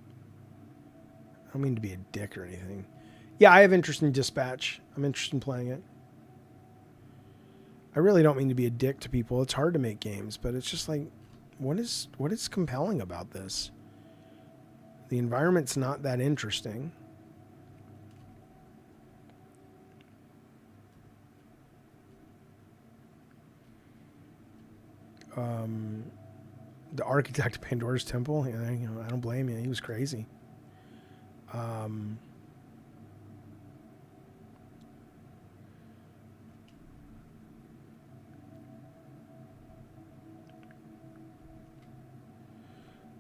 I don't mean to be a dick or anything. Yeah, I have interest in Dispatch. I'm interested in playing it. I really don't mean to be a dick to people. It's hard to make games, but it's just like, what is compelling about this? The environment's not that interesting. The architect of Pandora's Temple, you know, I don't blame you. He was crazy.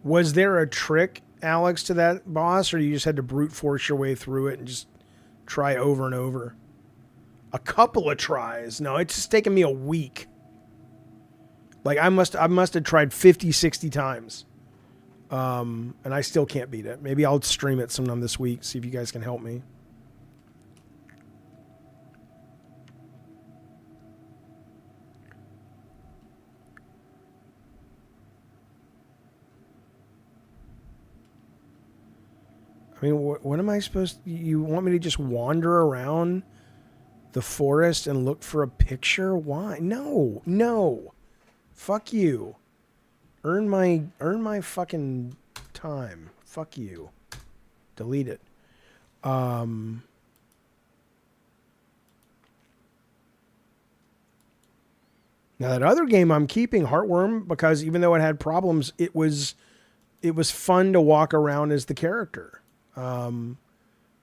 Was there a trick, Alex, to that boss, or you just had to brute force your way through it and just try over and over? A couple of tries. No, it's just taken me a week. Like I must have tried 50, 60 times. And I still can't beat it. Maybe I'll stream it sometime this week, see if you guys can help me. I mean, what am I supposed to... You want me to just wander around the forest and look for a picture? Why? No, no. Fuck you. Earn my fucking time. Fuck you. Delete it. Now that other game I'm keeping, Heartworm, because even though it had problems, it was fun to walk around as the character. And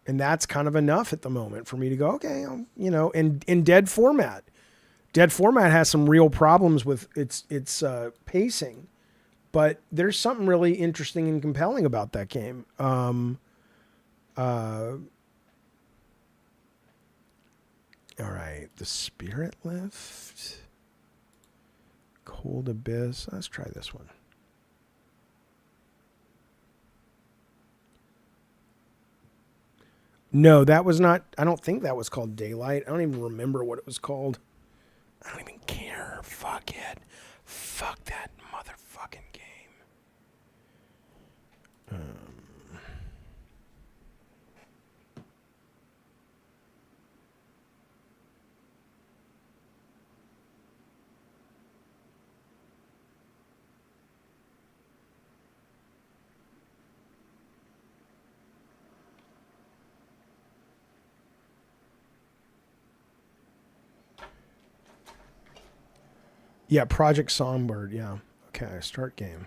that's kind of enough at the moment for me to go, okay, in Dead Format. Dead Format has some real problems with its pacing, but there's something really interesting and compelling about that game. All right, the Spirit Lift, Cold Abyss. Let's try this one. No, that was not. I don't think that was called Daylight. I don't even remember what it was called. I don't even care. Fuck it. Fuck that motherfucking game. Yeah, Project Songbird. Yeah. Okay, start game.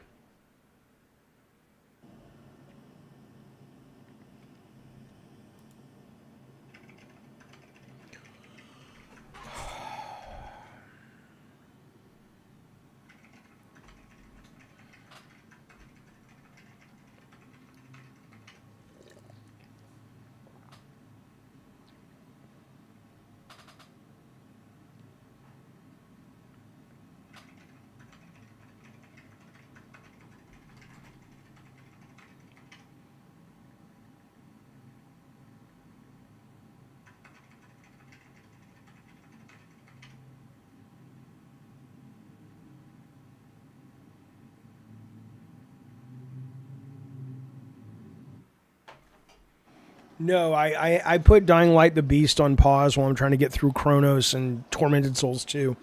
No, I put Dying Light the Beast on pause while I'm trying to get through Chronos and Tormented Souls 2.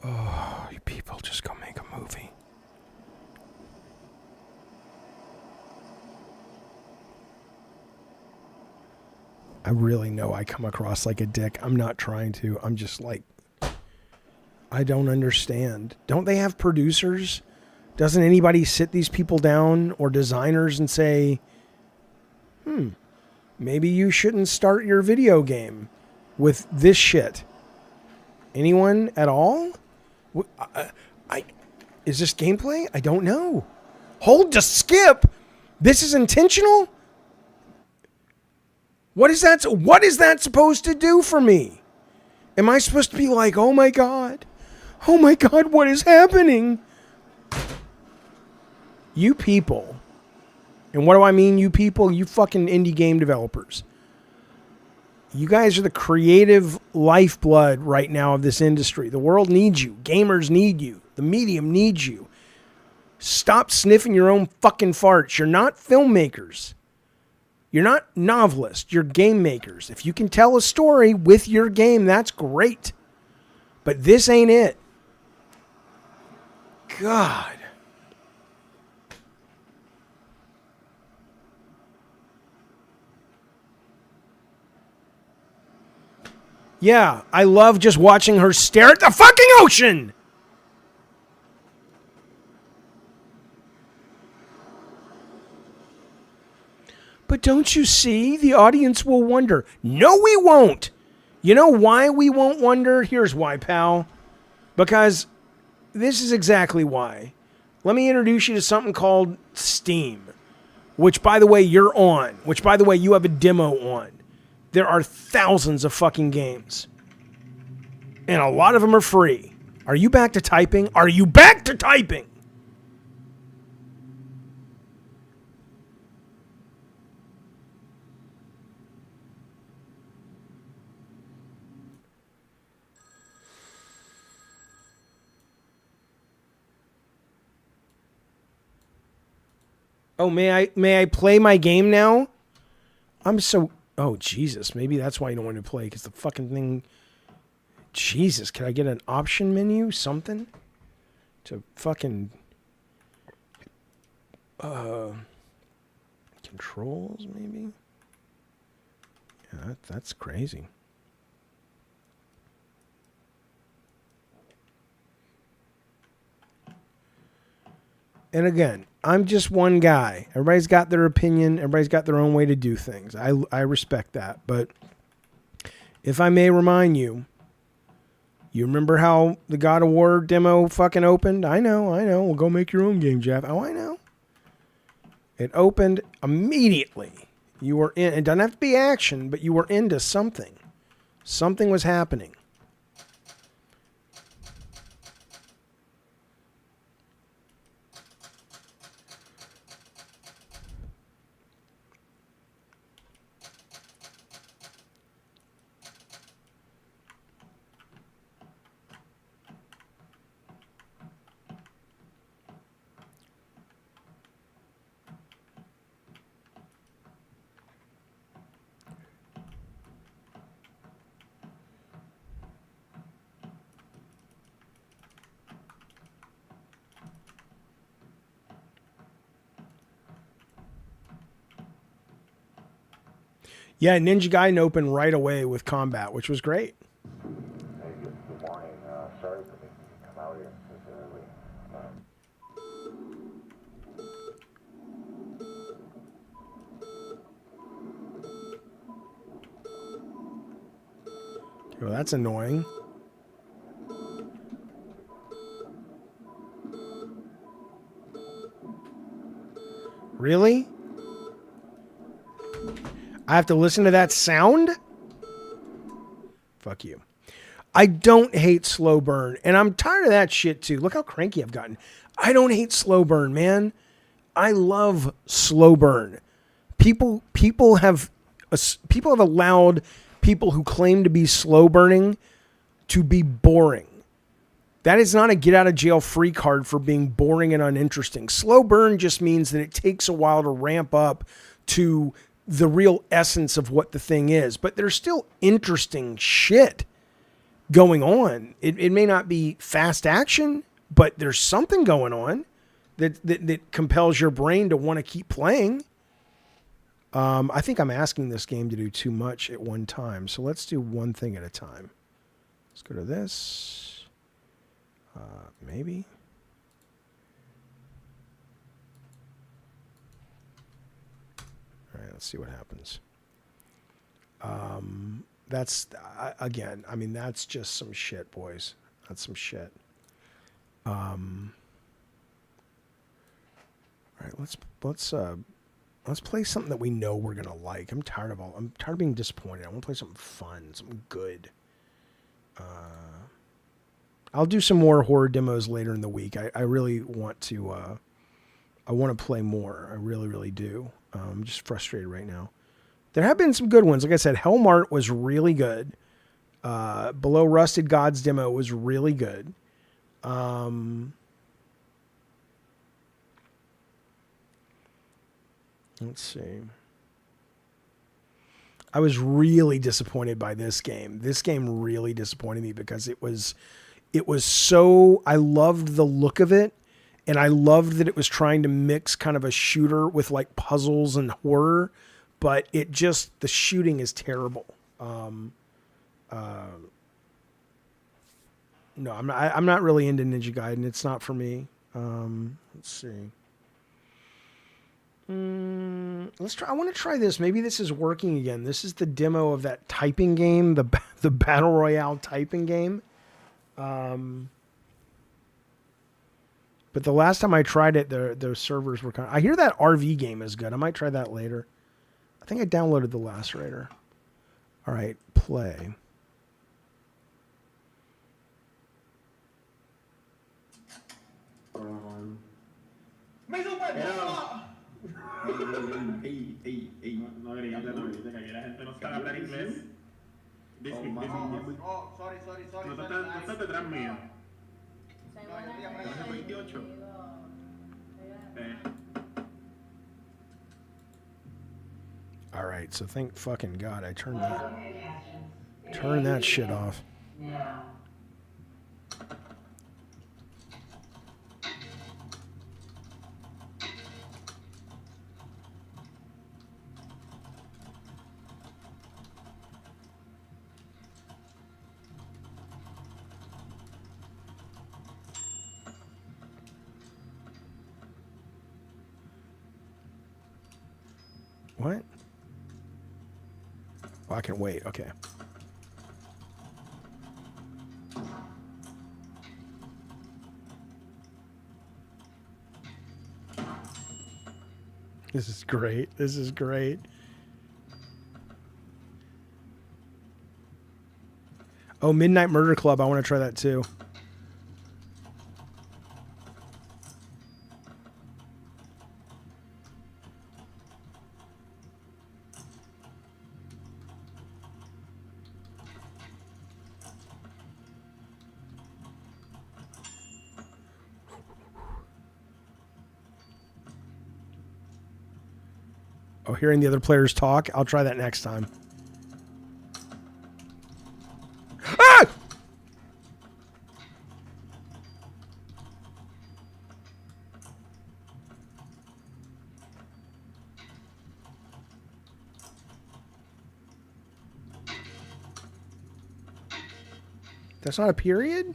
Oh, you people, just go make a movie. I really know I come across like a dick. I'm not trying to. I'm just like, I don't understand. Don't they have producers? Doesn't anybody sit these people down or designers and say, maybe you shouldn't start your video game with this shit? Anyone at all? Is this gameplay? I don't know. Hold to skip. This is intentional? What is that supposed to do for me? Am I supposed to be like, oh my God, what is happening? You people, and what do I mean, you people? You fucking indie game developers. You guys are the creative lifeblood right now of this industry. The world needs you. Gamers need you. The medium needs you. Stop sniffing your own fucking farts. You're not filmmakers. You're not novelists. You're game makers. If you can tell a story with your game, that's great. But this ain't it. God. Yeah, I love just watching her stare at the fucking ocean. But don't you see? The audience will wonder. No, we won't. You know why we won't wonder? Here's why, pal. Because this is exactly why. Let me introduce you to something called Steam, which, by the way, you're on, which, by the way, you have a demo on. There are thousands of fucking games. And a lot of them are free. Are you back to typing? Are you back to typing? Oh, may I play my game now? I'm so Oh, Jesus. Maybe that's why you don't want to play, because the fucking thing... Jesus, can I get an option menu? Something? To fucking... Controls, maybe? Yeah, that's crazy. And again, I'm just one guy. Everybody's got their opinion. Everybody's got their own way to do things. I respect that. But if I may remind you, you remember how the God of War demo fucking opened? I know. Well, go make your own game, Jeff. Oh, I know. It opened immediately. You were in. It doesn't have to be action, but you were into something. Something was happening. Yeah, Ninja Gaiden opened right away with combat, which was great. Hey, good morning. Sorry for making you come out here this early. Well, that's annoying. Really? I have to listen to that sound? Fuck you. I don't hate slow burn, and I'm tired of that shit too. Look how cranky I've gotten. I don't hate slow burn, man. I love slow burn. People have allowed people who claim to be slow burning to be boring. That is not a get out of jail free card for being boring and uninteresting. Slow burn just means that it takes a while to ramp up to the real essence of what the thing is, but there's still interesting shit going on. It may not be fast action, but there's something going on that compels your brain to want to keep playing. I think I'm asking this game to do too much at one time, so let's do one thing at a time. Let's go to this. Maybe. All right, let's see what happens. That's again. I mean, that's just some shit, boys. That's some shit. All right, let's play something that we know we're gonna like. I'm tired of being disappointed. I want to play something fun, something good. I'll do some more horror demos later in the week. I really want to. I want to play more. I really, really do. I'm just frustrated right now. There have been some good ones. Like I said, Hellmart was really good. Below Rusted Gods demo was really good. Let's see. I was really disappointed by this game. This game really disappointed me because it was so, I loved the look of it, and I loved that it was trying to mix kind of a shooter with like puzzles and horror, but the shooting is terrible. No, I'm not really into Ninja Gaiden. It's not for me. Let's see. Let's try. I want to try this. Maybe this is working again. This is the demo of that typing game, the Battle Royale typing game. But the last time I tried it, the servers were I hear that RV game is good. I might try that later. I think I downloaded the Lacerator. All right, play. No grites, que aquí la gente no sabe hablar inglés. Sorry. No estás detrás mío. ¿Conoces 28? All right, so thank fucking God I turned that shit off. What? Oh, I can wait. Okay. This is great. This is great. Oh, Midnight Murder Club. I want to try that too. Oh, hearing the other players talk. I'll try that next time. Ah! That's not a period?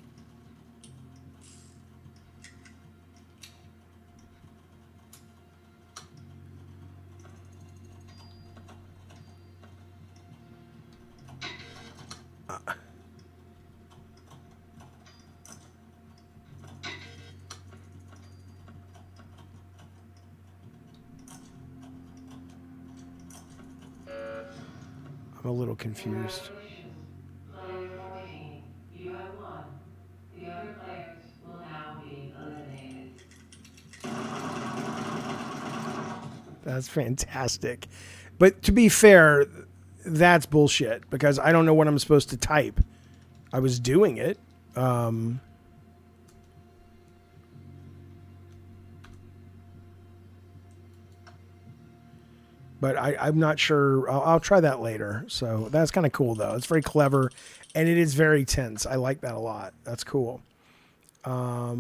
I'm a little confused. That's fantastic. But to be fair, that's bullshit because I don't know what I'm supposed to type. I was doing it. But I'm not sure. I'll try that later. So that's kind of cool, though. It's very clever, and it is very tense. I like that a lot. That's cool. All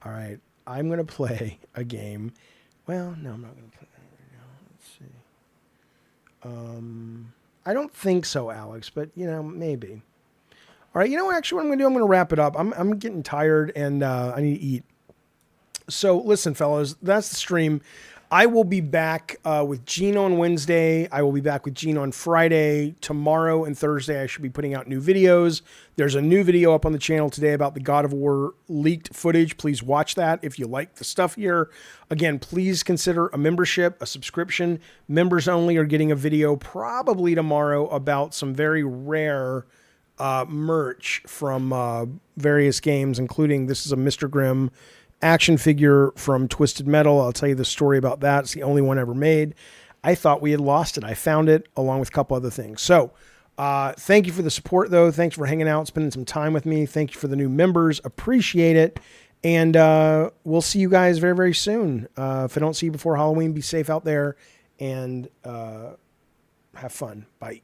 right. I'm going to play a game. Well, no, I'm not going to play that right now. Let's see. I don't think so, Alex, but, you know, maybe. All right. You know what? Actually, what I'm going to do, I'm going to wrap it up. I'm getting tired, and I need to eat. So, listen, fellas, that's the stream. I will be back with Gene on Wednesday. I will be back with Gene on Friday. Tomorrow and Thursday, I should be putting out new videos. There's a new video up on the channel today about the God of War leaked footage. Please watch that if you like the stuff here. Again, please consider a membership, a subscription. Members only are getting a video probably tomorrow about some very rare merch from various games, including this is a Mr. Grimm action figure from Twisted Metal. I'll tell you the story about that. It's the only one ever made. I thought we had lost it. I found it along with a couple other things. So thank you for the support, though. Thanks for hanging out, spending some time with me. Thank you for the new members. Appreciate it. And we'll see you guys very, very soon. If I don't see you before Halloween, be safe out there and have fun. Bye.